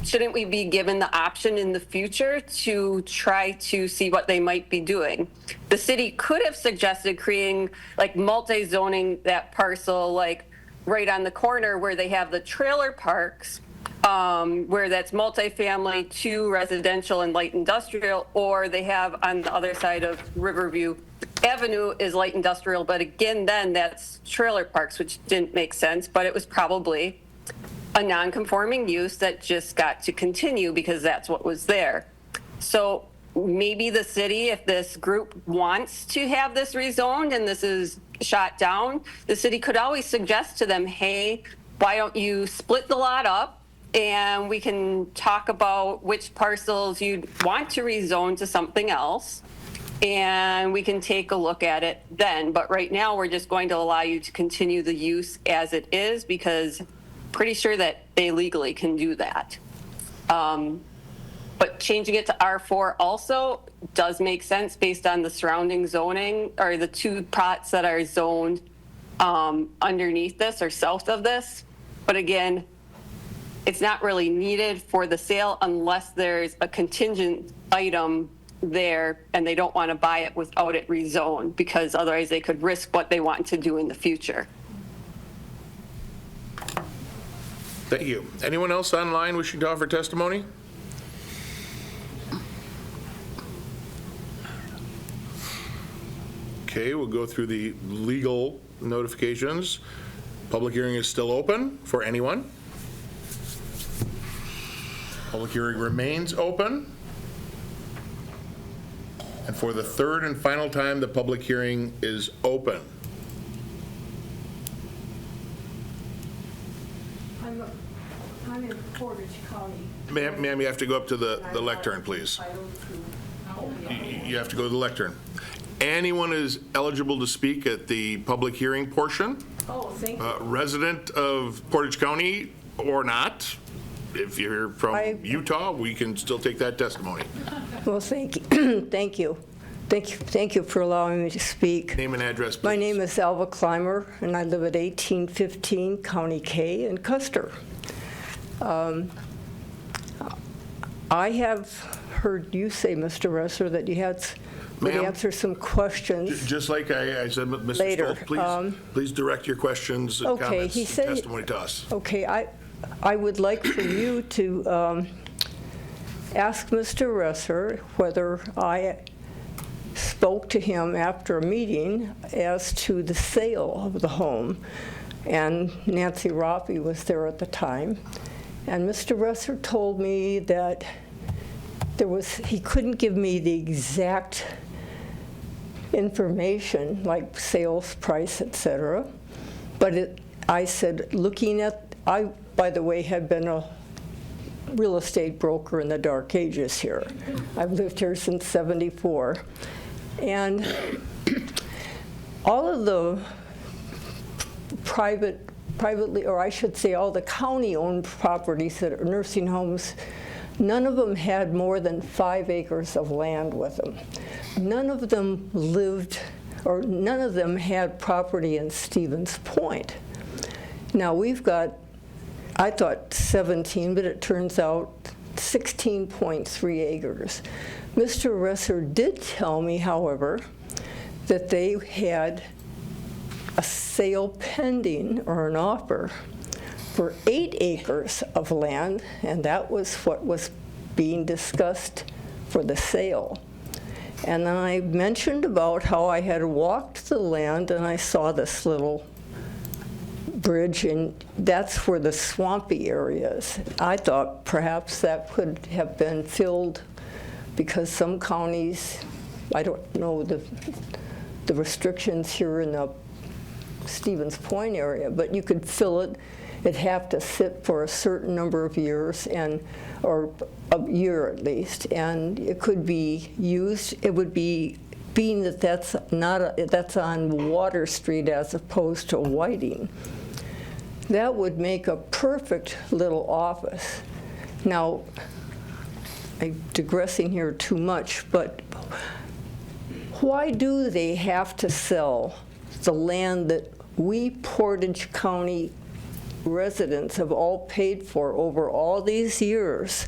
shouldn't we be given the option in the future to try to see what they might be doing? The city could have suggested creating like multi-zoning that parcel like right on the corner where they have the trailer parks, where that's multifamily to residential and light industrial, or they have on the other side of Riverview Avenue is light industrial, but again, then that's trailer parks, which didn't make sense, but it was probably a non-conforming use that just got to continue because that's what was there. So maybe the city, if this group wants to have this rezoned and this is shot down, the city could always suggest to them, hey, why don't you split the lot up and we can talk about which parcels you'd want to rezone to something else, and we can take a look at it then. But right now, we're just going to allow you to continue the use as it is, because pretty sure that they legally can do that. But changing it to R4 also does make sense based on the surrounding zoning, or the two plots that are zoned underneath this or south of this. But again, it's not really needed for the sale unless there's a contingent item there and they don't want to buy it without it rezoned, because otherwise they could risk what they want to do in the future. Thank you. Anyone else online wishing to offer testimony? Okay, we'll go through the legal notifications. Public hearing is still open for anyone. Public hearing remains open. And for the third and final time, the public hearing is open. I'm in Portage County. Ma'am, you have to go up to the lectern, please. You have to go to the lectern. Anyone is eligible to speak at the public hearing portion. Oh, thank you. Resident of Portage County or not. If you're from Utah, we can still take that testimony. Well, thank you. Thank you. Thank you for allowing me to speak. Name and address, please. My name is Alva Clymer, and I live at 1815 County K in Custer. I have heard you say, Mr. Resser, that you would answer some questions. Just like I said, Mr. Later. Stoltz, please direct your questions and comments and testimony to us. Okay, I would like for you to ask Mr. Resser whether I spoke to him after a meeting as to the sale of the home, and Nancy Roffey was there at the time, and Mr. Resser told me that he couldn't give me the exact information, like sales price, etc. But I said, I, by the way, had been a real estate broker in the dark ages here. I've lived here since '74. And all of the privately, or I should say all the county-owned properties that are nursing homes, none of them had more than 5 acres of land with them. None of them none of them had property in Stevens Point. Now we've got, I thought 17, but it turns out 16.3 acres. Mr. Resser did tell me, however, that they had a sale pending, or an offer, for 8 acres of land, and that was what was being discussed for the sale. And then I mentioned about how I had walked the land and I saw this little bridge, and that's where the swampy area is. I thought perhaps that could have been filled, because some counties, I don't know the restrictions here in the Stevens Point area, but you could fill it. It'd have to sit for a certain number of years, or a year at least, and it could be used. It would be, being that that's on Water Street as opposed to Whiting. That would make a perfect little office. Now, I'm digressing here too much, but why do they have to sell the land that we Portage County residents have all paid for over all these years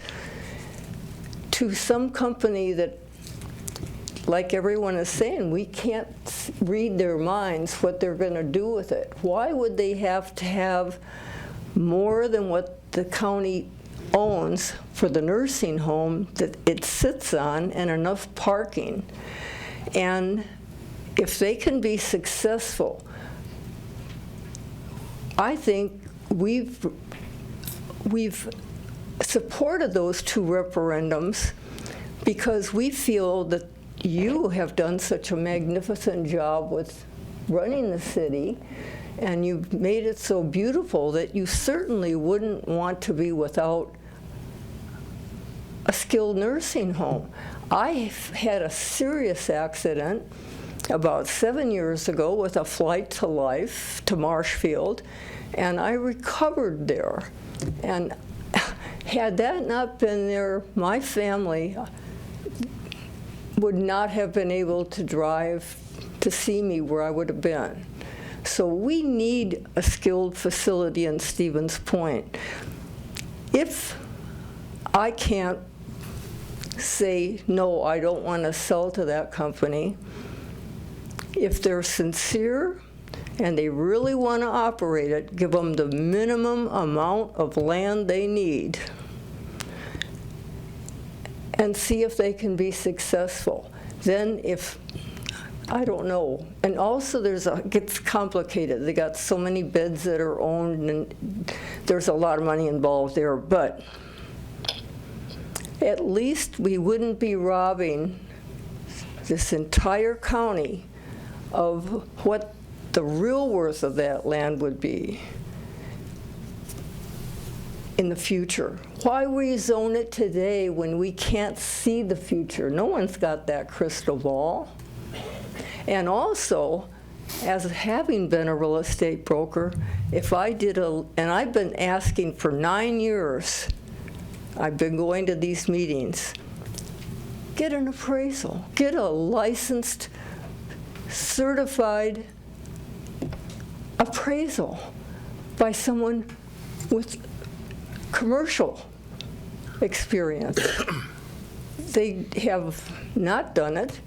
to some company that, like everyone is saying, we can't read their minds what they're going to do with it? Why would they have to have more than what the county owns for the nursing home that it sits on, and enough parking? And if they can be successful, I think we've supported those 2 referendums because we feel that you have done such a magnificent job with running the city, and you've made it so beautiful that you certainly wouldn't want to be without a skilled nursing home. I had a serious accident about 7 years ago with a flight to life to Marshfield, and I recovered there. And had that not been there, my family would not have been able to drive to see me where I would have been. So we need a skilled facility in Stevens Point. If I can't say, no, I don't want to sell to that company, if they're sincere and they really want to operate it, give them the minimum amount of land they need and see if they can be successful. Then if, I don't know. And also it gets complicated. They got so many beds that are owned and there's a lot of money involved there, but at least we wouldn't be robbing this entire county of what the real worth of that land would be in the future. Why rezone it today when we can't see the future? No one's got that crystal ball. And also, as having been a real estate broker, if I did and I've been asking for 9 years, I've been going to these meetings, get an appraisal, get a licensed, certified appraisal by someone with commercial experience. They have not done it,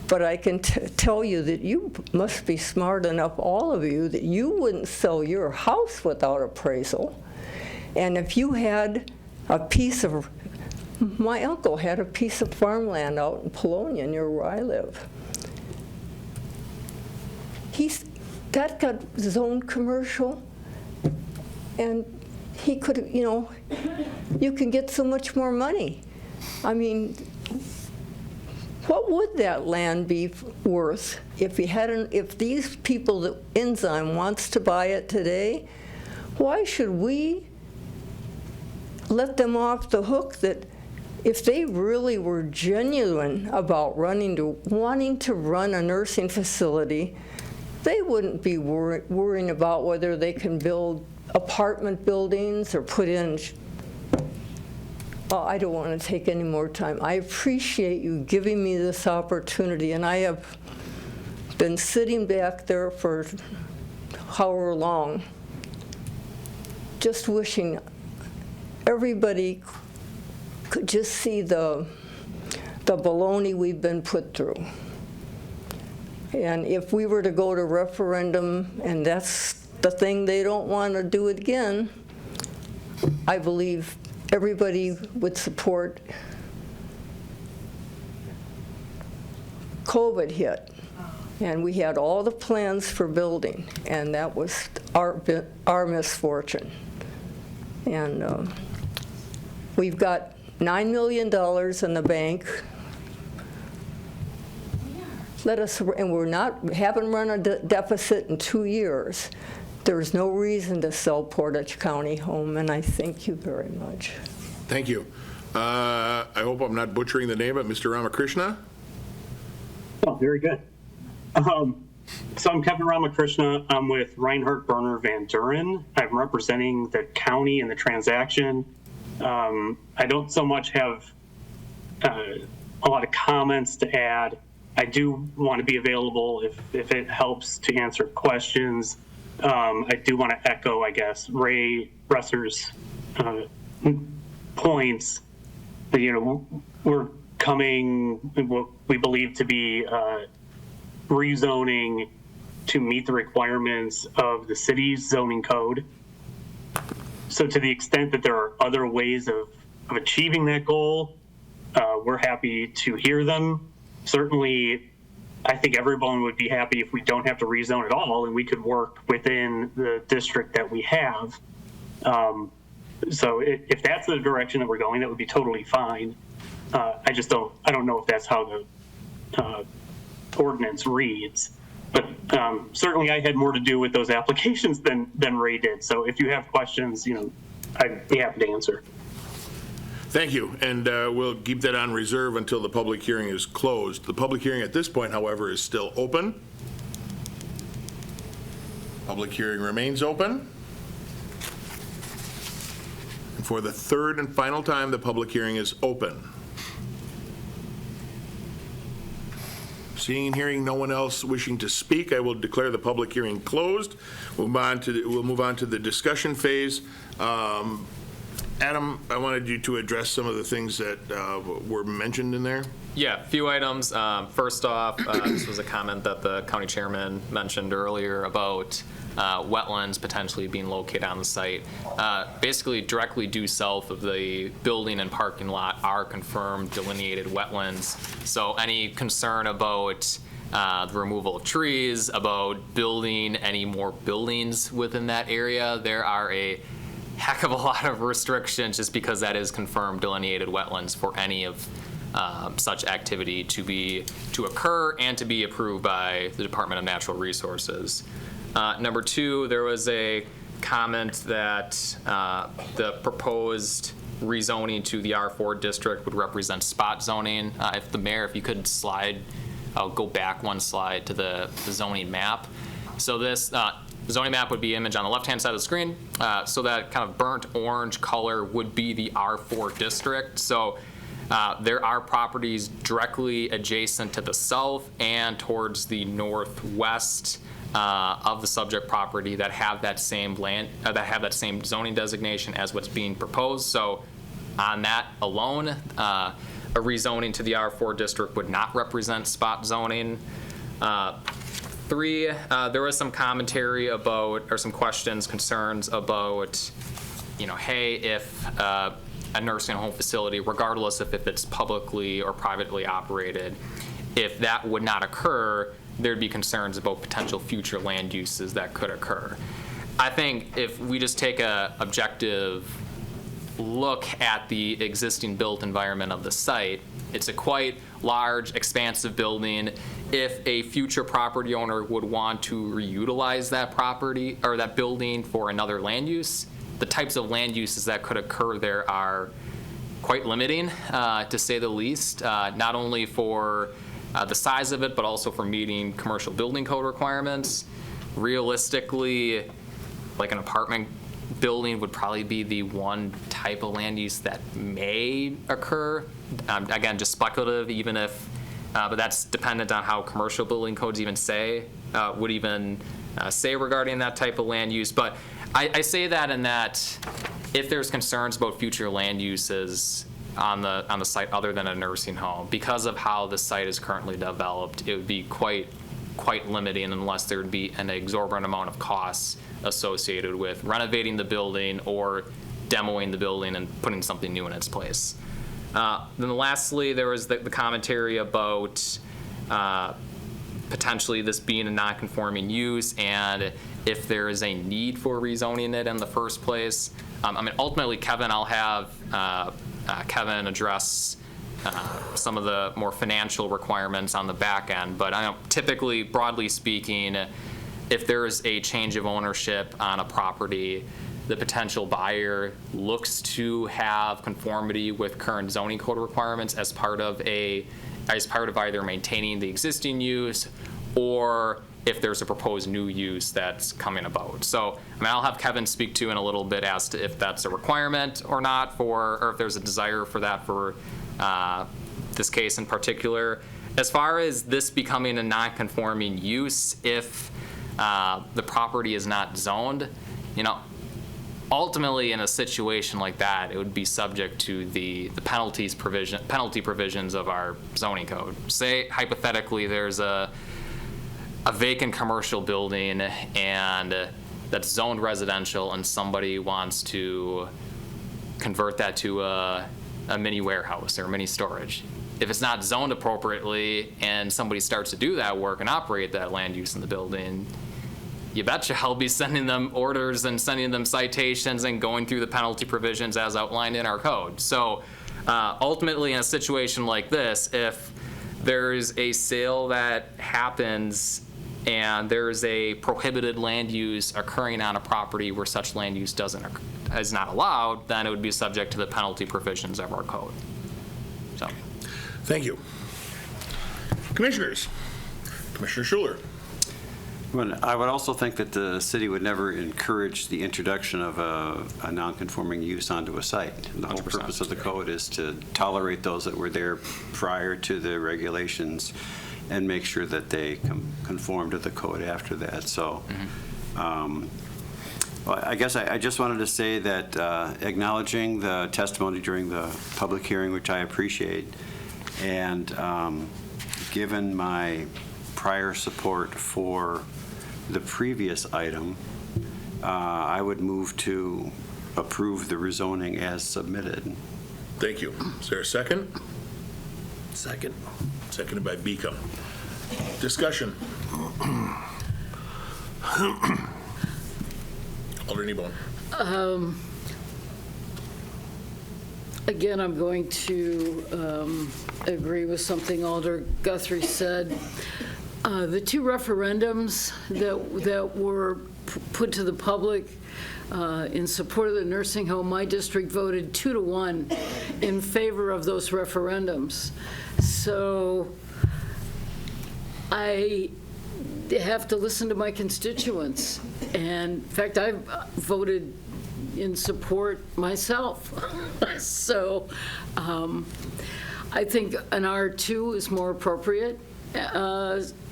but I can tell you that you must be smart enough, all of you, that you wouldn't sell your house without appraisal. And if you had a piece of, my uncle had a piece of farmland out in Polonia near where I live. That got zoned commercial, and he could, you can get so much more money. I mean, what would that land be worth if these people that Enzyme wants to buy it today? Why should we let them off the hook that if they really were genuine about wanting to run a nursing facility, they wouldn't be worrying about whether they can build apartment buildings or put in. Oh, I don't want to take any more time. I appreciate you giving me this opportunity, and I have been sitting back there for however long, just wishing everybody could just see the baloney we've been put through. And if we were to go to referendum and that's the thing they don't want to do it again, I believe everybody would support. COVID hit, and we had all the plans for building, and that was our misfortune. And we've got $9 million in the bank. And haven't run a deficit in 2 years. There's no reason to sell Portage County home, and I thank you very much. Thank you. I hope I'm not butchering the name, but Mr. Ramakrishna? Oh, very good. So I'm Kevin Ramakrishna. I'm with Reinhardt Berner Van Duren. I'm representing the county in the transaction. I don't so much have a lot of comments to add. I do want to be available if it helps to answer questions. I do want to echo, I guess, Ray Resser's points that, we're coming what we believe to be rezoning to meet the requirements of the city's zoning code. So to the extent that there are other ways of achieving that goal, we're happy to hear them. Certainly, I think everyone would be happy if we don't have to rezone at all and we could work within the district that we have. So if that's the direction that we're going, that would be totally fine. I don't know if that's how the ordinance reads. But certainly I had more to do with those applications than Ray did. So if you have questions, I'd be happy to answer. Thank you, and we'll keep that on reserve until the public hearing is closed. The public hearing at this point, however, is still open. Public hearing remains open. And for the third and final time, the public hearing is open. Seeing and hearing no one else wishing to speak, I will declare the public hearing closed. We'll move on to the discussion phase. Adam, I wanted you to address some of the things that were mentioned in there. Yeah, a few items. First off, this was a comment that the county chairman mentioned earlier about wetlands potentially being located on the site. Basically, directly due south of the building and parking lot are confirmed delineated wetlands. So any concern about the removal of trees, about building any more buildings within that area, there are a heck of a lot of restrictions just because that is confirmed delineated wetlands for any of such activity to occur and to be approved by the Department of Natural Resources. Number two, there was a comment that the proposed rezoning to the R4 district would represent spot zoning. If the mayor, if you could I'll go back one slide to the zoning map. So this the zoning map would be imaged on the left-hand side of the screen. So that kind of burnt orange color would be the R4 district. So there are properties directly adjacent to the south and towards the northwest of the subject property that have that same zoning designation as what's being proposed. So on that alone, a rezoning to the R4 district would not represent spot zoning. Three, there was some commentary about, or some questions, concerns about, hey, if a nursing home facility, regardless if it's publicly or privately operated, if that would not occur, there'd be concerns about potential future land uses that could occur. I think if we just take a objective look at the existing built environment of the site, it's a quite large, expansive building. If a future property owner would want to reutilize that property or that building for another land use, the types of land uses that could occur there are quite limiting, to say the least, not only for the size of it, but also for meeting commercial building code requirements. Realistically, like an apartment building would probably be the one type of land use that may occur. Again, just speculative, even if, but that's dependent on how commercial building codes even say regarding that type of land use. But I say that in that if there's concerns about future land uses on the site other than a nursing home, because of how the site is currently developed, it would be quite limiting unless there would be an exorbitant amount of costs associated with renovating the building or demoing the building and putting something new in its place. Then lastly, there was the commentary about potentially this being a non-conforming use and if there is a need for rezoning it in the first place. Ultimately, Kevin, I'll have Kevin address some of the more financial requirements on the back end, but I know typically, broadly speaking, if there is a change of ownership on a property, the potential buyer looks to have conformity with current zoning code requirements as part of either maintaining the existing use or if there's a proposed new use that's coming about. So I'll have Kevin speak to in a little bit as to if that's a requirement or not or if there's a desire for that for this case in particular. As far as this becoming a non-conforming use, if the property is not zoned, ultimately in a situation like that, it would be subject to the penalty provisions of our zoning code. Say hypothetically there's a vacant commercial building and that's zoned residential and somebody wants to convert that to a mini warehouse or mini storage. If it's not zoned appropriately and somebody starts to do that work and operate that land use in the building, you betcha I'll be sending them orders and sending them citations and going through the penalty provisions as outlined in our code. So ultimately in a situation like this, if there's a sale that happens and there is a prohibited land use occurring on a property where such land use is not allowed, then it would be subject to the penalty provisions of our code. So, Thank you. Commissioners. Commissioner Schuler. Well, I would also think that the city would never encourage the introduction of a non-conforming use onto a site. The whole purpose of the code is to tolerate those that were there prior to the regulations and make sure that they conform to the code after that. So well, I guess I just wanted to say that acknowledging the testimony during the public hearing, which I appreciate, and given my prior support for the previous item, I would move to approve the rezoning as submitted. Thank you. Is there a second? Second. Seconded by Beacom. Discussion. Alder Kneebone. Again, I'm going to agree with something Alder Guthrie said. The two referendums that were put to the public in support of the nursing home, my district voted 2-1 in favor of those referendums. So I have to listen to my constituents. And in fact, I've voted in support myself. So I think an R2 is more appropriate.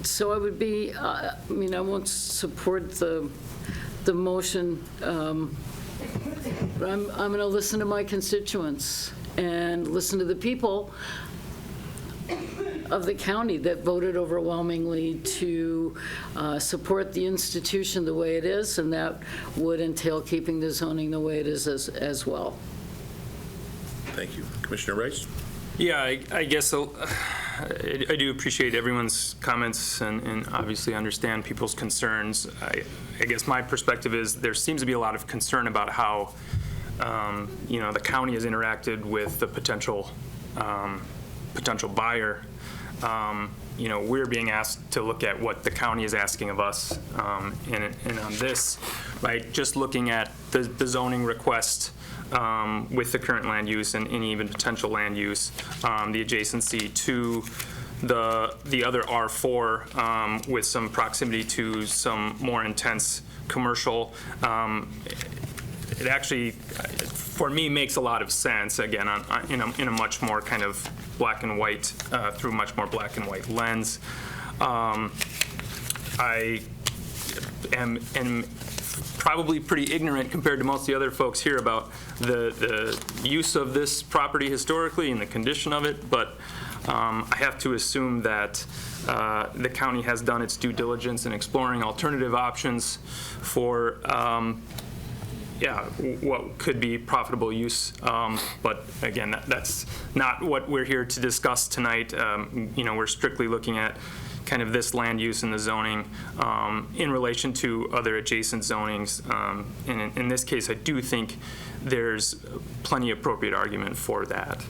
So I would be, I won't support the motion. But I'm going to listen to my constituents and listen to the people of the county that voted overwhelmingly to support the institution the way it is, and that would entail keeping the zoning the way it is as well. Thank you. Commissioner Rice? Yeah, I guess I do appreciate everyone's comments and obviously understand people's concerns. I guess my perspective is there seems to be a lot of concern about how the county has interacted with the potential buyer. We're being asked to look at what the county is asking of us, and on this, right, just looking at the zoning request with the current land use and any even potential land use, the adjacency to the other R4 with some proximity to some more intense commercial. It actually, for me, makes a lot of sense, again, in a much more kind of black and white, through much more black and white lens. I am probably pretty ignorant compared to most of the other folks here about the use of this property historically and the condition of it, but I have to assume that the county has done its due diligence in exploring alternative options for what could be profitable use. But again, that's not what we're here to discuss tonight. We're strictly looking at kind of this land use and the zoning in relation to other adjacent zonings. And in this case, I do think there's plenty appropriate argument for that.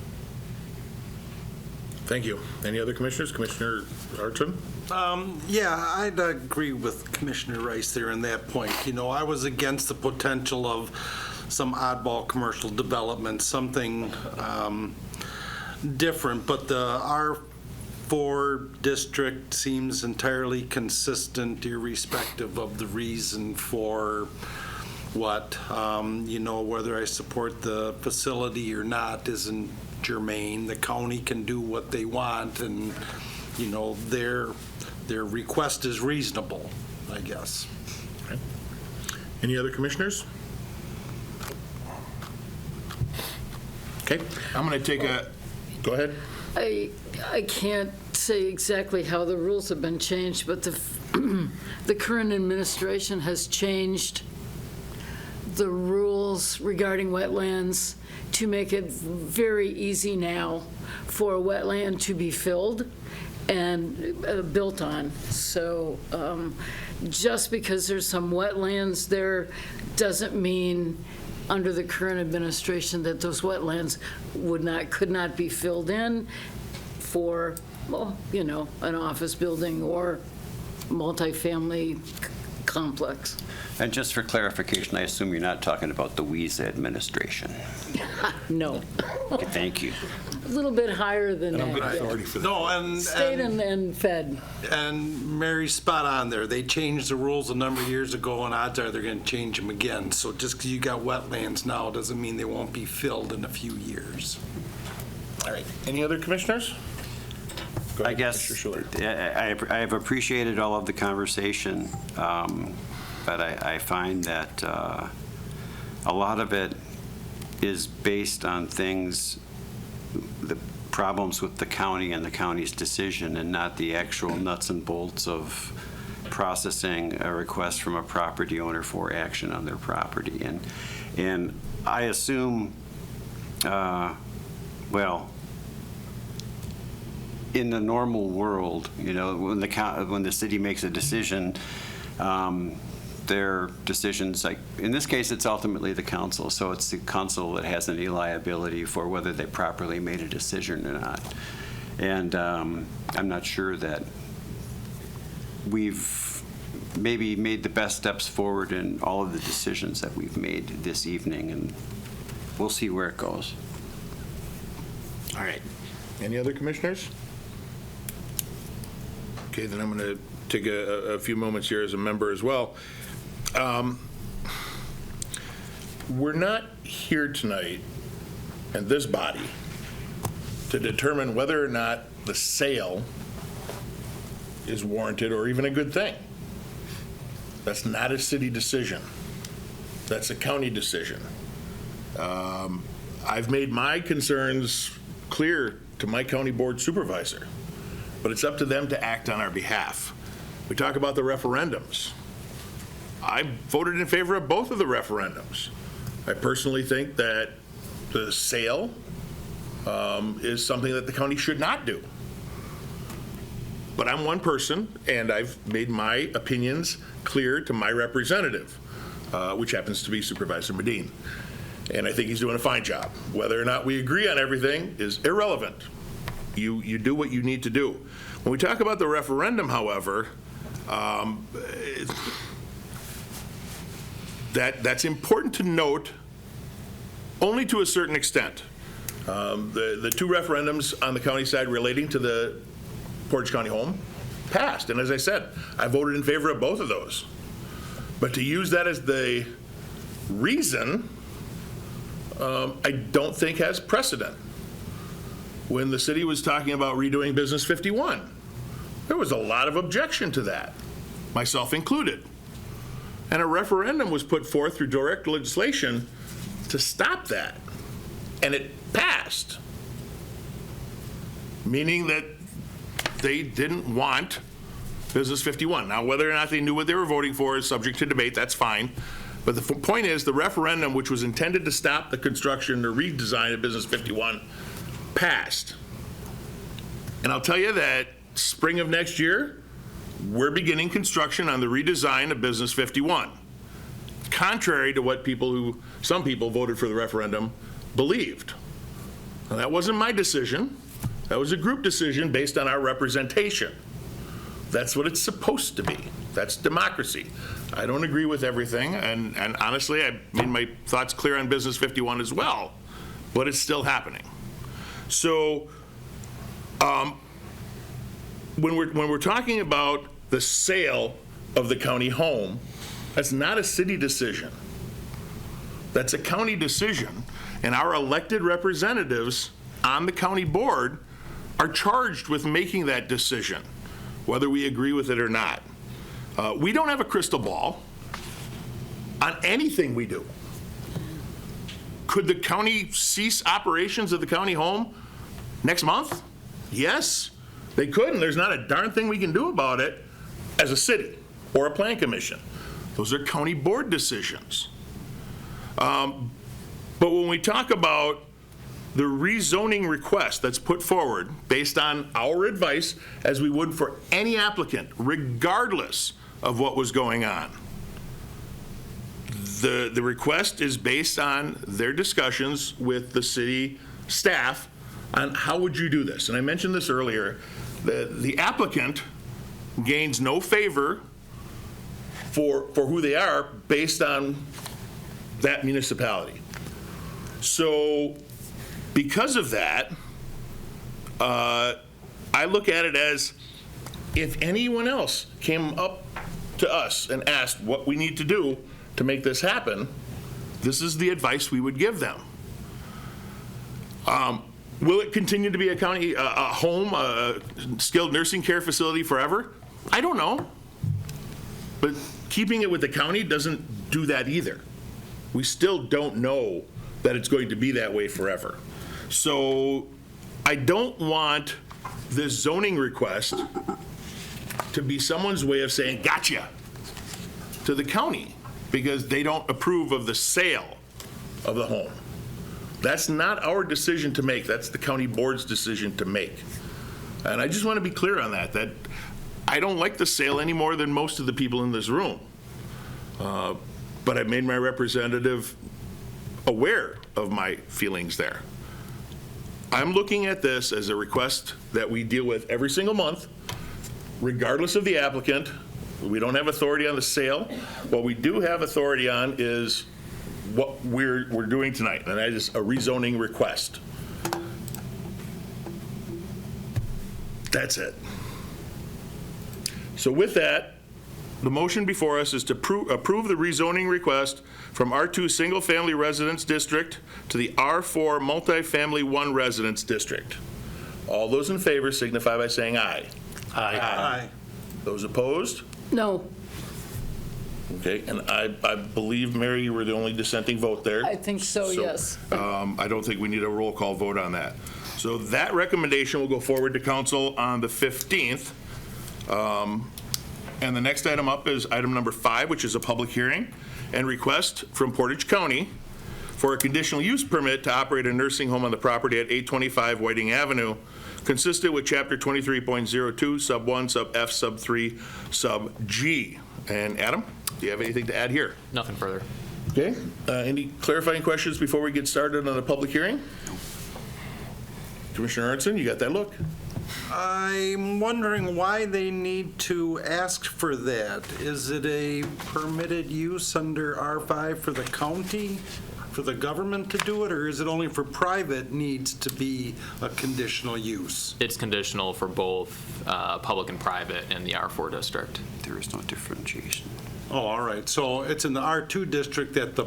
Thank you. Any other commissioners? Commissioner Archon? I'd agree with Commissioner Rice there on that point. I was against the potential of some oddball commercial development, something different, but the R4 district seems entirely consistent irrespective of the reason for what, whether I support the facility or not isn't germane. The county can do what they want, and their request is reasonable, I guess. Okay. Any other commissioners? Okay, I'm going to take go ahead. I can't say exactly how the rules have been changed, but the current administration has changed the rules regarding wetlands to make it very easy now for a wetland to be filled and built on. So just because there's some wetlands there doesn't mean under the current administration that those wetlands could not be filled in for, an office building or multifamily complex. And just for clarification, I assume you're not talking about the WESA administration. No. Okay, thank you. A little bit higher than that. Yeah. No, and State and Fed. And Mary's spot on there. They changed the rules a number of years ago, and odds are they're going to change them again. So just because you got wetlands now doesn't mean they won't be filled in a few years. All right. Any other commissioners? Go I ahead, guess Commissioner Schuler. I have appreciated all of the conversation, but I find that a lot of it is based on things, the problems with the county and the county's decision, and not the actual nuts and bolts of processing a request from a property owner for action on their property. And I assume, well, in the normal world, you know, when the city makes a decision, their decisions, like in this case, it's ultimately the council. So it's the council that has any liability for whether they properly made a decision or not. And I'm not sure that we've maybe made the best steps forward in all of the decisions that we've made this evening, and we'll see where it goes. All right. Any other commissioners? Okay, then I'm going to take a few moments here as a member as well. We're not here tonight in this body to determine whether or not the sale is warranted or even a good thing. That's not a city decision. That's a county decision. I've made my concerns clear to my county board supervisor, but it's up to them to act on our behalf. We talk about the referendums. I voted in favor of both of the referendums. I personally think that the sale is something that the county should not do. But I'm one person, and I've made my opinions clear to my representative, which happens to be Supervisor Medine. And I think he's doing a fine job. Whether or not we agree on everything is irrelevant. You do what you need to do. When we talk about the referendum, however, that's important to note only to a certain extent. The two referendums on the county side relating to the Portage County home passed. And as I said, I voted in favor of both of those. But to use that as the reason, I don't think has precedent. When the city was talking about redoing Business 51, there was a lot of objection to that, myself included. And a referendum was put forth through direct legislation to stop that. And it passed, meaning that they didn't want Business 51. Now, whether or not they knew what they were voting for is subject to debate, that's fine. But the point is, the referendum, which was intended to stop the construction or redesign of Business 51, passed. And I'll tell you that spring of next year, we're beginning construction on the redesign of Business 51, contrary to what some people voted for the referendum believed. Now, that wasn't my decision. That was a group decision based on our representation. That's what it's supposed to be. That's democracy. I don't agree with everything, and honestly, I made my thoughts clear on Business 51 as well, but it's still happening. So when we're talking about the sale of the county home, that's not a city decision. That's a county decision, and our elected representatives on the county board are charged with making that decision, whether we agree with it or not. We don't have a crystal ball on anything we do. Could the county cease operations of the county home next month? Yes, they could, and there's not a darn thing we can do about it as a city or a plan commission. Those are county board decisions. But when we talk about the rezoning request that's put forward based on our advice, as we would for any applicant, regardless of what was going on, the request is based on their discussions with the city staff on how would you do this. And I mentioned this earlier. The applicant gains no favor for who they are based on that municipality. So because of that, I look at it as if anyone else came up to us and asked what we need to do to make this happen, this is the advice we would give them. Will it continue to be a county, a home, a skilled nursing care facility forever? I don't know. But keeping it with the county doesn't do that either. We still don't know that it's going to be that way forever. So I don't want this zoning request to be someone's way of saying, gotcha, to the county, because they don't approve of the sale of the home. That's not our decision to make. That's the county board's decision to make. And I just want to be clear on that I don't like the sale any more than most of the people in this room. But I made my representative aware of my feelings there. I'm looking at this as a request that we deal with every single month, regardless of the applicant. We don't have authority on the sale. What we do have authority on is what we're doing tonight, and that is a rezoning request. That's it. So with that, the motion before us is to approve the rezoning request from R2 Single Family Residence District to the R4 Multifamily 1 Residence District. All those in favor signify by saying aye. Aye. Aye. Those opposed? No. Okay, and I believe, Mary, you were the only dissenting vote there. I think so, yes. I don't think we need a roll call vote on that. So that recommendation will go forward to council on the 15th. And the next item up is item number 5, which is a public hearing and request from Portage County for a conditional use permit to operate a nursing home on the property at 825 Whiting Avenue, consistent with Chapter 23.02, Sub 1, Sub F, Sub 3, Sub G. And Adam, do you have anything to add here? Nothing further. Okay. Any clarifying questions before we get started on the public hearing? Commissioner Arnson, you got that look? I'm wondering why they need to ask for that. Is it a permitted use under R5 for the county, for the government to do it, or is it only for private needs to be a conditional use? It's conditional for both public and private in the R4 district. There is no differentiation. Oh, all right. So it's in the R2 district that the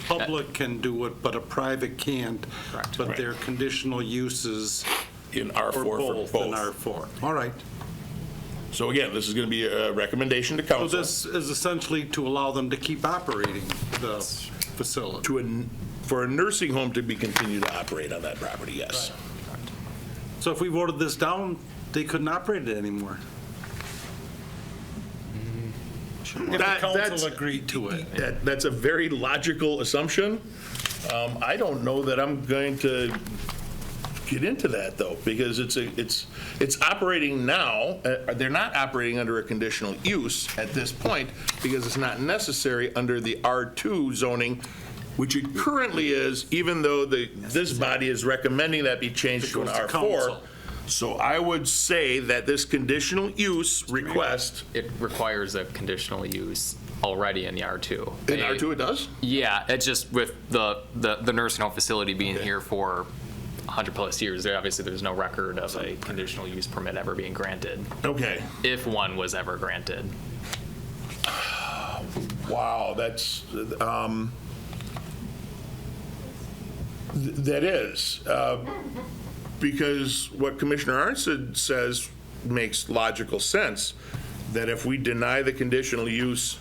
public can do it, but a private can't. Correct. But they're conditional uses in R4 for both. In R4. All right. So again, this is going to be a recommendation to council. So this is essentially to allow them to keep operating the facility. For a nursing home to be continued to operate on that property, yes. Right. So if we voted this down, they couldn't operate it anymore. If the council agreed to it. That's a very logical assumption. I don't know that I'm going to get into that, though, because it's operating now. They're not operating under a conditional use at this point because it's not necessary under the R2 zoning, which it currently is, even though this body is recommending that be changed to an R4. So I would say that this conditional use request. It requires a conditional use already in the R2. In R2 it does? Yeah, it's just with the nursing home facility being here for 100+ years, obviously there's no record of a conditional use permit ever being granted. Okay. If one was ever granted. Wow, that's, that is. Because what Commissioner Arnson says makes logical sense, that if we deny the conditional use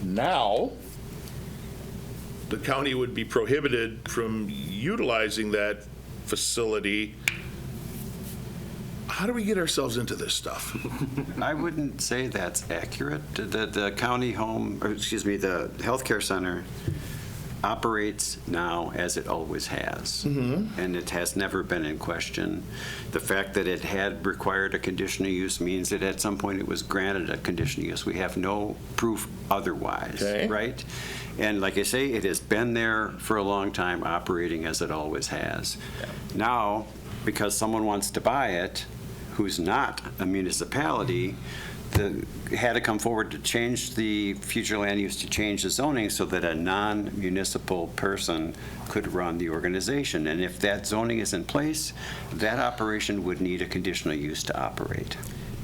now, the county would be prohibited from utilizing that facility. How do we get ourselves into this stuff? I wouldn't say that's accurate. The county home, or excuse me, the healthcare center operates now as it always has, and it has never been in question. The fact that it had required a conditional use means that at some point it was granted a conditional use. We have no proof otherwise, right? And like I say, it has been there for a long time, operating as it always has. Now, because someone wants to buy it, who's not a municipality had to come forward to change the future land use, to change the zoning so that a non-municipal person could run the organization. And if that zoning is in place, that operation would need a conditional use to operate.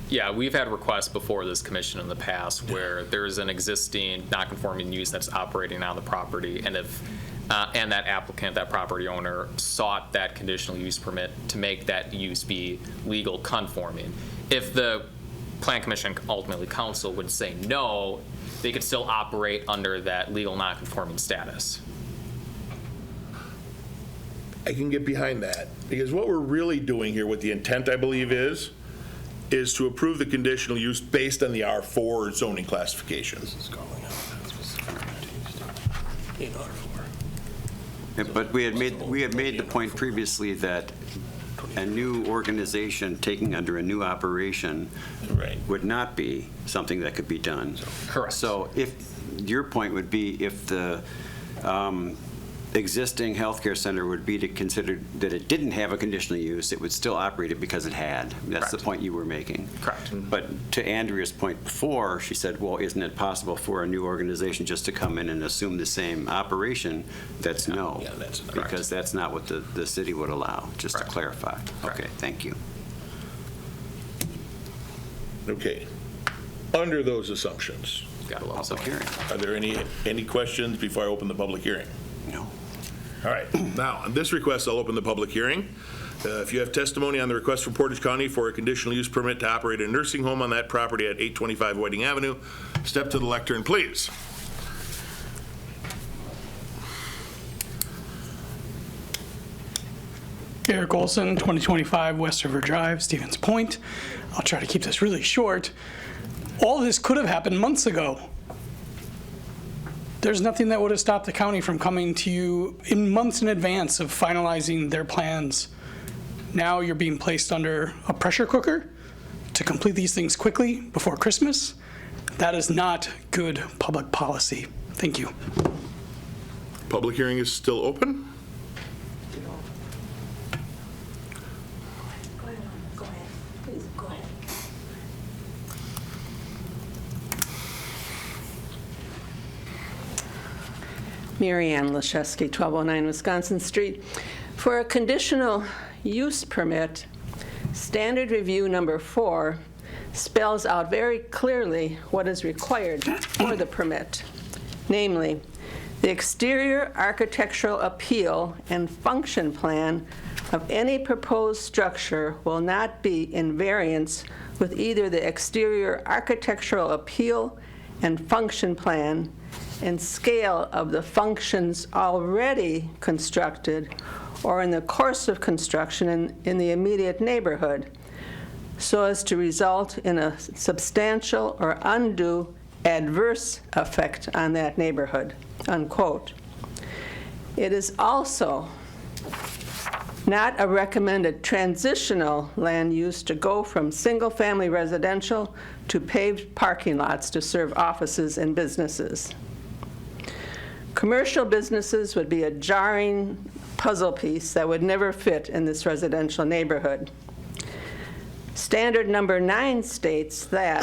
Yeah, we've had requests before this commission in the past where there's an existing non-conforming use that's operating on the property, and if and that applicant, that property owner, sought that conditional use permit to make that use be legal conforming. If the Plan Commission, ultimately council, would say no, they could still operate under that legal non-conforming status. I can get behind that, because what we're really doing here, what the intent, I believe, is to approve the conditional use based on the R4 zoning classification. But we had made the point previously that a new organization taking under a new operation would not be something that could be done. Correct. So if your point would be if the existing healthcare center would be to consider that it didn't have a conditional use, it would still operate it because it had. That's the point you were making. Correct. But to Andrea's point before, she said, well, isn't it possible for a new organization just to come in and assume the same operation? That's no. Yeah, that's not because that's not what the city would allow, just to clarify. Okay, thank you. Okay. Under those assumptions, Got a Public hearing. are there any questions before I open the public hearing? No. All right. Now, on this request, I'll open the public hearing. If you have testimony on the request from Portage County for a conditional use permit to operate a nursing home on that property at 825 Whiting Avenue, step to the lectern, please. Eric Olson, 2025 West River Drive, Stevens Point. I'll try to keep this really short. All this could have happened months ago. There's nothing that would have stopped the county from coming to you in months in advance of finalizing their plans. Now you're being placed under a pressure cooker to complete these things quickly before Christmas. That is not good public policy. Thank you. Public hearing is still open. Mary Ann Leszewski, 1209 Wisconsin Street. For a conditional use permit, standard review number 4 spells out very clearly what is required for the permit. Namely, the exterior architectural appeal and function plan of any proposed structure will not be in variance with either the exterior architectural appeal and function plan and scale of the functions already constructed or in the course of construction in the immediate neighborhood, so as to result in a substantial or undue adverse effect on that neighborhood, unquote. It is also not a recommended transitional land use to go from single-family residential to paved parking lots to serve offices and businesses. Commercial businesses would be a jarring puzzle piece that would never fit in this residential neighborhood. Standard number 9 states that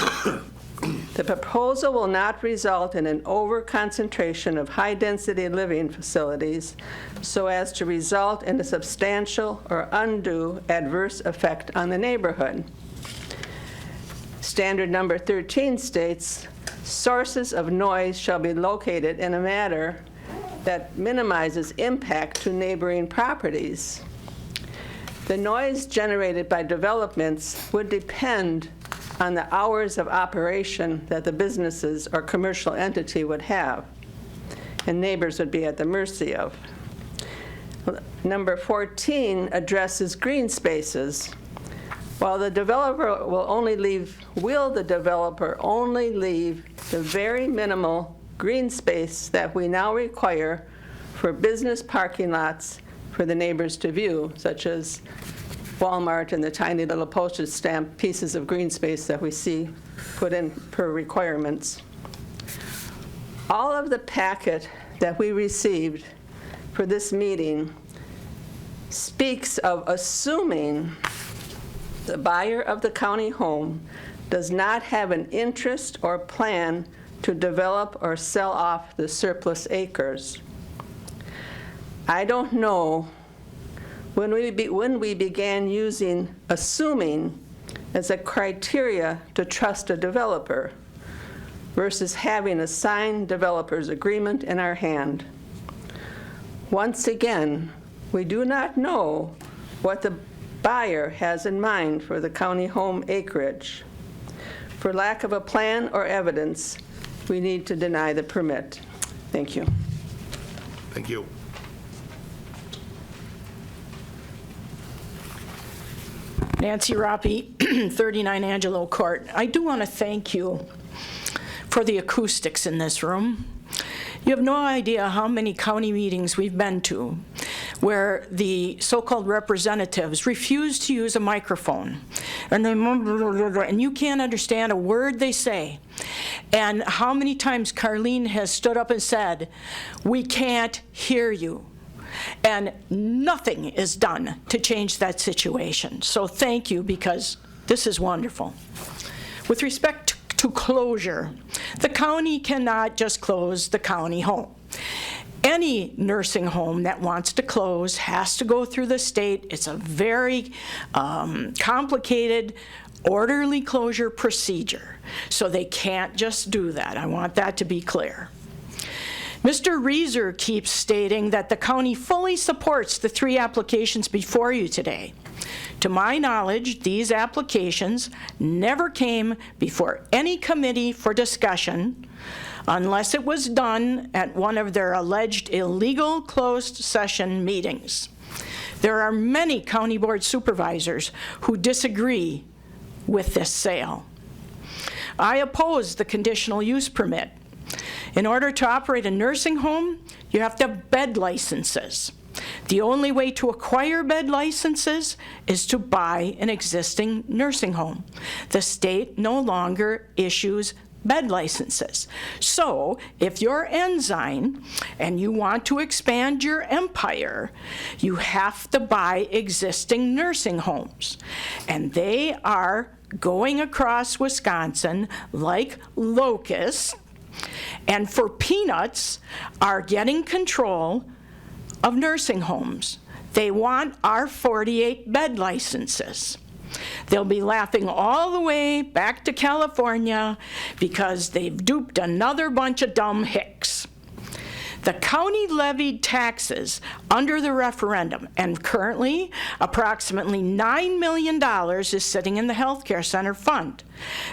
the proposal will not result in an over-concentration of high-density living facilities so as to result in a substantial or undue adverse effect on the neighborhood. Standard number 13 states, sources of noise shall be located in a manner that minimizes impact to neighboring properties. The noise generated by developments would depend on the hours of operation that the businesses or commercial entity would have, and neighbors would be at the mercy of. Number 14 addresses green spaces. While the developer will the developer only leave the very minimal green space that we now require for business parking lots for the neighbors to view, such as Walmart and the tiny little postage stamp pieces of green space that we see put in per requirements. All of the packet that we received for this meeting speaks of assuming the buyer of the county home does not have an interest or plan to develop or sell off the surplus acres. I don't know when we began using assuming as a criteria to trust a developer versus having a signed developer's agreement in our hand. Once again, we do not know what the buyer has in mind for the county home acreage. For lack of a plan or evidence, we need to deny the permit. Thank you. Thank you. Nancy Roppy, 39 Angelo Court. I do want to thank you for the acoustics in this room. You have no idea how many county meetings we've been to where the so-called representatives refuse to use a microphone. And you can't understand a word they say. And how many times Carlene has stood up and said, "We can't hear you." And nothing is done to change that situation. So thank you, because this is wonderful. With respect to closure, the county cannot just close the county home. Any nursing home that wants to close has to go through the state. It's a very complicated, orderly closure procedure. So they can't just do that. I want that to be clear. Mr. Reeser keeps stating that the county fully supports the 3 applications before you today. To my knowledge, these applications never came before any committee for discussion unless it was done at one of their alleged illegal closed session meetings. There are many county board supervisors who disagree with this sale. I oppose the conditional use permit. In order to operate a nursing home, you have to have bed licenses. The only way to acquire bed licenses is to buy an existing nursing home. The state no longer issues bed licenses. So if you're Ensign and you want to expand your empire, you have to buy existing nursing homes. And they are going across Wisconsin like locusts, and for peanuts are getting control of nursing homes. They want our 48 bed licenses. They'll be laughing all the way back to California because they've duped another bunch of dumb hicks. The county levied taxes under the referendum, and currently approximately $9 million is sitting in the healthcare center fund.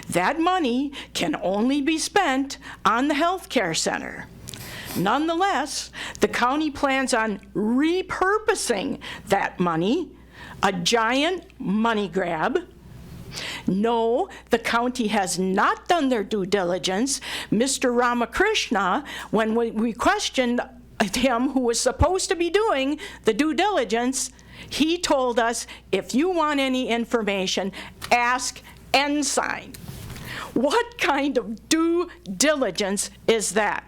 That money can only be spent on the healthcare center. Nonetheless, the county plans on repurposing that money, a giant money grab. No, the county has not done their due diligence. Mr. Ramakrishna, when we questioned him, who was supposed to be doing the due diligence, he told us, if you want any information, ask Ensign. What kind of due diligence is that?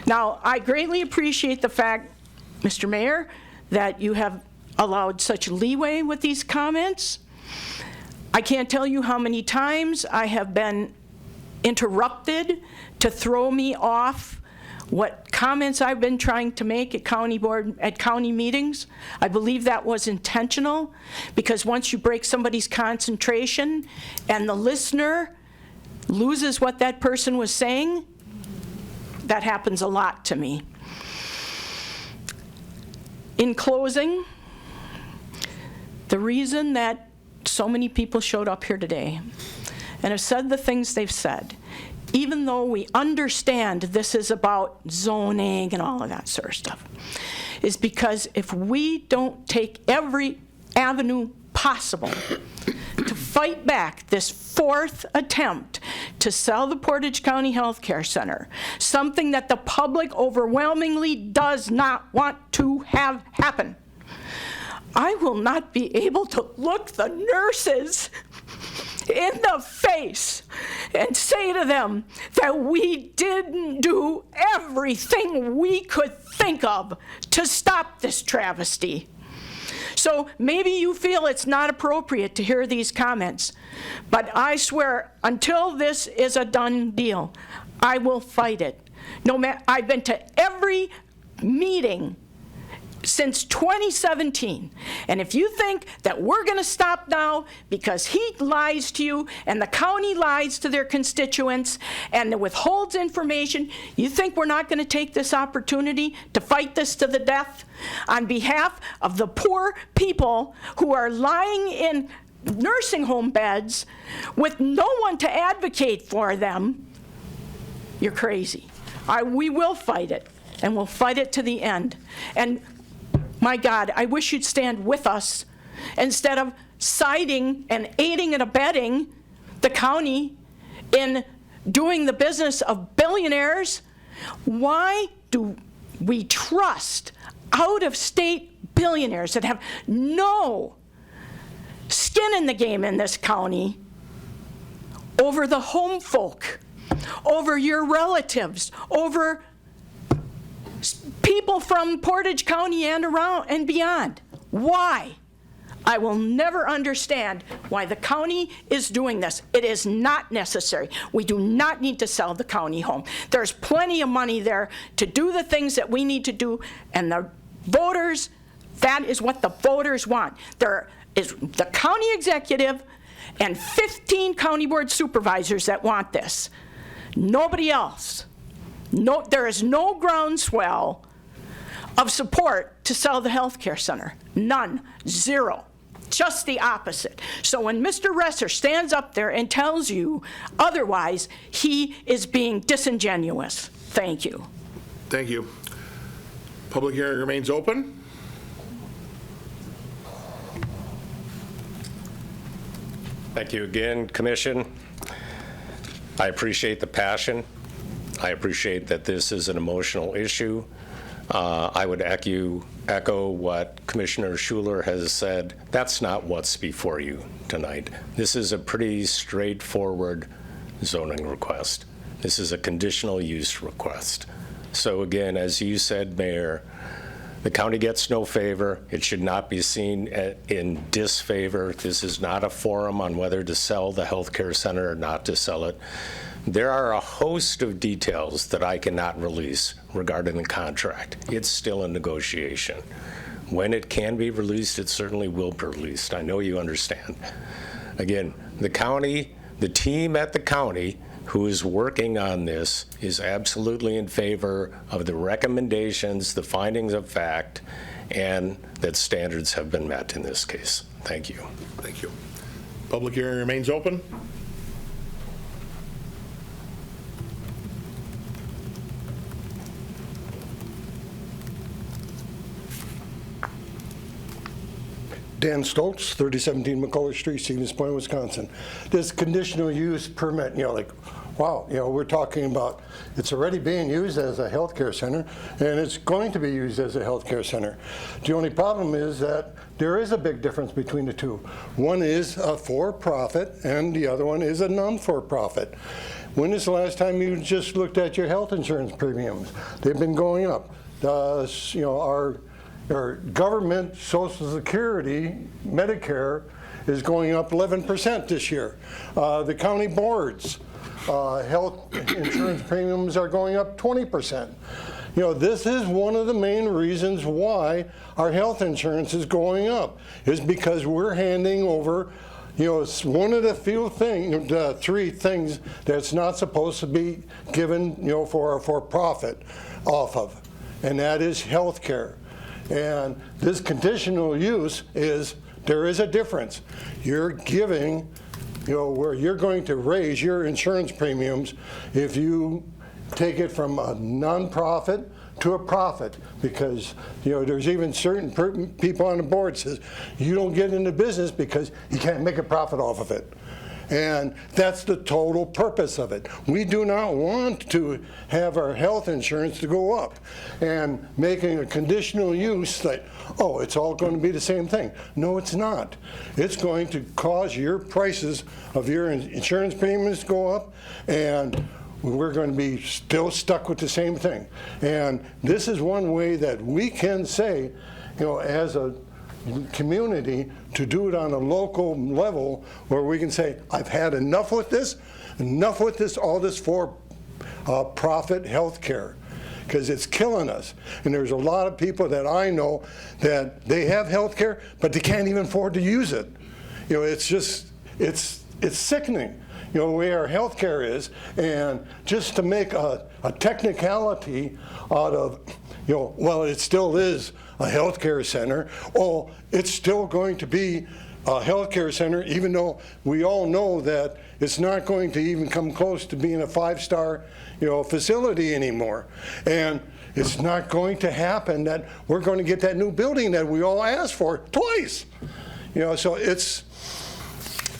Now, I greatly appreciate the fact, Mr. Mayor, that you have allowed such leeway with these comments. I can't tell you how many times I have been interrupted to throw me off what comments I've been trying to make at county meetings. I believe that was intentional, because once you break somebody's concentration and the listener loses what that person was saying, that happens a lot to me. In closing, the reason that so many people showed up here today and have said the things they've said, even though we understand this is about zoning and all of that sort of stuff, is because if we don't take every avenue possible to fight back this 4th attempt to sell the Portage County Health Care Center, something that the public overwhelmingly does not want to have happen, I will not be able to look the nurses in the face and say to them that we didn't do everything we could think of to stop this travesty. So So maybe you feel it's not appropriate to hear these comments, but I swear, until this is a done deal, I will fight it. No matter, I've been to every meeting since 2017. And if you think that we're going to stop now because he lies to you and the county lies to their constituents and withholds information, you think we're not going to take this opportunity to fight this to the death on behalf of the poor people who are lying in nursing home beds with no one to advocate for them? You're crazy. We will fight it, and we'll fight it to the end. And my God, I wish you'd stand with us instead of siding and aiding and abetting the county in doing the business of billionaires. Why do we trust out-of-state billionaires that have no skin in the game in this county over the home folk, over your relatives, over people from Portage County and around and beyond? Why? I will never understand why the county is doing this. It is not necessary. We do not need to sell the county home. There's plenty of money there to do the things that we need to do, and the voters, that is what the voters want. There is the county executive and 15 county board supervisors that want this. Nobody else. No, there is no groundswell of support to sell the health care center. None. Zero. Just the opposite. So when Mr. Resser stands up there and tells you otherwise, he is being disingenuous. Thank you. Thank you. Public hearing remains open. Thank you again, Commission. I appreciate the passion. I appreciate that this is an emotional issue. I would echo what Commissioner Schuler has said. That's not what's before you tonight. This is a pretty straightforward zoning request. This is a conditional use request. So again, as you said, Mayor, the county gets no favor. It should not be seen in disfavor. This is not a forum on whether to sell the healthcare center or not to sell it. There are a host of details that I cannot release regarding the contract. It's still in negotiation. When it can be released, it certainly will be released. I know you understand. Again, the county, the team at the county who is working on this is absolutely in favor of the recommendations, the findings of fact, and that standards have been met in this case. Thank you. Thank you. Public hearing remains open. Dan Stoltz, 3017 McCullough Street, Stevens Point, Wisconsin. This conditional use permit, like, wow, we're talking about it's already being used as a healthcare center, and it's going to be used as a healthcare center. The only problem is that there is a big difference between the two. One is a for-profit, and the other one is a non-for-profit. When is the last time you just looked at your health insurance premiums? They've been going up. Our government Social Security, Medicare, is going up 11% this year. The county boards, health insurance premiums are going up 20%. This is one of the main reasons why our health insurance is going up, is because we're handing over, it's one of the few things, the three things that's not supposed to be given, for a for-profit off of, and that is health care. And this conditional use there is a difference. You're giving, where you're going to raise your insurance premiums if you take it from a nonprofit to a profit, because there's even certain people on the board says you don't get into business because you can't make a profit off of it. And that's the total purpose of it. We do not want to have our health insurance to go up, and making a conditional use that, oh, it's all going to be the same thing. No, it's not. It's going to cause your prices of your insurance premiums to go up, and we're going to be still stuck with the same thing. And this is one way that we can say, as a community to do it on a local level where we can say, I've had enough with this, all this for-profit health care, because it's killing us. And there's a lot of people that I know that they have health care, but they can't even afford to use it. You know, it's just, it's sickening, you know, the way our health care is. And just to make a technicality out of, you know, well, it still is a health care center. Oh, it's still going to be a health care center, even though we all know that it's not going to even come close to being a 5-star, you know, facility anymore. And it's not going to happen that we're going to get that new building that we all asked for twice. You know, so it's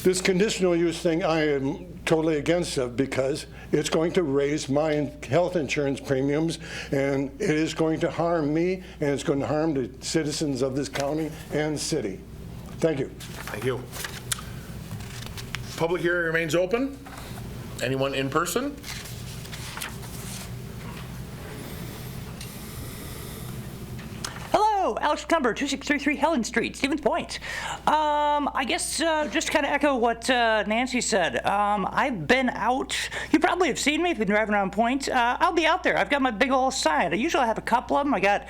this conditional use thing I am totally against it, because it's going to raise my health insurance premiums, and it is going to harm me, and it's going to harm the citizens of this county and city. Thank you. Thank you. Public hearing remains open. Anyone in person? Hello, Alex Cumber, 2633 Helen Street, Stevens Point. I guess just to kind of echo what Nancy said, I've been out. You probably have seen me if you've been driving around Point. I'll be out there. I've got my big old sign. I usually have a couple of them. I got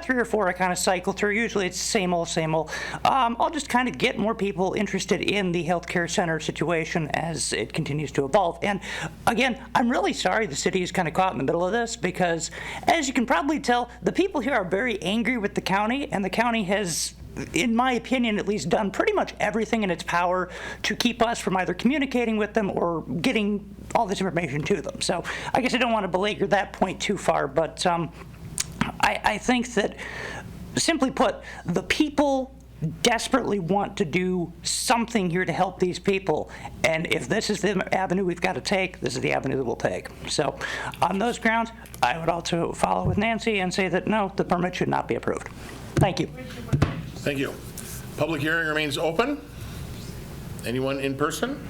3 or 4 I kind of cycle through. Usually it's same old, same old. I'll just kind of get more people interested in the healthcare center situation as it continues to evolve. And again, I'm really sorry the city is kind of caught in the middle of this, because as you can probably tell, the people here are very angry with the county, and the county has, in my opinion at least, done pretty much everything in its power to keep us from either communicating with them or getting all this information to them. So I guess I don't want to belabor that point too far, but I think that, simply put, the people desperately want to do something here to help these people, and if this is the avenue we've got to take, this is the avenue that we'll take. So on those grounds, I would also follow with Nancy and say that no, the permit should not be approved. Thank you. Thank you. Public hearing remains open. Anyone in person?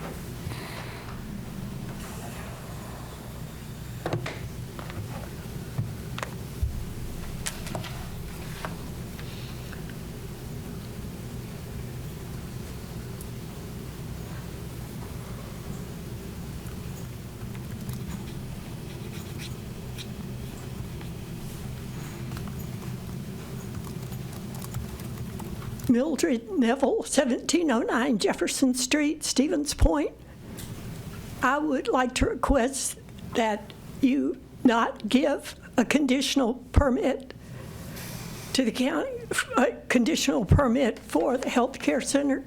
Mildred Neville, 1709 Jefferson Street, Stevens Point. I would like to request that you not give a conditional permit to the county, a conditional permit for the health care center.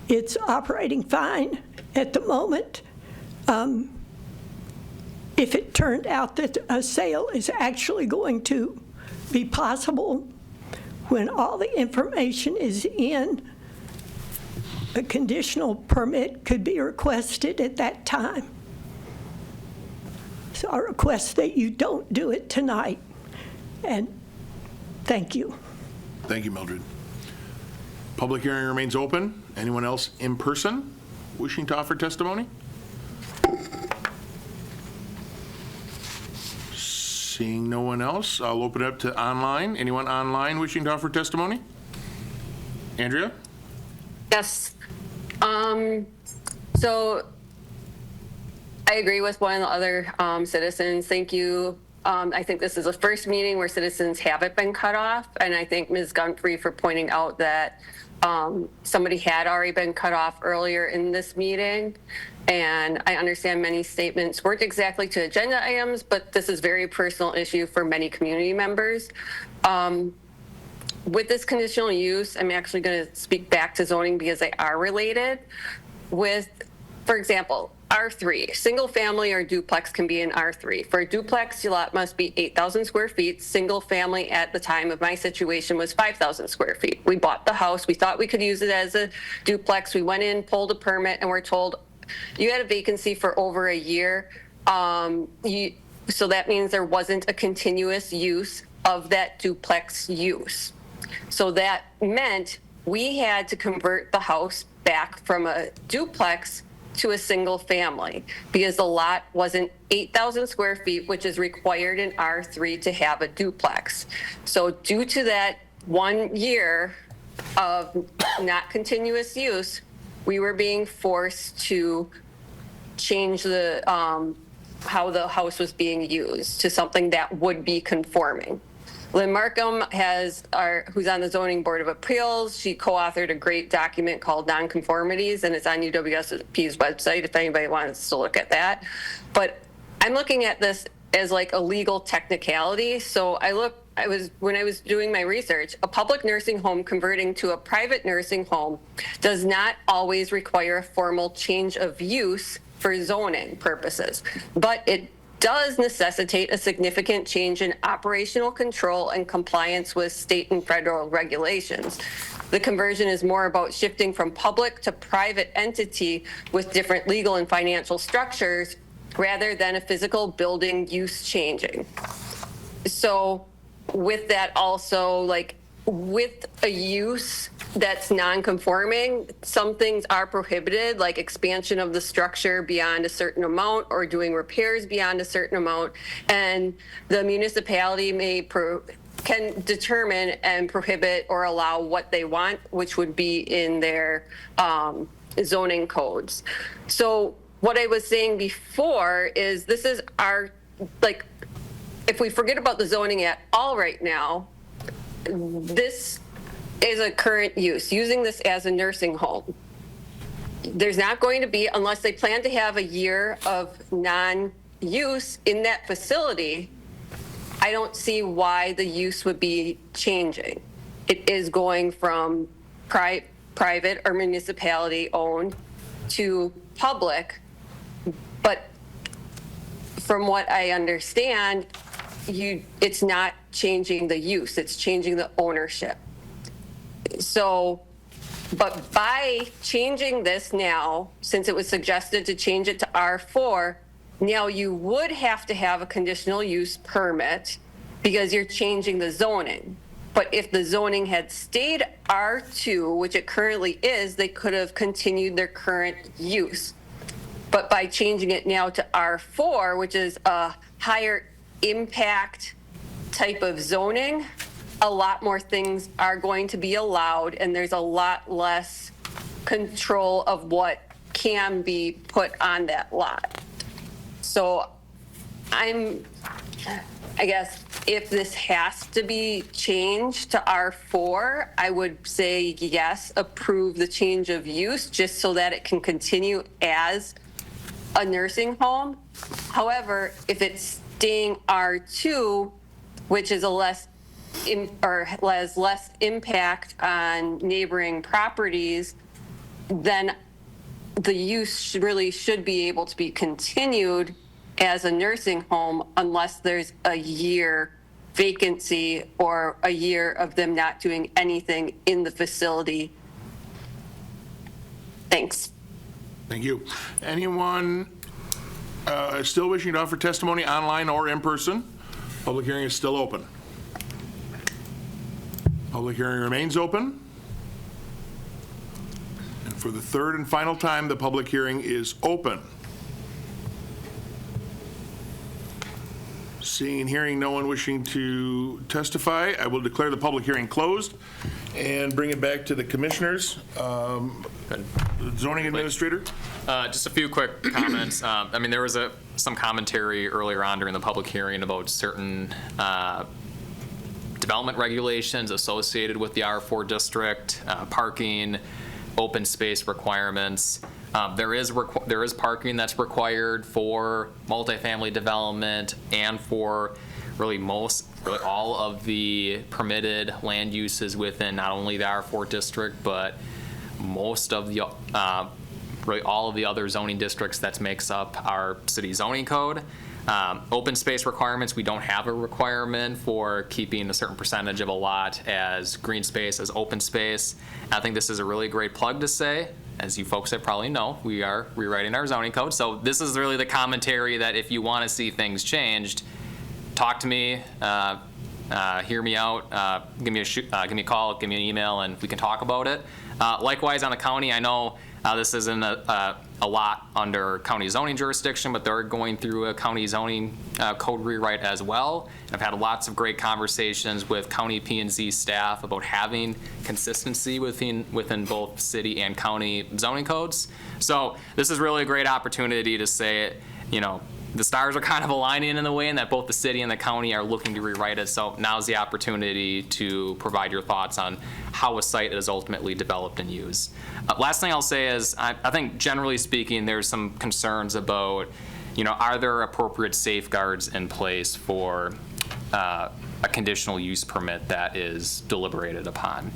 It's operating fine at the moment. If it turned out that a sale is actually going to be possible, when all the information is in, a conditional permit could be requested at that time. So I request that you don't do it tonight, and thank you. Thank you, Mildred. Public hearing remains open. Anyone else in person wishing to offer testimony? Seeing no one else, I'll open it up to online. Anyone online wishing to offer testimony? Andrea? Yes. So I agree with one of the other citizens. Thank you. I think this is the first meeting where citizens haven't been cut off. And I thank Ms. Gumphrey for pointing out that somebody had already been cut off earlier in this meeting. And I understand many statements weren't exactly to agenda items, but this is a very personal issue for many community members. With this conditional use, I'm actually going to speak back to zoning because they are related. With, for example, R3, single family or duplex can be in R3. For a duplex, your lot must be 8,000 square feet. Single family at the time of my situation was 5,000 square feet. We bought the house. We thought we could use it as a duplex. We went in, pulled a permit, and we're told, you had a vacancy for over a year. So that means there wasn't a continuous use of that duplex use. So that meant we had to convert the house back from a duplex to a single family because the lot wasn't 8,000 square feet, which is required in R3 to have a duplex. So due to that 1 year of not continuous use, we were being forced to change the how the house was being used to something that would be conforming. Lynn Markham who's on the Zoning Board of Appeals, she co-authored a great document called Nonconformities, and it's on UWSP's website if anybody wants to look at that. But I'm looking at this as like a legal technicality. So when I was doing my research, a public nursing home converting to a private nursing home does not always require a formal change of use for zoning purposes, but it does necessitate a significant change in operational control and compliance with state and federal regulations. The conversion is more about shifting from public to private entity with different legal and financial structures rather than a physical building use changing. So with that also, like with a use that's non-conforming, some things are prohibited, like expansion of the structure beyond a certain amount or doing repairs beyond a certain amount. And the municipality can determine and prohibit or allow what they want, which would be in their zoning codes. So what I was saying before is this is our, like, if we forget about the zoning at all right now, this is a current use, using this as a nursing home. There's not going to be, unless they plan to have a year of non-use in that facility, I don't see why the use would be changing. It is going from private or municipality owned to public, but from what I understand, it's not changing the use, it's changing the ownership. So, but by changing this now, since it was suggested to change it to R4, now you would have to have a conditional use permit because you're changing the zoning. But if the zoning had stayed R2, which it currently is, they could have continued their current use. But by changing it now to R4, which is a higher impact type of zoning, a lot more things are going to be allowed, and there's a lot less control of what can be put on that lot. So I guess if this has to be changed to R4, I would say yes, approve the change of use just so that it can continue as a nursing home. However, if it's staying R2, which is has less impact on neighboring properties, then the use really should be able to be continued as a nursing home unless there's a year vacancy or a year of them not doing anything in the facility. Thanks. Thank you. Anyone still wishing to offer testimony online or in person? Public hearing is still open. Public hearing remains open. And for the third and final time, the public hearing is open. Seeing and hearing no one wishing to testify, I will declare the public hearing closed and bring it back to the commissioners. Zoning administrator? Just a few quick comments. I mean, there was some commentary earlier on during the public hearing about certain development regulations associated with the R4 district, parking, open space requirements. There is parking that's required for multifamily development and for really all of the permitted land uses within not only the R4 district, but most of the really all of the other zoning districts that makes up our city zoning code. Open space requirements, we don't have a requirement for keeping a certain percentage of a lot as green space, as open space. I think this is a really great plug to say, as you folks have probably know, we are rewriting our zoning code. So this is really the commentary that if you want to see things changed, talk to me, hear me out, give me a call, give me an email, and we can talk about it. Likewise on the county, I know This isn't a lot under county zoning jurisdiction, but they're going through a county zoning code rewrite as well. I've had lots of great conversations with county P&Z staff about having consistency within both city and county zoning codes. So this is really a great opportunity to say, you know, the stars are kind of aligning in the way, and that both the city and the county are looking to rewrite it. So now's the opportunity to provide your thoughts on how a site is ultimately developed and used. Last thing I'll say is I think generally speaking, there's some concerns about, you know, are there appropriate safeguards in place for a conditional use permit that is deliberated upon.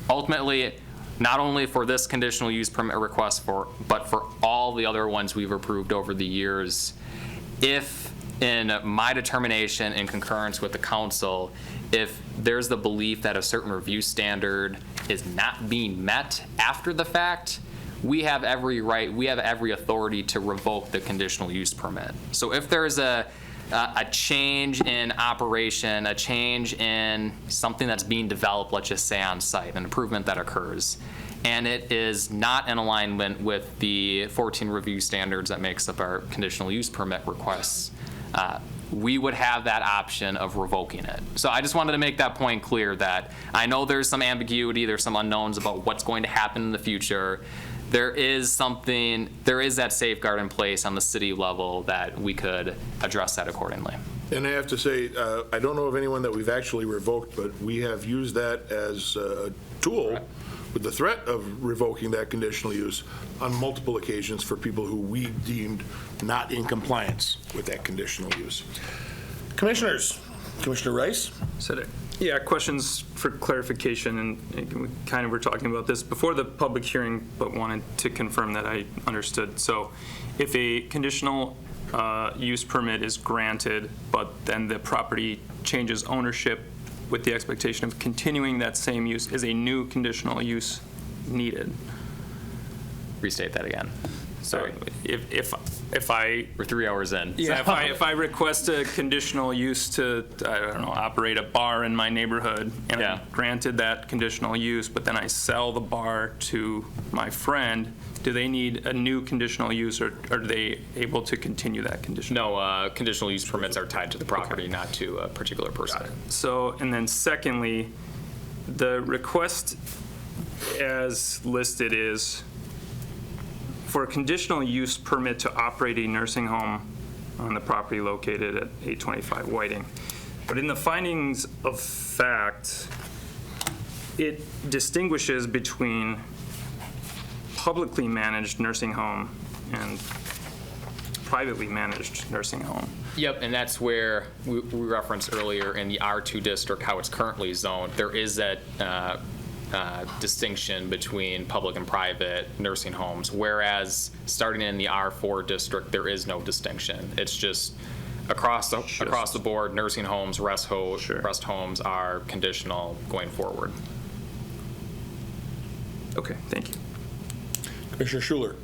Ultimately, not only for this conditional use permit request, but for all the other ones we've approved over the years, if in my determination in concurrence with the council, if there's the belief that a certain review standard is not being met after the fact, we have every right, we have every authority to revoke the conditional use permit. So if there's a change in operation, a change in something that's being developed, let's just say on site, an improvement that occurs, and it is not in alignment with the 14 review standards that makes up our conditional use permit requests, we would have that option of revoking it. So I just wanted to make that point clear that I know there's some ambiguity, there's some unknowns about what's going to happen in the future. There is that safeguard in place on the city level that we could address that accordingly. And I have to say, I don't know of anyone that we've actually revoked, but we have used that as a tool with the threat of revoking that conditional use on multiple occasions for people who we deemed not in compliance with that conditional use. Commissioners, Commissioner Rice? Yeah, questions for clarification, and we kind of were talking about this before the public hearing, but wanted to confirm that I understood. So if a conditional use permit is granted, but then the property changes ownership with the expectation of continuing that same use, is a new conditional use needed? Restate that again. Sorry. If I... We're 3 hours in. Yeah, if I request a conditional use to, I don't know, operate a bar in my neighborhood, and I'm granted that conditional use, but then I sell the bar to my friend, do they need a new conditional use, or are they able to continue that condition? No, conditional use permits are tied to the property, not to a particular person. So, and then secondly, the request as listed is for a conditional use permit to operate a nursing home on the property located at 825 Whiting. But in the findings of fact, it distinguishes between publicly managed nursing home and privately managed nursing home. Yep, and that's where we referenced earlier in the R2 district, how it's currently zoned. There is that distinction between public and private nursing homes, whereas starting in the R4 district, there is no distinction. It's just across the board, nursing homes, rest homes are conditional going forward. Okay, thank you. Commissioner Schuler.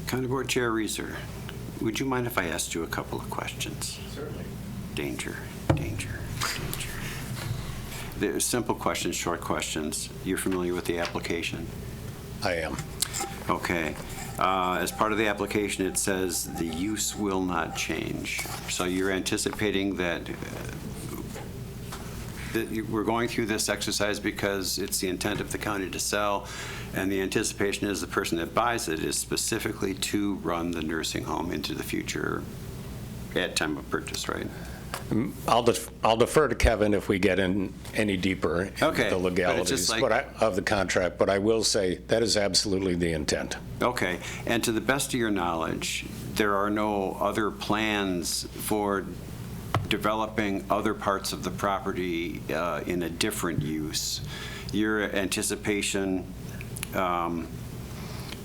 County Board Chair Reeser, would you mind if I asked you a couple of questions? Certainly. Danger. They're simple questions, short questions. You're familiar with the application? I am. Okay. As part of the application, it says the use will not change. So you're anticipating that we're going through this exercise because it's the intent of the county to sell, and the anticipation is the person that buys it is specifically to run the nursing home into the future at time of purchase, right? I'll defer to Kevin if we get in any deeper into the legalities of the contract, but I will say that is absolutely the intent. Okay, and to the best of your knowledge, there are no other plans for developing other parts of the property in a different use. Your anticipation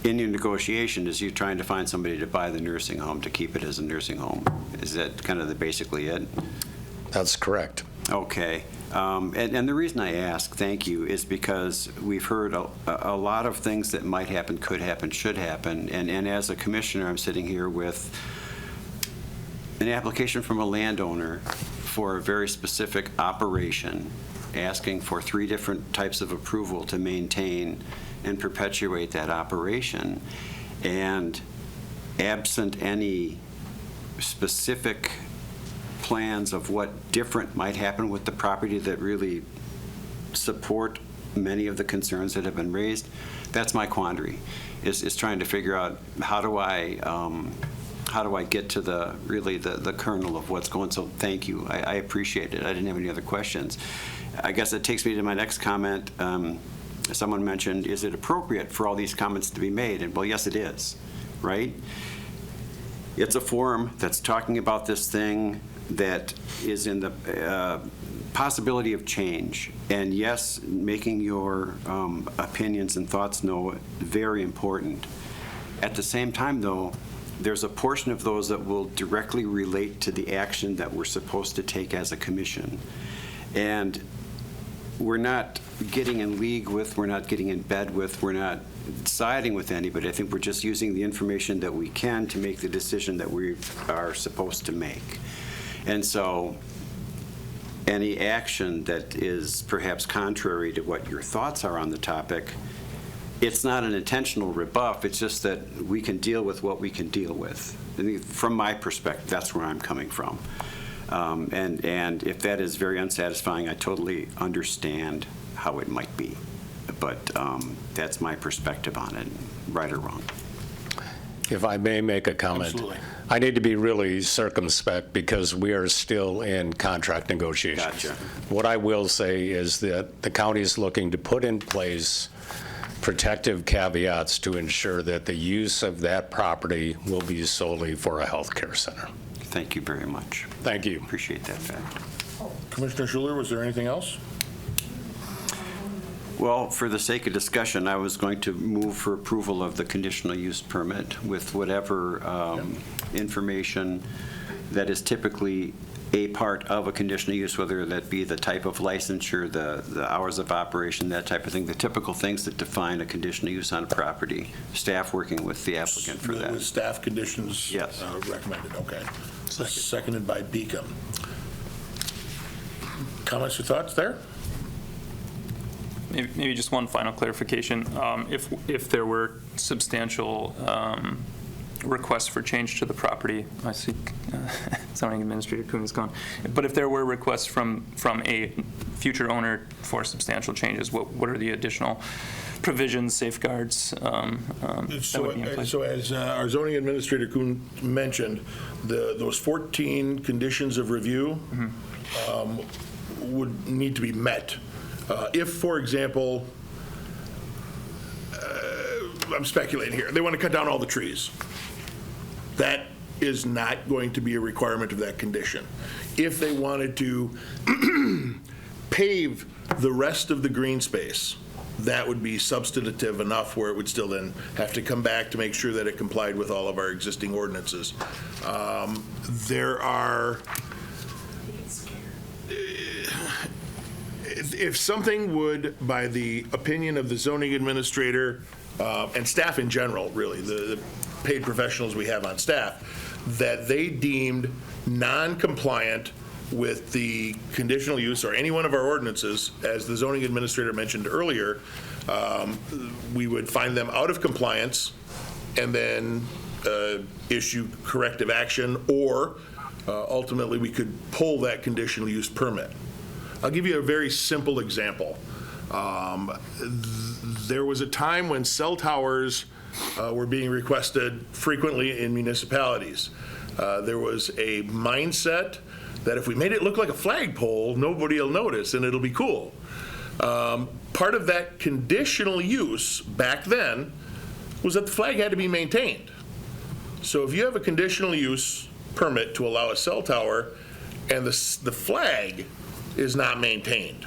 in your negotiation is you trying to find somebody to buy the nursing home to keep it as a nursing home. Is that kind of basically it? That's correct. Okay. And the reason I ask, thank you, is because we've heard a lot of things that might happen, could happen, should happen. And as a commissioner, I'm sitting here with an application from a landowner for a very specific operation. asking for 3 different types of approval to maintain and perpetuate that operation. And absent any specific plans of what different might happen with the property that really support many of the concerns that have been raised, that's my quandary, is trying to figure out how do I get to the kernel of what's going. So thank you. I appreciate it. I didn't have any other questions. I guess it takes me to my next comment. Someone mentioned, is it appropriate for all these comments to be made? And well, yes, it is, right? It's a forum that's talking about this thing that is in the possibility of change. And yes, making your opinions and thoughts known, very important. At the same time, though, there's a portion of those that will directly relate to the action that we're supposed to take as a commission. And we're not getting in league with, we're not getting in bed with, we're not siding with anybody. I think we're just using the information that we can to make the decision that we are supposed to make. And so any action that is perhaps contrary to what your thoughts are on the topic, it's not an intentional rebuff, it's just that we can deal with what we can deal with. And from my perspective, that's where I'm coming from. And if that is very unsatisfying, I totally understand how it might be. But that's my perspective on it, right or wrong. If I may make a comment. Absolutely. I need to be really circumspect because we are still in contract negotiations. Gotcha. What I will say is that the county is looking to put in place protective caveats to ensure that the use of that property will be solely for a healthcare center. Thank you very much. Thank you. Appreciate that, fact. Commissioner Schuler, was there anything else? Well, for the sake of discussion, I was going to move for approval of the conditional use permit with whatever information that is typically a part of a conditional use, whether that be the type of licensure, the hours of operation, that type of thing, the typical things that define a conditional use on a property. Staff working with the applicant for that. With staff conditions Yes. recommended, okay. Seconded by Beacom. Comments or thoughts there? Maybe just one final clarification. If there were substantial requests for change to the property, I see zoning administrator Kuhn is gone. But if there were requests from a future owner for substantial changes, what are the additional provisions, safeguards that would be in place? So as our zoning administrator Kuhn mentioned, those 14 conditions of review would need to be met. If, for example, I'm speculating here, they want to cut down all the trees. That is not going to be a requirement of that condition. If they wanted to pave the rest of the green space, that would be substantive enough where it would still then have to come back to make sure that it complied with all of our existing ordinances. There are, if something would, by the opinion of the zoning administrator and staff in general, really, the paid professionals we have on staff, that they deemed non-compliant with the conditional use or any one of our ordinances, as the zoning administrator mentioned earlier, we would find them out of compliance and then issue corrective action, or ultimately we could pull that conditional use permit. I'll give you a very simple example. There was a time when cell towers were being requested frequently in municipalities. There was a mindset that if we made it look like a flagpole, nobody will notice and it'll be cool. Part of that conditional use back then was that the flag had to be maintained. So if you have a conditional use permit to allow a cell tower and the flag is not maintained,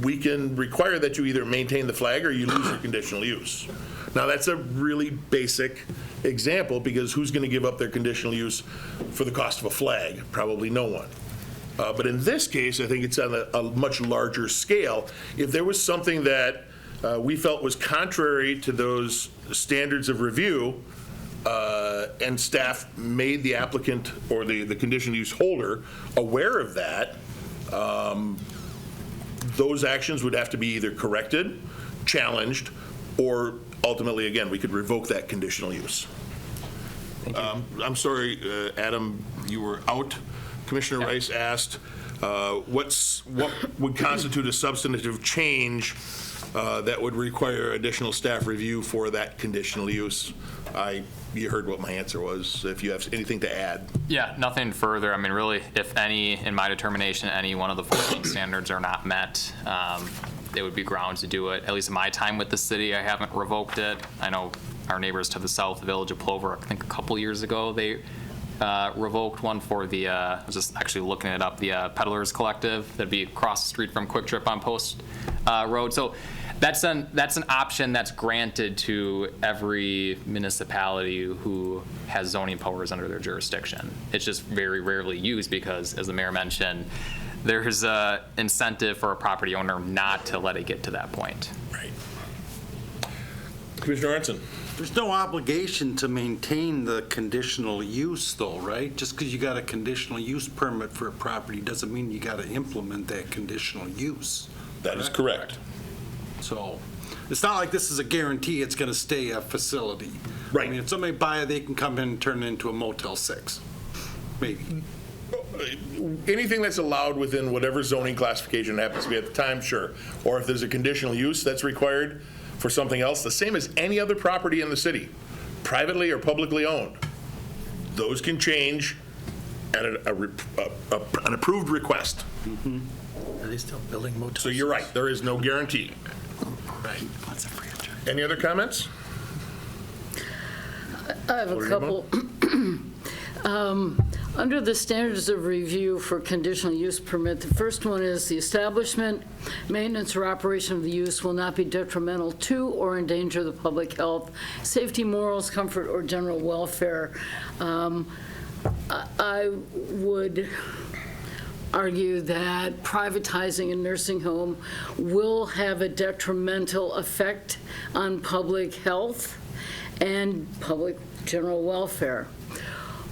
we can require that you either maintain the flag or you lose your conditional use. Now that's a really basic example, because who's going to give up their conditional use for the cost of a flag? Probably no one. But in this case, I think it's on a much larger scale. If there was something that we felt was contrary to those standards of review, and staff made the applicant or the conditional use holder aware of that, those actions would have to be either corrected, challenged, or ultimately, again, we could revoke that conditional use. I'm sorry, Adam, you were out. Commissioner Rice asked, what would constitute a substantive change that would require additional staff review for that conditional use? You heard what my answer was. If you have anything to add. Yeah, nothing further. I mean, really, if any, in my determination, any one of the 14 standards are not met, it would be grounds to do it. At least in my time with the city, I haven't revoked it. I know our neighbors to the south, the Village of Plover, I think a couple years ago, they revoked one for the, I was just actually looking it up, the Peddlers Collective. That'd be across the street from Quick Trip on Post Road. So that's an option that's granted to every municipality who has zoning powers under their jurisdiction. It's just very rarely used because, as the mayor mentioned, there's an incentive for a property owner not to let it get to that point. Right. Commissioner Aronson. There's no obligation to maintain the conditional use though, right? Just because you got a conditional use permit for a property doesn't mean you got to implement that conditional use. That is correct. So it's not like this is a guarantee it's going to stay a facility. Right. I mean, if somebody buy it, they can come in and turn it into a Motel 6, maybe. Anything that's allowed within whatever zoning classification happens to be at the time, sure. Or if there's a conditional use that's required for something else, the same as any other property in the city, privately or publicly owned. Those can change at an approved request. Mm-hmm. Are they still building motels? So you're right, there is no guarantee. Right. Any other comments? I have a couple. Under the standards of review for conditional use permit, the first one is the establishment, maintenance, or operation of the use will not be detrimental to or endanger the public health, safety, morals, comfort, or general welfare. I would argue that privatizing a nursing home will have a detrimental effect on public health and public general welfare.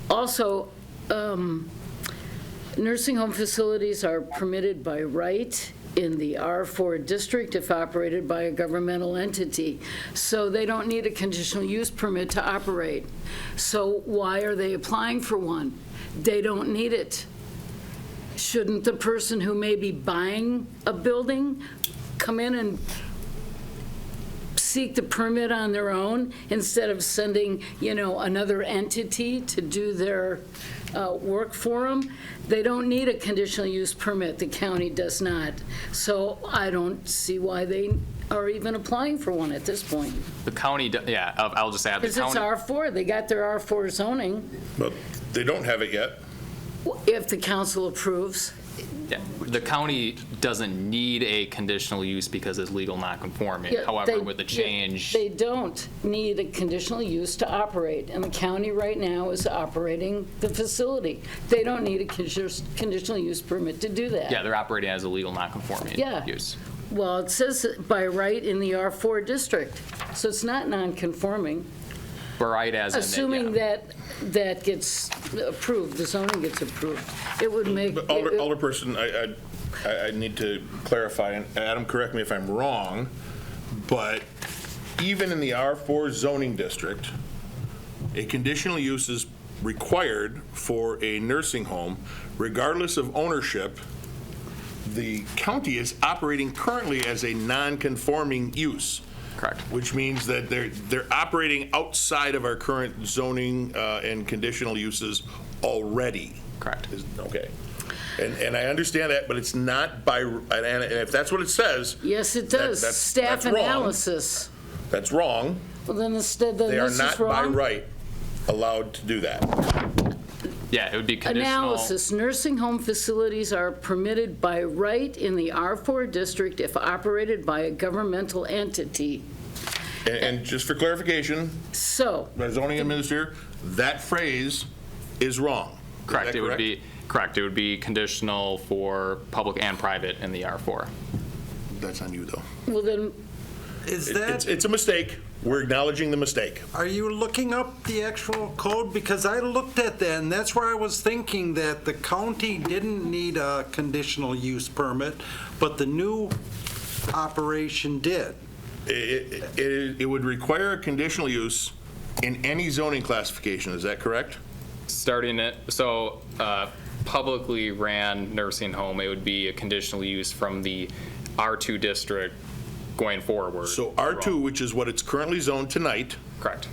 Also, nursing home facilities are permitted by right in the R4 district if operated by a governmental entity. So they don't need a conditional use permit to operate. So why are they applying for one? They don't need it. Shouldn't the person who may be buying a building come in and seek the permit on their own instead of sending, another entity to do their work for them? They don't need a conditional use permit. The county does not. So I don't see why they are even applying for one at this point. The county, I'll just add the Because it's county. R4. They got their R4 zoning. But they don't have it yet. If the council approves. Yeah, the county doesn't need a conditional use because it's legal non-conforming. Yeah, However, with the change. They don't need a conditional use to operate, and the county right now is operating the facility. They don't need a conditional use permit to do that. Yeah, they're operating as a legal non-conforming use. Well, it says by right in the R4 district, so it's not non-conforming. Right as in Assuming that gets approved, the zoning gets approved, it would make. But Alderperson, I need to clarify, and Adam, correct me if I'm wrong, but even in the R4 zoning district, a conditional use is required for a nursing home, regardless of ownership. The county is operating currently as a non-conforming use. Correct. Which means that they're operating outside of our current zoning and conditional uses already. Correct. Okay. And I understand that, but it's not by, and if that's what it says. Yes, it does. Staff that's analysis. Wrong. That's wrong. Well, then instead, then they are this not is wrong. by right allowed to do that. Yeah, it would be conditional. Analysis. Nursing home facilities are permitted by right in the R4 district if operated by a governmental entity. And just for clarification, so, the zoning administrator, that phrase is wrong. Correct. It would be correct. It would be conditional for public and private in the R4. That's on you, though. Well, then, Is that? It's a mistake. We're acknowledging the mistake. Are you looking up the actual code? Because I looked at that, and that's where I was thinking that the county didn't need a conditional use permit, but the new operation did. It would require a conditional use in any zoning classification, is that correct? Starting it, so publicly ran nursing home, it would be a conditional use from the R2 district going forward. So R2, which is what it's currently zoned tonight. Correct.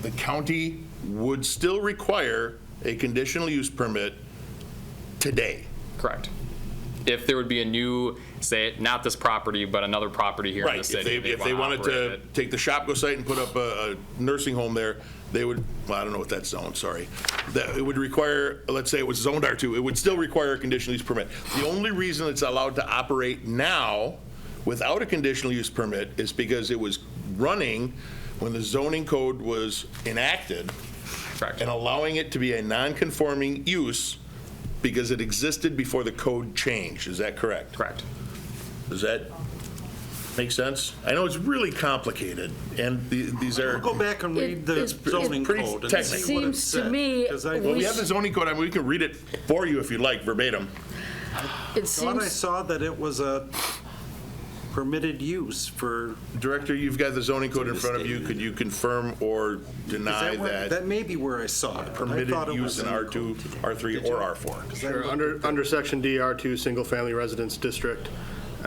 The county would still require a conditional use permit today. Correct. If there would be a new, say, not this property, but another property here in the city. If they wanted to take the Shopko site and put up a nursing home there, they would, well, I don't know what that's zoned, sorry. That it would require, let's say it was zoned R2, it would still require a conditional use permit. The only reason it's allowed to operate now without a conditional use permit is because it was running when the zoning code was enacted. Correct. And allowing it to be a non-conforming use because it existed before the code changed. Is that correct? Correct. Does that make sense? I know it's really complicated, and these are. I'll go back and read the zoning pretty code and technical. see what it Seems to said, me 'cause I Well, we have the zoning code. I mean, we can read it for you if you'd like, verbatim. It thought I seems, saw that it was a permitted use for. Director, you've got the zoning code in front of you. Could you confirm or deny that That may be where I saw it. but I permitted thought it use was in R2, R3, or R4? Sure. Under section D, R2, single-family residence district,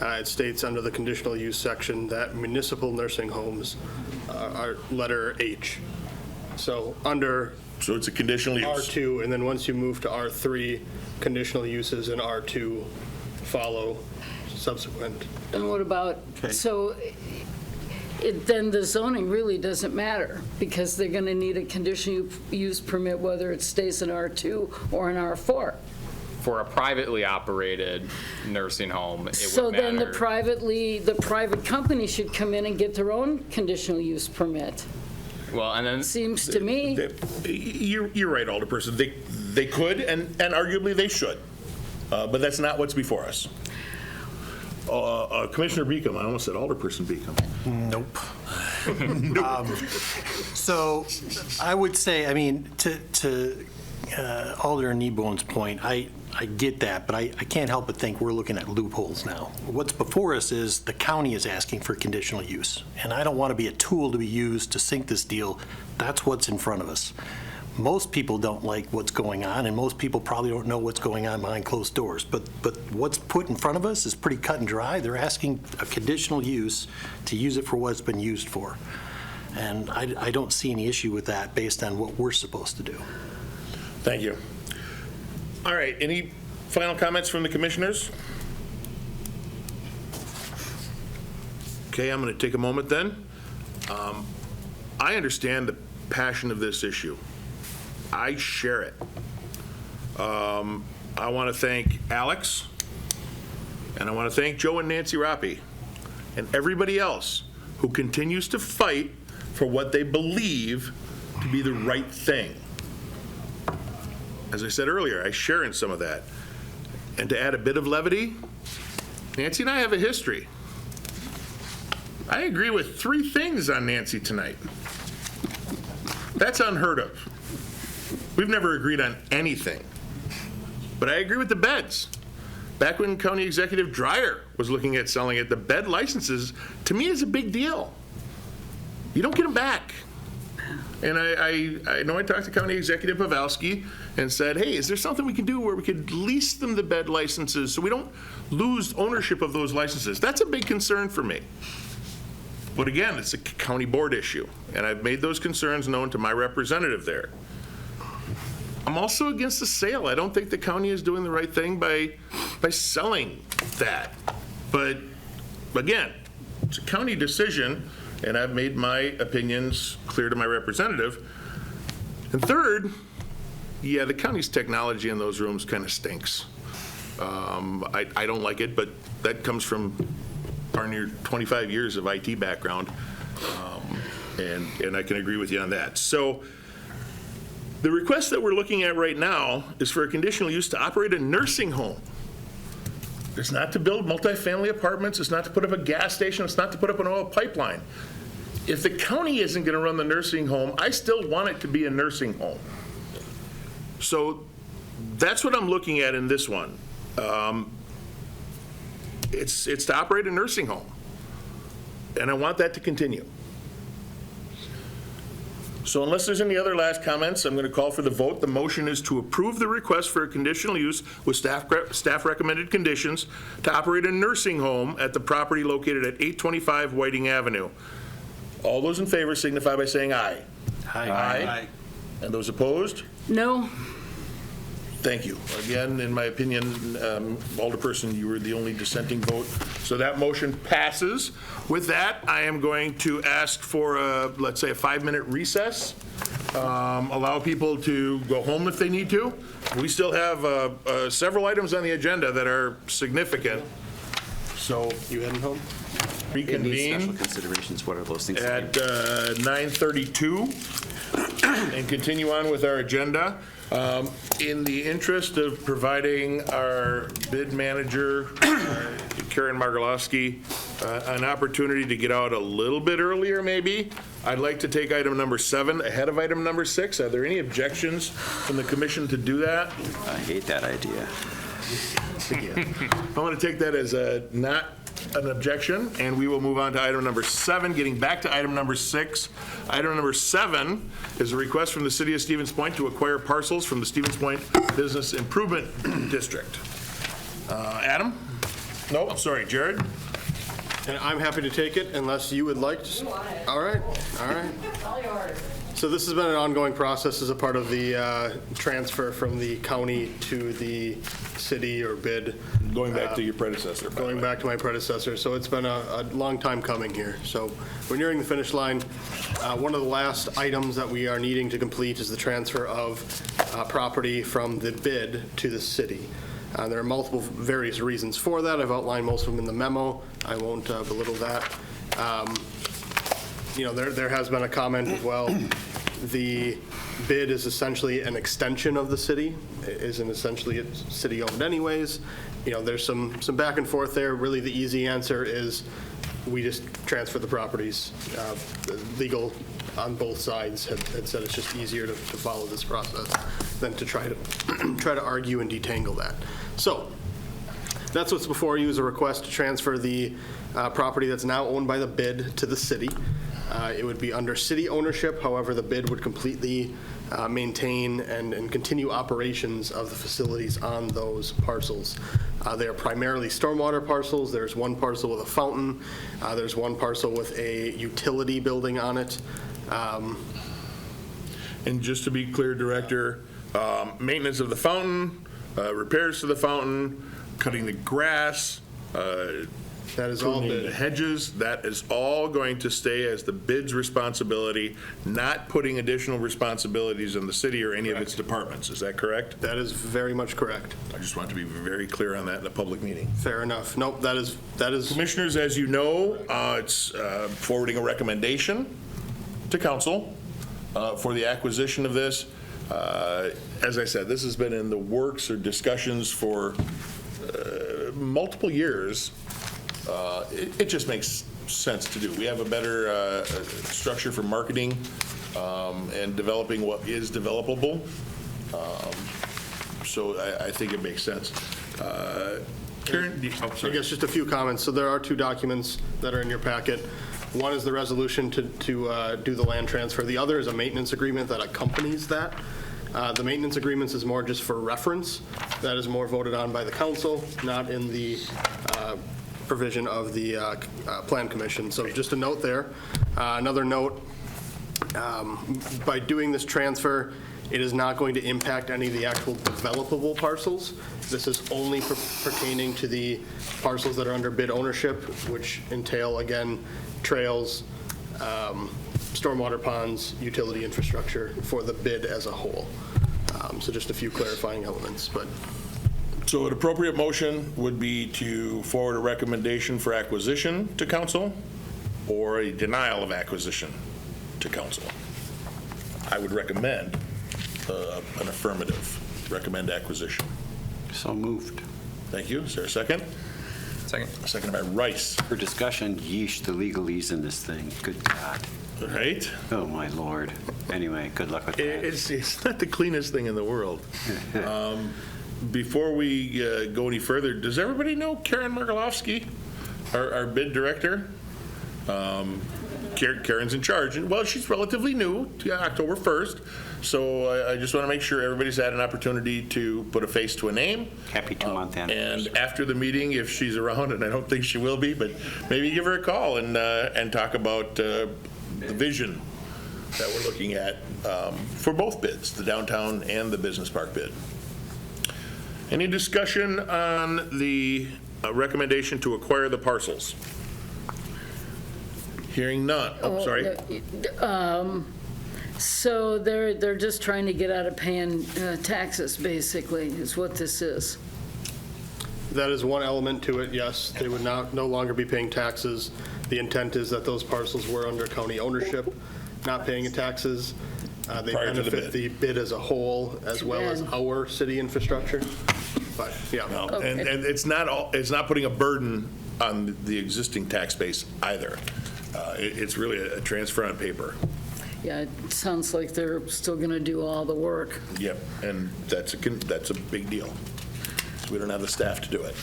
it states under the conditional use section that municipal nursing homes are letter H. So it's a conditional use. R2, and then once you move to R3, conditional uses in R2 follow subsequent. and what about, so then the zoning really doesn't matter because they're going to need a conditional use permit whether it stays in R2 or in R4. For a privately operated nursing home, it So would matter. then the private company should come in and get their own conditional use permit. Well, and then. Seems to me. You're right, Alderperson. They could, and arguably they should. But that's not what's before us. Commissioner Beacom, I almost said Alderperson Beacom. Nope. So I would say, I mean, to Alder Kneebone's point, I get that, but I can't help but think we're looking at loopholes now. What's before us is the county is asking for conditional use, and I don't want to be a tool to be used to sink this deal. That's what's in front of us. Most people don't like what's going on, and most people probably don't know what's going on behind closed doors. But what's put in front of us is pretty cut and dry. They're asking a conditional use to use it for what it's been used for. And I don't see any issue with that based on what we're supposed to do. Thank you. All right, any final comments from the commissioners? Okay, I'm going to take a moment then. I understand the passion of this issue. I share it. I want to thank Alex, and I want to thank Joe and Nancy Rappi, and everybody else who continues to fight for what they believe to be the right thing. As I said earlier, I share in some of that. And to add a bit of levity, Nancy and I have a history. I agree with 3 things on Nancy tonight. That's unheard of. We've never agreed on anything. But I agree with the beds. Back when County Executive Dreyer was looking at selling it, the bed licenses, to me, is a big deal. You don't get them back. And I know I talked to County Executive Brilowski and said, hey, is there something we can do where we could lease them the bed licenses so we don't lose ownership of those licenses? That's a big concern for me. But again, it's a county board issue, and I've made those concerns known to my representative there. I'm also against the sale. I don't think the county is doing the right thing by selling that. But again, it's a county decision, and I've made my opinions clear to my representative. And third, yeah, the county's technology in those rooms kind of stinks. I don't like it, but that comes from darn near 25 years of IT background, and I can agree with you on that. So the request that we're looking at right now is for a conditional use to operate a nursing home. It's not to build multifamily apartments, it's not to put up a gas station, it's not to put up an oil pipeline. If the county isn't going to run the nursing home, I still want it to be a nursing home. So that's what I'm looking at in this one. It's to operate a nursing home, and I want that to continue. So unless there's any other last comments, I'm going to call for the vote. The motion is to approve the request for a conditional use with staff recommended conditions to operate a nursing home at the property located at 825 Whiting Avenue. All those in favor signify by saying aye. Aye. Aye. And those opposed? No. Thank you. Again, in my opinion, Alderperson, you were the only dissenting vote. So that motion passes. With that, I am going to ask for, let's say, a 5-minute recess. Allow people to go home if they need to. We still have several items on the agenda that are significant. So you heading home? Reconvene. Special considerations, what are those things? At 9:32 and continue on with our agenda. In the interest of providing our bid manager, Karen Brilowski, an opportunity to get out a little bit earlier maybe, I'd like to take item number 7 ahead of item number 6. Are there any objections from the commission to do that? I hate that idea. I want to take that as not an objection, and we will move on to item number 7, getting back to item number 6. Item number 7 is a request from the City of Stevens Point to acquire parcels from the Stevens Point Business Improvement District. Adam? No, sorry, Jared? And I'm happy to take it unless you would like to. All right, all right. So this has been an ongoing process as a part of the transfer from the county to the city or bid. Going back to your predecessor. Going back to my predecessor. So it's been a long time coming here. So we're nearing the finish line. One of the last items that we are needing to complete is the transfer of property from the bid to the city. There are multiple various reasons for that. I've outlined most of them in the memo. I won't belittle that. You know, there has been a comment as well. The bid is essentially an extension of the city. It isn't essentially city owned anyways. You know, there's some back and forth there. Really, the easy answer is we just transfer the properties. Legal on both sides had said it's just easier to follow this process than to try to argue and detangle that. So that's what's before you, is a request to transfer the property that's now owned by the bid to the city. It would be under city ownership. However, the bid would completely maintain and continue operations of the facilities on those parcels. They are primarily stormwater parcels. There's one parcel with a fountain. There's one parcel with a utility building on it. And just to be clear, Director, maintenance of the fountain, repairs to the fountain, cutting the grass, that is all bid. The hedges, that is all going to stay as the bid's responsibility, not putting additional responsibilities on the city or any of its departments. Is that correct? That is very much correct. I just want to be very clear on that in a public meeting. Fair enough. Nope, that is. Commissioners, as you know, it's forwarding a recommendation to council for the acquisition of this. As I said, this has been in the works or discussions for multiple years. It just makes sense to do. We have a better structure for marketing and developing what is developable. So I think it makes sense. Karen, I guess just a few comments. So there are 2 documents that are in your packet. One is the resolution to do the land transfer. The other is a maintenance agreement that accompanies that. The maintenance agreements is more just for reference. That is more voted on by the council, not in the provision of the Plan Commission. So just a note there. Another note, by doing this transfer, it is not going to impact any of the actual developable parcels. This is only pertaining to the parcels that are under bid ownership, which entail, again, trails, stormwater ponds, utility infrastructure for the bid as a whole. So just a few clarifying elements. So an appropriate motion would be to forward a recommendation for acquisition to council or a denial of acquisition to council. I would recommend an affirmative, recommend acquisition. So moved. Thank you. Is there a second? Second. Seconded by Rice. For discussion, yeesh, the legalese in this thing. Good God. Right? Oh, my Lord. Anyway, good luck with that. It's not the cleanest thing in the world. Before we go any further, does everybody know Karen Margalowski, our bid director? Karen's in charge, and well, she's relatively new, October 1st, so I just want to make sure everybody's had an opportunity to put a face to a name. Happy 2-month anniversary. And after the meeting, if she's around, and I don't think she will be, but maybe give her a call and talk about the vision that we're looking at for both bids, the downtown and the business park bid. Any discussion on the recommendation to acquire the parcels? Hearing none. Oh, sorry. So they're just trying to get out of paying taxes, basically, is what this is. That is one element to it, yes. They would no longer be paying taxes. The intent is that those parcels were under county ownership, not paying taxes. They benefit the bid as a whole, as well as our city infrastructure. But, yeah. No. And it's not putting a burden on the existing tax base either. It's really a transfer on paper. Yeah, it sounds like they're still going to do all the work. Yep, and that's a big deal. So we don't have the staff to do it.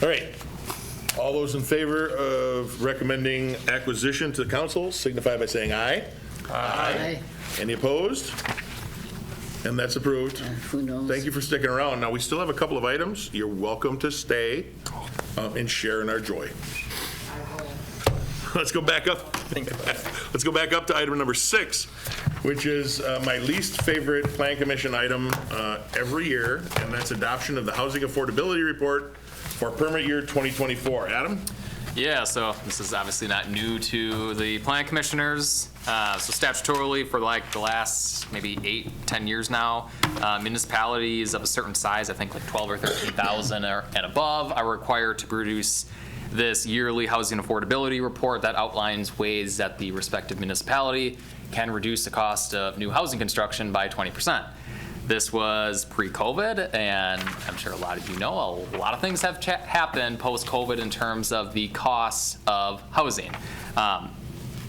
All right. All those in favor of recommending acquisition to the council signify by saying aye. Aye. Any opposed? And that's approved. Who knows? Thank you for sticking around. Now, we still have a couple of items. You're welcome to stay and share in our joy. Let's go back up. Let's go back up to item number 6, which is my least favorite Plan Commission item every year, and that's adoption of the Housing Affordability Report for permit year 2024. Adam? Yeah, so this is obviously not new to the Plan Commissioners. So statutorily, for like the last maybe 8-10 years now, municipalities of a certain size, I think like 12 or 13,000 and above, are required to produce this yearly housing affordability report that outlines ways that the respective municipality can reduce the cost of new housing construction by 20%. This was pre-COVID, and I'm sure a lot of you know a lot of things have happened post-COVID in terms of the costs of housing.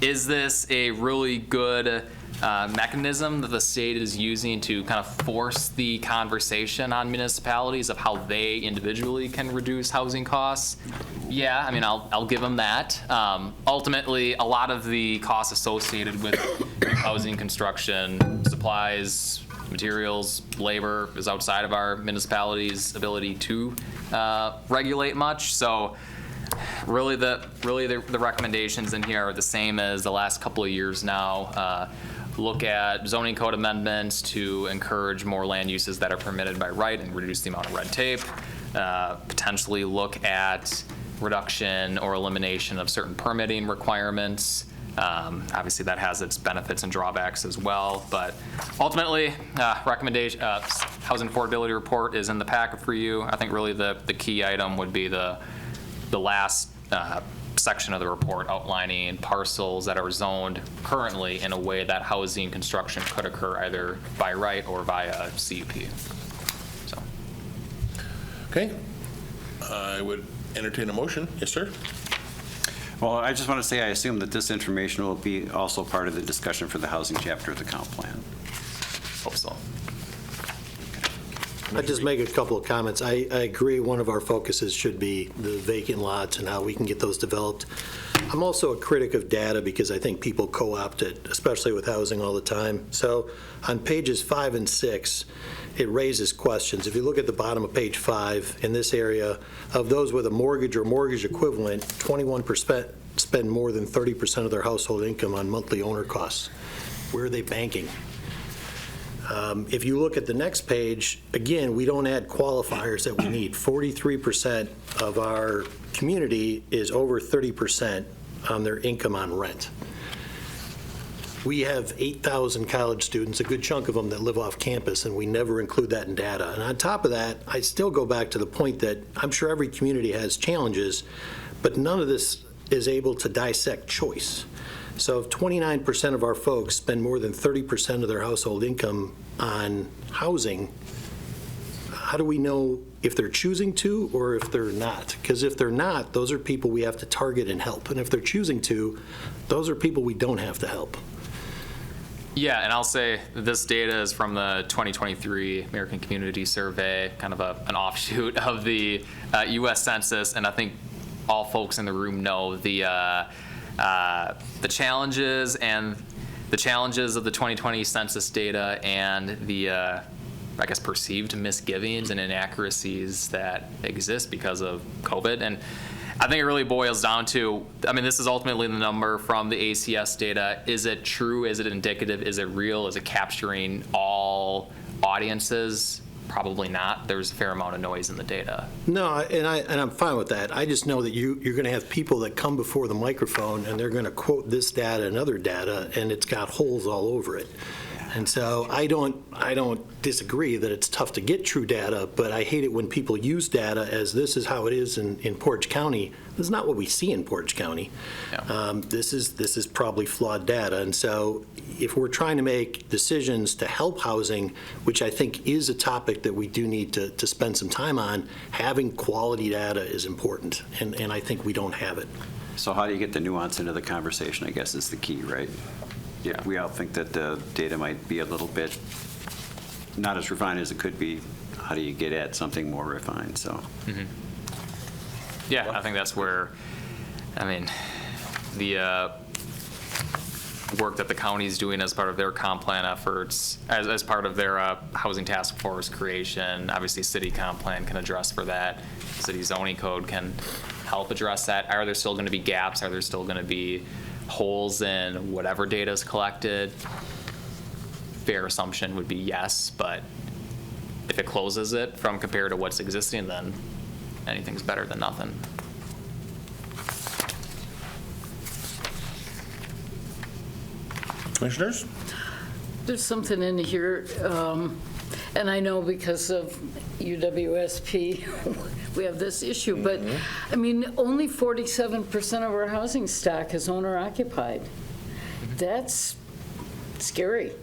Is this a really good mechanism that the state is using to kind of force the conversation on municipalities of how they individually can reduce housing costs? Yeah, I mean, I'll give them that. Ultimately, a lot of the costs associated with housing construction, supplies, materials, labor, is outside of our municipality's ability to regulate much. So really the recommendations in here are the same as the last couple of years now. Look at zoning code amendments to encourage more land uses that are permitted by right and reduce the amount of red tape. Potentially look at reduction or elimination of certain permitting requirements. Obviously that has its benefits and drawbacks as well, but ultimately housing affordability report is in the packet for you. I think really the key item would be the last section of the report outlining parcels that are zoned currently in a way that housing construction could occur either by right or via CUP. So. Okay. I would entertain a motion. Yes, sir. Well, I just want to say I assume that this information will be also part of the discussion for the housing chapter of the comp plan. Hope so. I'd just make a couple of comments. I agree one of our focuses should be the vacant lots and how we can get those developed. I'm also a critic of data because I think people co-opt it, especially with housing all the time. So on pages 5 and 6, it raises questions. If you look at the bottom of page 5, in this area, of those with a mortgage or mortgage equivalent, 21% spend more than 30% of their household income on monthly owner costs. Where are they banking? If you look at the next page, again, we don't add qualifiers that we need. 43% of our community is over 30% on their income on rent. We have 8,000 college students, a good chunk of them that live off campus, and we never include that in data. And on top of that, I still go back to the point that I'm sure every community has challenges, but none of this is able to dissect choice. So if 29% of our folks spend more than 30% of their household income on housing, how do we know if they're choosing to or if they're not? Because if they're not, those are people we have to target and help. And if they're choosing to, those are people we don't have to help. Yeah, and I'll say this data is from the 2023 American Community Survey, kind of an offshoot of the U.S. Census, and I think all folks in the room know the challenges of the 2020 census data and the I guess perceived misgivings and inaccuracies that exist because of COVID. And I think it really boils down to, I mean, this is ultimately the number from the ACS data. Is it true? Is it indicative? Is it real? Is it capturing all audiences? Probably not. There's a fair amount of noise in the data. No, and I'm fine with that. I just know that you're going to have people that come before the microphone and they're going to quote this data and other data, and it's got holes all over it. And so I don't disagree that it's tough to get true data, but I hate it when people use data as this is how it is in Portage County. This is not what we see in Portage County. Yeah. This is probably flawed data. And so if we're trying to make decisions to help housing, which I think is a topic that we do need to spend some time on, having quality data is important, and I think we don't have it. So how do you get the nuance into the conversation, I guess, is the key, right? Yeah, we all think that the data might be a little bit not as refined as it could be. How do you get at something more refined? So, yeah, I think that's where, I mean, the work that the county is doing as part of their comp plan efforts, as part of their housing task force creation. Obviously, city comp plan can address for that. City zoning code can help address that. Are there still going to be gaps? Are there still going to be holes in whatever data is collected? Fair assumption would be yes, but if it closes it from compared to what's existing, then anything's better than nothing. Commissioners? There's something in here, and I know because of UWSP, we have this issue, but I mean, only 47% of our housing stock is owner occupied. That's scary.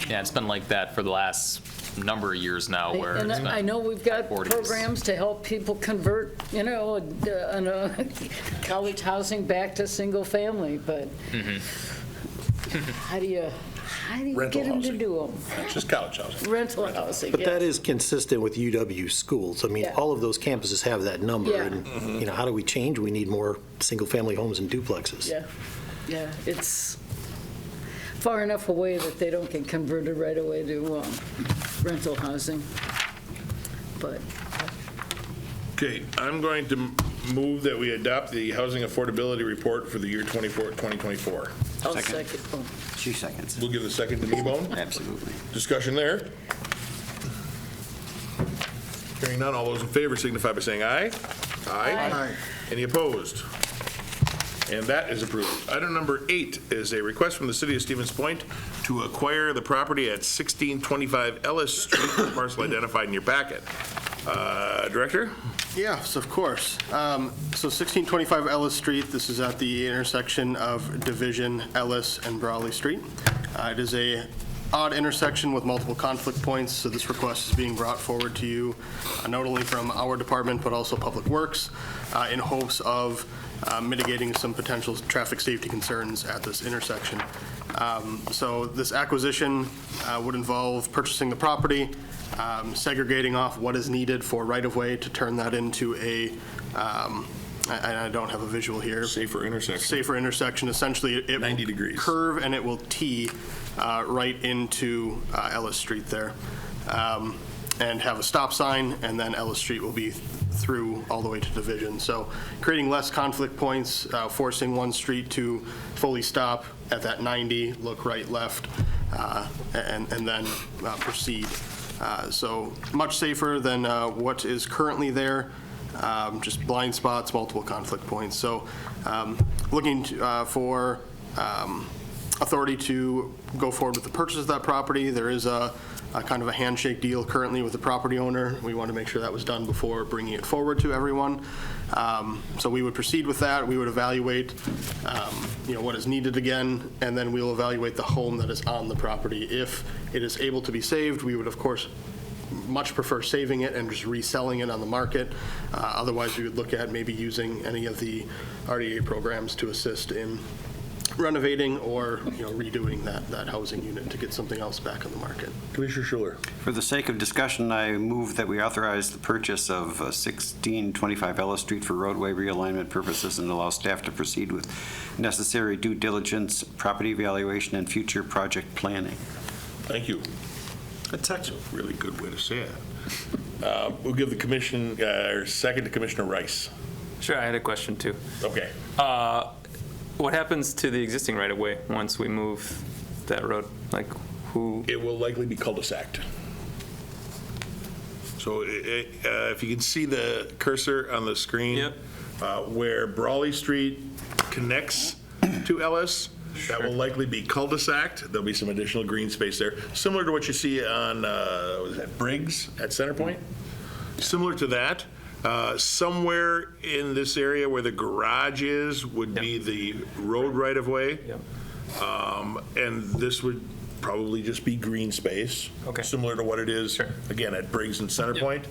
Yeah, it's been like that for the last number of years now. Where and it's been I know we've got 40s. programs to help people convert, college housing back to single family, but how do you get them to do them? Not just college housing. Rental housing, But yes. that is consistent with UW schools. I mean, Yeah. all of those campuses have that number. Yeah. And, how do we change? We need more single-family homes and duplexes. Yeah, it's far enough away that they don't get converted right away to rental housing, but. Okay, I'm going to move that we adopt the Housing Affordability Report for the year 2024. I'll second. Oh. She seconds. We'll give the second to Kneebone. Absolutely. Discussion there. Hearing none, all those in favor signify by saying aye. Aye. Any opposed? And that is approved. Item number 8 is a request from the City of Stevens Point to acquire the property at 1625 Ellis Street, parcel identified in your packet. Director? Yes, of course. So 1625 Ellis Street, this is at the intersection of Division, Ellis, and Brilowski Street. It is a odd intersection with multiple conflict points, so this request is being brought forward to you not only from our department, but also Public Works, in hopes of mitigating some potential traffic safety concerns at this intersection. So this acquisition would involve purchasing the property, segregating off what is needed for right-of-way to turn that into a, I don't have a visual here. Safer intersection. Safer intersection. Essentially, it 90 will degrees. curve and it will tee right into Ellis Street there. And have a stop sign, and then Ellis Street will be through all the way to Division. So creating less conflict points, forcing one street to fully stop at that 90, look right, left, and then proceed. So much safer than what is currently there, just blind spots, multiple conflict points. So looking for authority to go forward with the purchase of that property. There is a kind of a handshake deal currently with the property owner. We want to make sure that was done before bringing it forward to everyone. So we would proceed with that. We would evaluate, what is needed again, and then we'll evaluate the home that is on the property. If it is able to be saved, we would of course much prefer saving it and just reselling it on the market. Otherwise, we would look at maybe using any of the RDA programs to assist in renovating or redoing that housing unit to get something else back on the market. Commissioner Schuler. For the sake of discussion, I move that we authorize the purchase of 1625 Ellis Street for roadway realignment purposes and allow staff to proceed with necessary due diligence, property evaluation, and future project planning. Thank you. That's a really good way to say it. We'll give the commission, second to Commissioner Rice. Sure, I had a question too. Okay. What happens to the existing right-of-way once we move that road? Like, who? It will likely be cul-de-saced. So if you can see the cursor on the screen, where Brilowski Street connects to Ellis, that will likely be cul-de-saced. There'll be some additional green space there, similar to what you see on Briggs at Centerpoint. Similar to that. Somewhere in this area where the garage is would be the road right-of-way. And this would probably just be green space, similar to what it is, again, at Briggs and Centerpoint.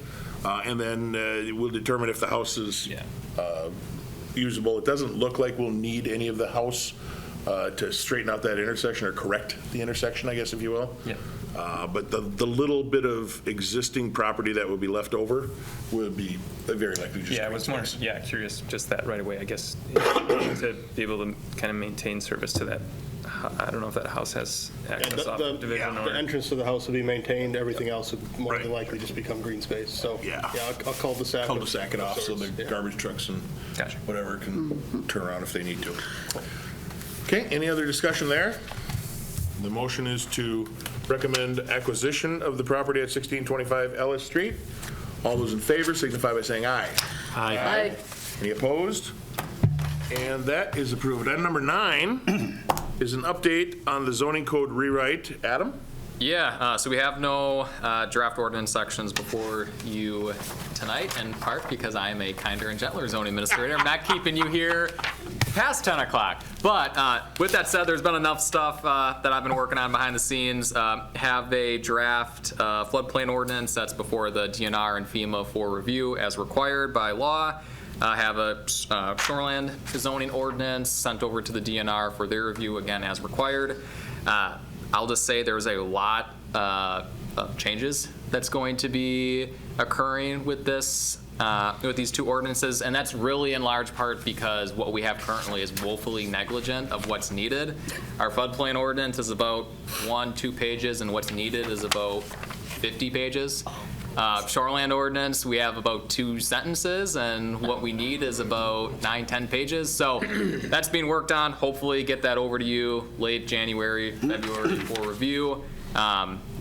And then we'll determine if the house is usable. It doesn't look like we'll need any of the house to straighten out that intersection or correct the intersection, I guess, if you will. But the little bit of existing property that would be left over would be very likely just I was more curious, just that right away, I guess, to be able to kind of maintain service to that. I don't know if that house has access off the division or... The entrance to the house will be maintained. Everything else would more than likely just become green space. So I'll cul-de-sac it off so the garbage trucks and whatever can turn around if they need to. Okay, any other discussion there? The motion is to recommend acquisition of the property at 1625 Ellis Street. All those in favor signify by saying aye. Aye. Any opposed? And that is approved. Item number 9 is an update on the zoning code rewrite. Adam? Yeah, so we have no draft ordinance sections before you tonight, in part because I am a kinder and gentler zoning administrator. I'm not keeping you here past 10 o'clock. But with that said, there's been enough stuff that I've been working on behind the scenes. Have a draft floodplain ordinance that's before the DNR and FEMA for review as required by law. Have a shoreland zoning ordinance sent over to the DNR for their review, again, as required. I'll just say there's a lot of changes that's going to be occurring with this, with these two ordinances, and that's really in large part because what we have currently is woefully negligent of what's needed. Our floodplain ordinance is about 1-2 pages, and what's needed is about 50 pages. Shoreland ordinance, we have about 2 sentences, and what we need is about 9-10 pages. So that's being worked on. Hopefully get that over to you late January, February for review.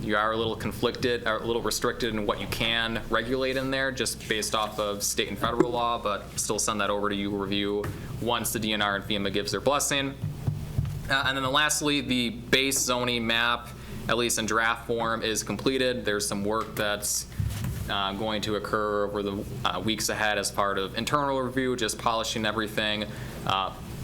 You are a little conflicted, or a little restricted in what you can regulate in there, just based off of state and federal law, but still send that over to you review once the DNR and FEMA gives their blessing. And then lastly, the base zoning map, at least in draft form, is completed. There's some work that's going to occur over the weeks ahead as part of internal review, just polishing everything,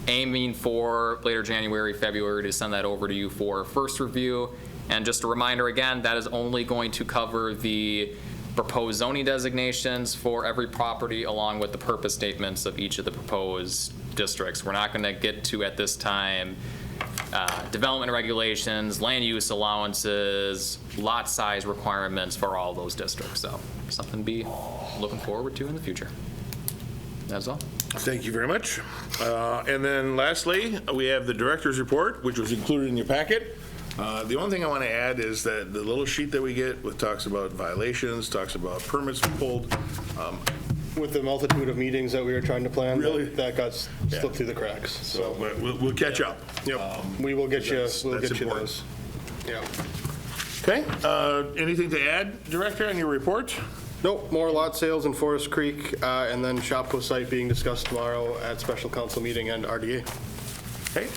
aiming for later January, February to send that over to you for first review. And just a reminder again, that is only going to cover the proposed zoning designations for every property along with the purpose statements of each of the proposed districts. We're not going to get to, at this time, development regulations, land use allowances, lot size requirements for all those districts. So something to be looking forward to in the future. That's all. Thank you very much. And then lastly, we have the director's report, which was included in your packet. The only thing I want to add is that the little sheet that we get with talks about violations, talks about permits pulled. With the multitude of meetings that we were trying to plan, that got slipped through the cracks. So we'll catch up. Yep, we will get you. We'll get you those. Yeah. Okay. Anything to add, Director, on your report? Nope. More lot sales in Forest Creek, and then Shopko site being discussed tomorrow at special council meeting and RDA. Okay.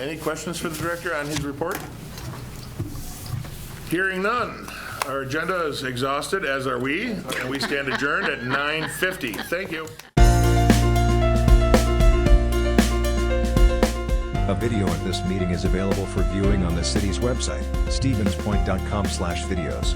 Any questions for the Director on his report? Hearing none. Our agenda is exhausted, as are we, and we stand adjourned at 9:50. Thank you. A video of this meeting is available for viewing on the city's website, stevenspoint.com/videos.